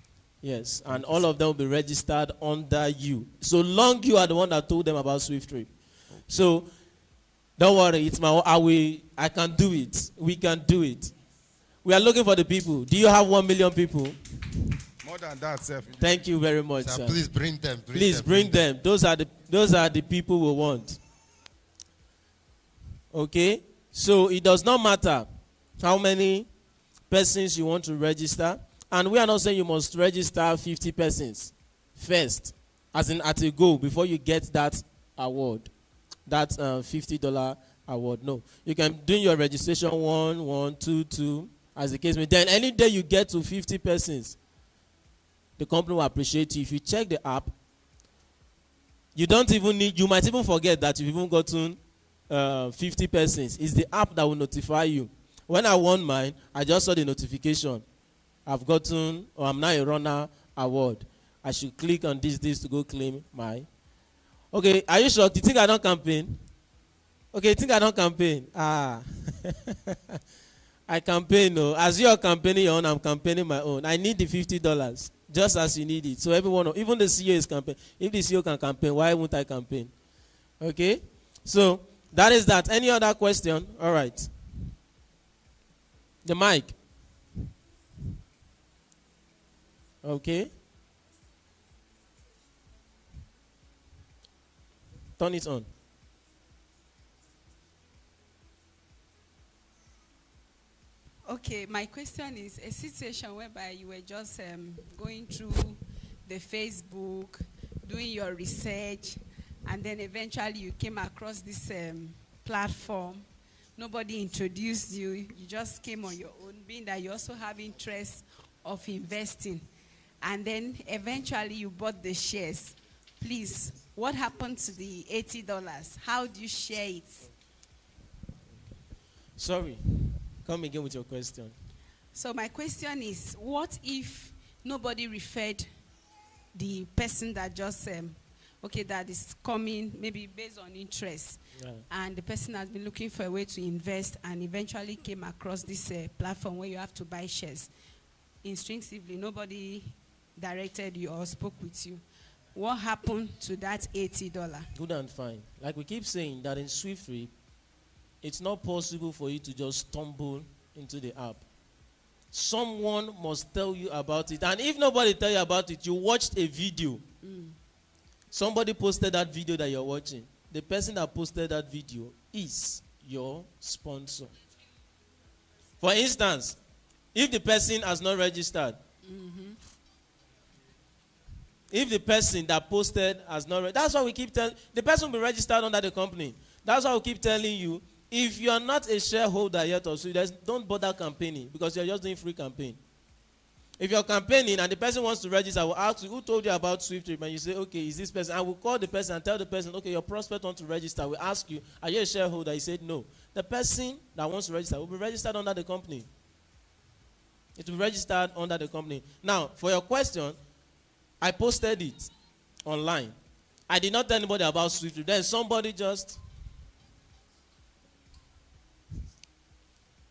Yes, and all of them will be registered under you. So long you are the one that told them about SWIFTtrip. So don't worry, it's I can do it. We can do it. We are looking for the people. Do you have 1 million people? More than that, sir. Thank you very much, sir. Please bring them. Please bring them. Those are the people we want. Okay? So it does not matter how many persons you want to register. And we are not saying you must register 50 persons first, as in at a go, before you get that award, that $50 award. No. You can do your registration 1, 1, 2, 2, as the case may be. Then any day you get to 50 persons, the company will appreciate you. If you check the app, you might even forget that you've even gotten 50 persons. It's the app that will notify you. When I won mine, I just saw the notification. I've gotten, or I'm now a runner award. I should click on this to go claim my. Okay, are you shocked? You think I don't campaign? Okay, you think I don't campaign? I campaign, no. As you are campaigning your own, I'm campaigning my own. I need the $50, just as you need it. So everyone, even the CEO is campaigning. If the CEO can campaign, why won't I campaign? Okay? So that is that. Any other question? All right. The mic. Okay. Turn it on. Okay, my question is a situation whereby you were just going through the Facebook, doing your research, and then eventually you came across this platform. Nobody introduced you. You just came on your own, being that you also have interest of investing. And then eventually you bought the shares. Please, what happened to the $80? How do you share it? Sorry. Come again with your question. So my question is, what if nobody referred the person that just okay, that is coming maybe based on interest. Yeah. And the person has been looking for a way to invest and eventually came across this platform where you have to buy shares. Instinctively, nobody directed you or spoke with you. What happened to that $80? Good and fine. Like we keep saying that in SWIFTtrip, it's not possible for you to just stumble into the app. Someone must tell you about it. And if nobody tell you about it, you watched a video. Somebody posted that video that you're watching. The person that posted that video is your sponsor. For instance, if the person has not registered, if the person that posted has not that's why we keep telling, the person will be registered under the company. That's why we keep telling you, if you are not a shareholder yet or so, don't bother campaigning, because you're just doing free campaign. If you're campaigning and the person wants to register, I will ask you, who told you about SWIFTtrip? And you say, okay, is this person? I will call the person and tell the person, okay, your prospect wants to register. We ask you, are you a shareholder? He said, no. The person that wants to register will be registered under the company. It will be registered under the company. Now, for your question, I posted it online. I did not tell anybody about SWIFTtrip. Then somebody just...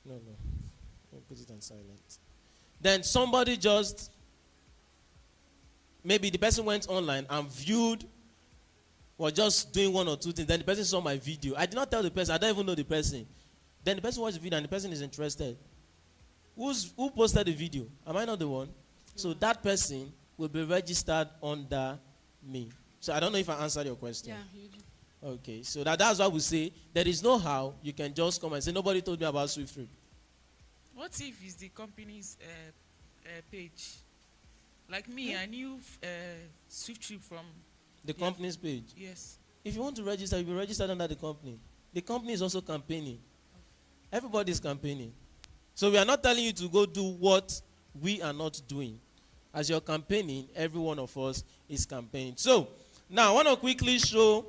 No. I'll put it on silent. Then somebody just... Maybe the person went online and viewed, or just doing one or two things. Then the person saw my video. I did not tell the person. I don't even know the person. Then the person watched the video and the person is interested. Who posted the video? Am I not the one? So that person will be registered under me. So I don't know if I answered your question. Yeah, you do. Okay, so that's why we say there is no how you can just come and say, nobody told me about SWIFTtrip. What if it's the company's page? Like me, I knew SWIFTtrip from The company's page. Yes. If you want to register, you'll be registered under the company. The company is also campaigning. Everybody is campaigning. So we are not telling you to go do what we are not doing. As you're campaigning, every one of us is campaigning. So, now I want to quickly show.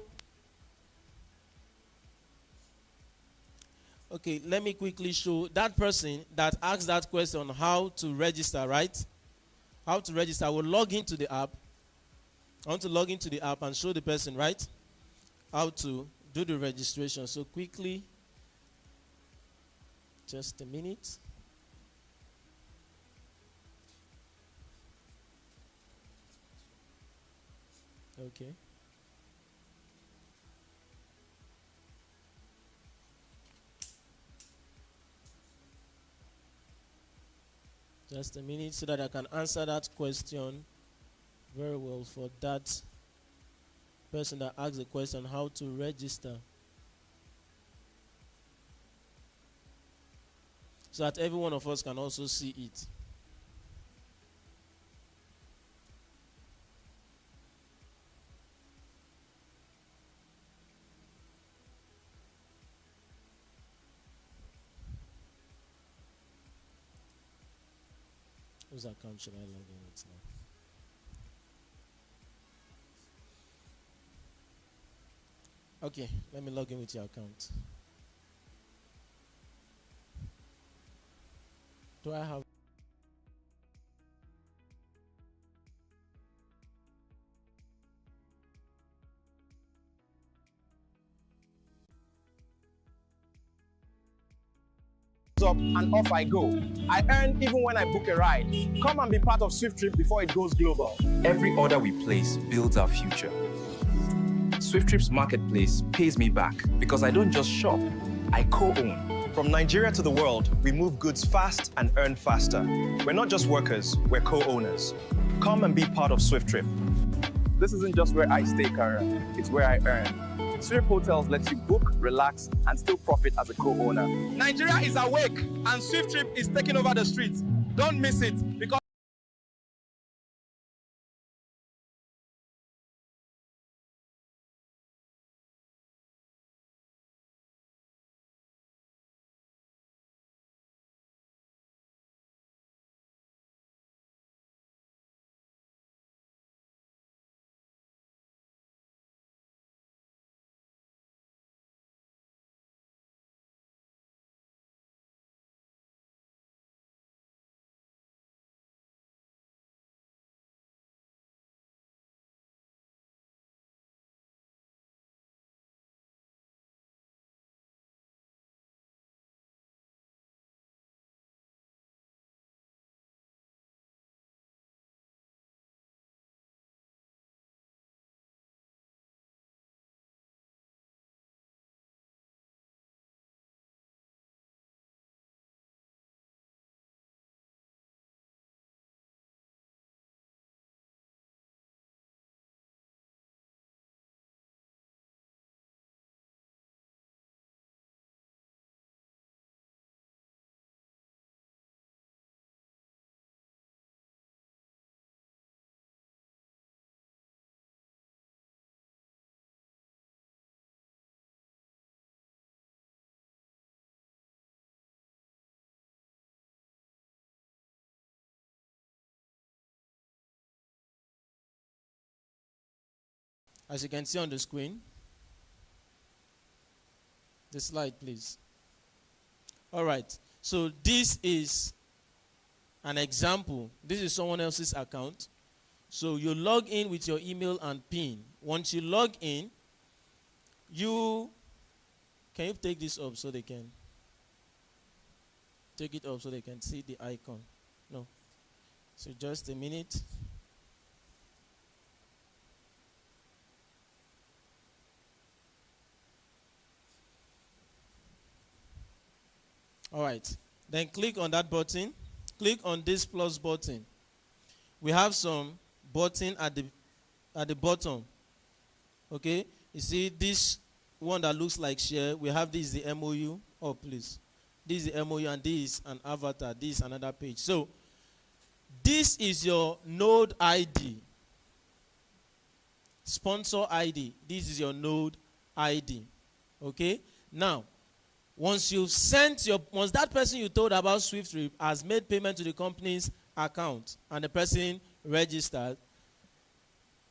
Okay, let me quickly show that person that asked that question on how to register, right? How to register. I will log into the app. I want to log into the app and show the person, right? How to do the registration. So quickly, just a minute. Okay. Just a minute so that I can answer that question very well for that person that asked the question how to register. So that every one of us can also see it. Whose account should I log in with now? Okay, let me log in with your account. Do I have... Up and off I go. I earn even when I book a ride. Come and be part of SWIFTtrip before it goes global. Every order we place builds our future. SWIFTtrip's marketplace pays me back because I don't just shop, I co-own. From Nigeria to the world, we move goods fast and earn faster. We're not just workers, we're co-owners. Come and be part of SWIFTtrip. This isn't just where I stay, Karen, it's where I earn. SWIFT Hotels lets you book, relax, and still profit as a co-owner. Nigeria is awake, and SWIFTtrip is taking over the streets. Don't miss it, because As you can see on the screen. The slide, please. All right. So this is an example. This is someone else's account. So you log in with your email and PIN. Once you log in, can you take this up so they can take it up so they can see the icon? No. So just a minute. All right. Then click on that button. Click on this plus button. We have some button at the bottom. Okay? You see this one that looks like share. We have this, the MOU. Oh, please. This is the MOU and this is an avatar. This is another page. So, this is your node ID. Sponsor ID. This is your node ID. Okay? Now, once that person you told about SWIFTtrip has made payment to the company's account and the person registered,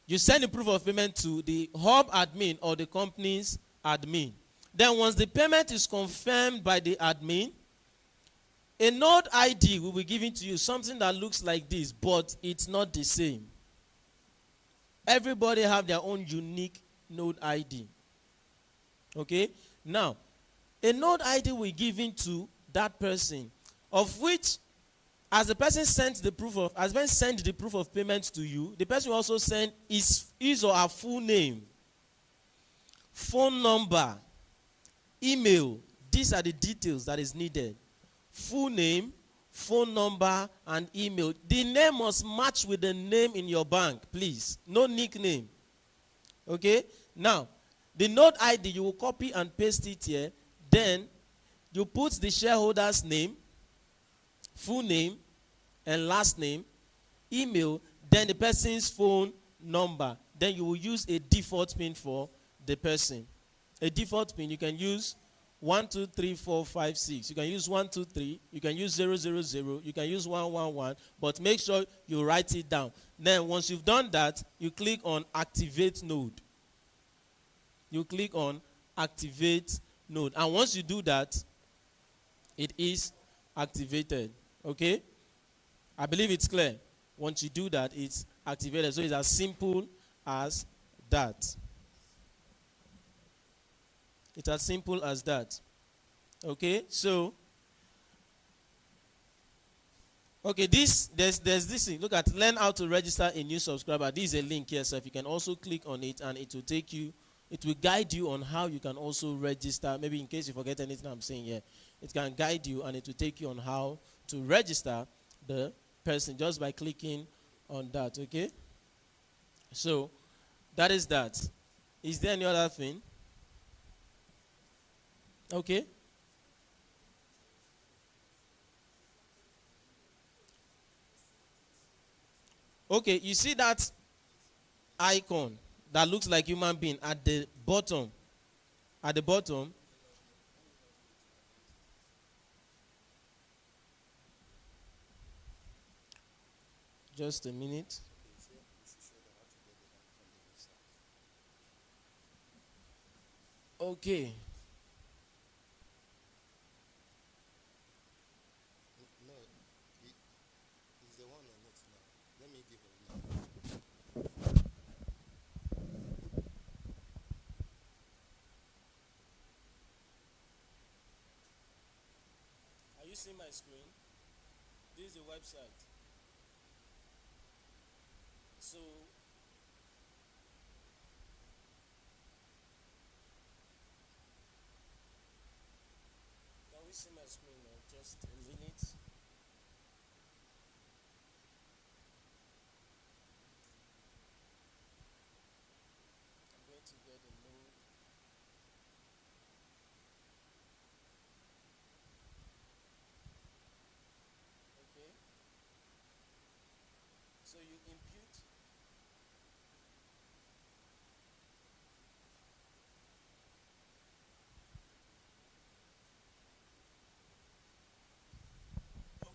you send the proof of payment to the hub admin or the company's admin. Then once the payment is confirmed by the admin, a node ID will be given to you, something that looks like this, but it's not the same. Everybody have their own unique node ID. Okay? Now, a node ID will be given to that person, of which, as the person sent the proof of payment to you, the person will also send his or her full name, phone number, email. These are the details that is needed. Full name, phone number, and email. The name must match with the name in your bank, please. No nickname. Okay? Now, the node ID, you will copy and paste it here. Then, you put the shareholder's name, full name, and last name, email, then the person's phone number. Then you will use a default PIN for the person. A default PIN, you can use 1, 2, 3, 4, 5, 6. You can use 1, 2, 3. You can use 0, 0, 0. You can use 1, 1, 1. But make sure you write it down. Then once you've done that, you click on Activate Node. You click on Activate Node. And once you do that, it is activated. Okay? I believe it's clear. Once you do that, it's activated. So it's as simple as that. It's as simple as that. Okay? So, okay, there's this thing. Look at learn how to register a new subscriber. This is a link here, so if you can also click on it and it will take you, it will guide you on how you can also register. Maybe in case you forget anything I'm saying here, it can guide you and it will take you on how to register the person just by clicking on that. Okay? So, that is that. Is there any other thing? Okay? Okay, you see that icon that looks like human being at the bottom? At the bottom. Just a minute. Okay. No, it's the one on it now. Let me give a link. Are you seeing my screen? This is the website. So, can we see my screen now? Just a minute. I'm going to get a node. Okay. So you impute.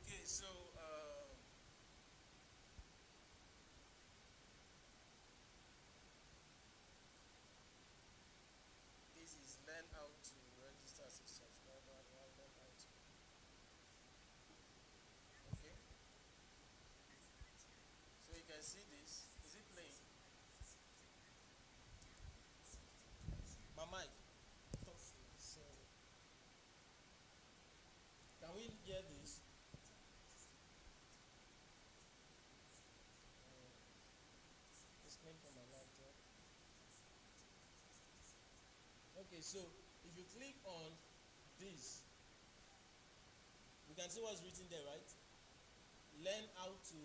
Okay, so so if you click on this, you can see what's written there, right? Learn how to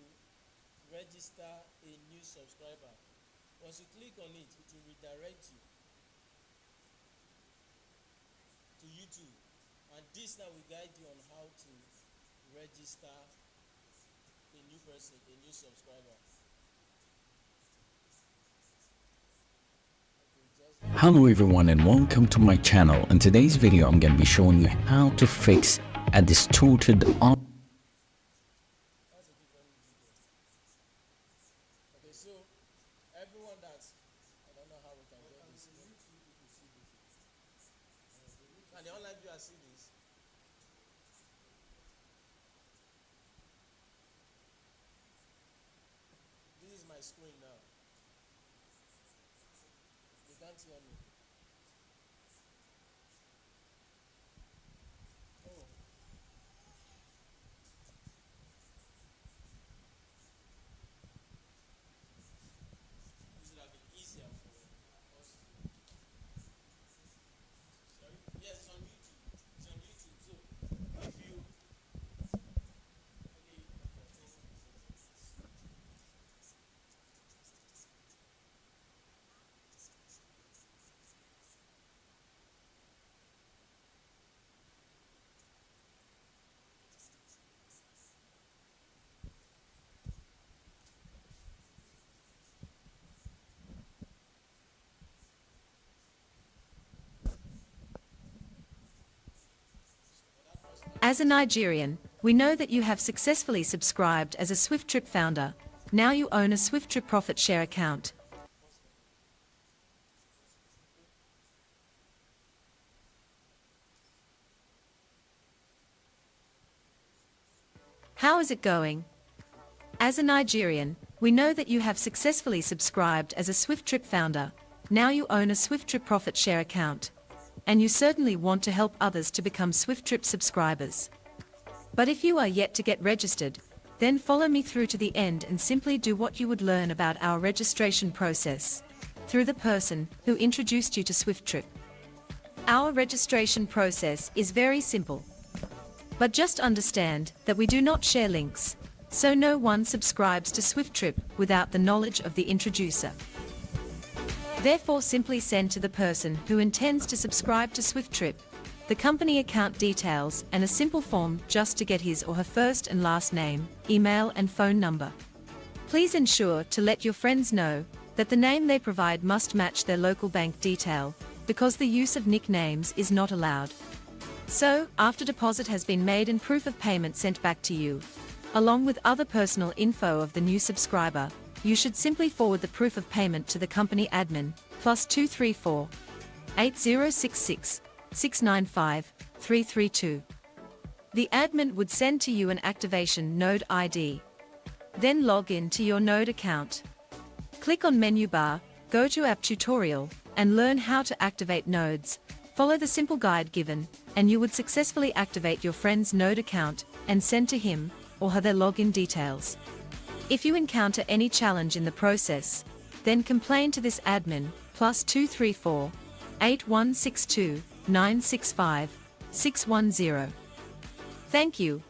register a new subscriber. Once you click on it, it will redirect you to YouTube. And this now will guide you on how to register a new person, a new subscriber. Hello everyone and welcome to my channel. In today's video I'm going to be showing you how to fix a distorted Okay, so everyone that's, I don't know how we can get this. And the online viewers see this. This is my screen now. You can't hear me. Oh. This would have been easier for us to. Sorry? Yes, it's on YouTube. It's on YouTube. So if you. Okay. As a Nigerian, we know that you have successfully subscribed as a SWIFTtrip founder. Now you own a SWIFTtrip profit share account. How is it going? As a Nigerian, we know that you have successfully subscribed as a SWIFTtrip founder. Now you own a SWIFTtrip profit share account. And you certainly want to help others to become SWIFTtrip subscribers. But if you are yet to get registered, then follow me through to the end and simply do what you would learn about our registration process through the person who introduced you to SWIFTtrip. Our registration process is very simple. But just understand that we do not share links, so no one subscribes to SWIFTtrip without the knowledge of the introducer. Therefore, simply send to the person who intends to subscribe to SWIFTtrip the company account details and a simple form just to get his or her first and last name, email and phone number. Please ensure to let your friends know that the name they provide must match their local bank detail, because the use of nicknames is not allowed. So, after deposit has been made and proof of payment sent back to you, along with other personal info of the new subscriber, you should simply forward the proof of payment to the company admin, +234 8066 695 332. The admin would send to you an activation node ID. Then log in to your node account. Click on menu bar, go to app tutorial, and learn how to activate nodes. Follow the simple guide given, and you would successfully activate your friend's node account and send to him or her their login details. If you encounter any challenge in the process, then complain to this admin, +234 8162 965 610. Thank you.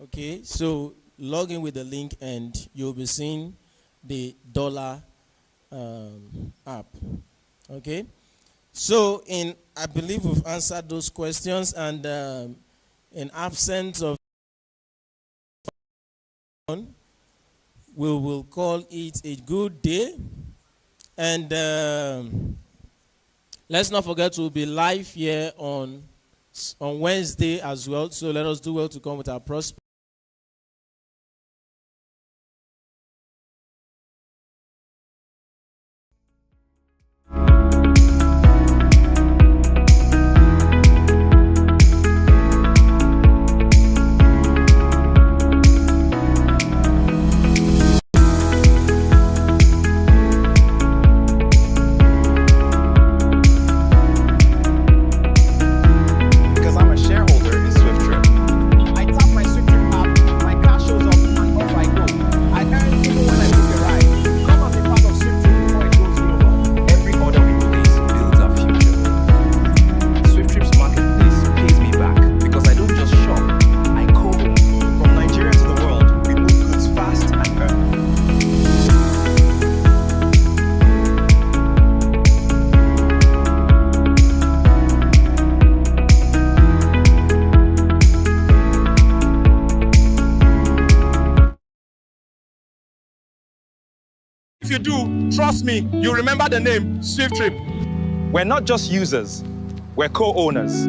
Okay, so log in with the link and you'll be seeing the dollar app. Okay, So, I believe we've answered those questions, and in absence of we will call it a good day. And let's not forget to be live here on Wednesday as well. So let us do well to come with our prospect. If you do, trust me, you remember the name SWIFTtrip. We're not just users, we're co-owners.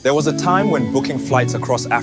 There was a time when booking flights across Africa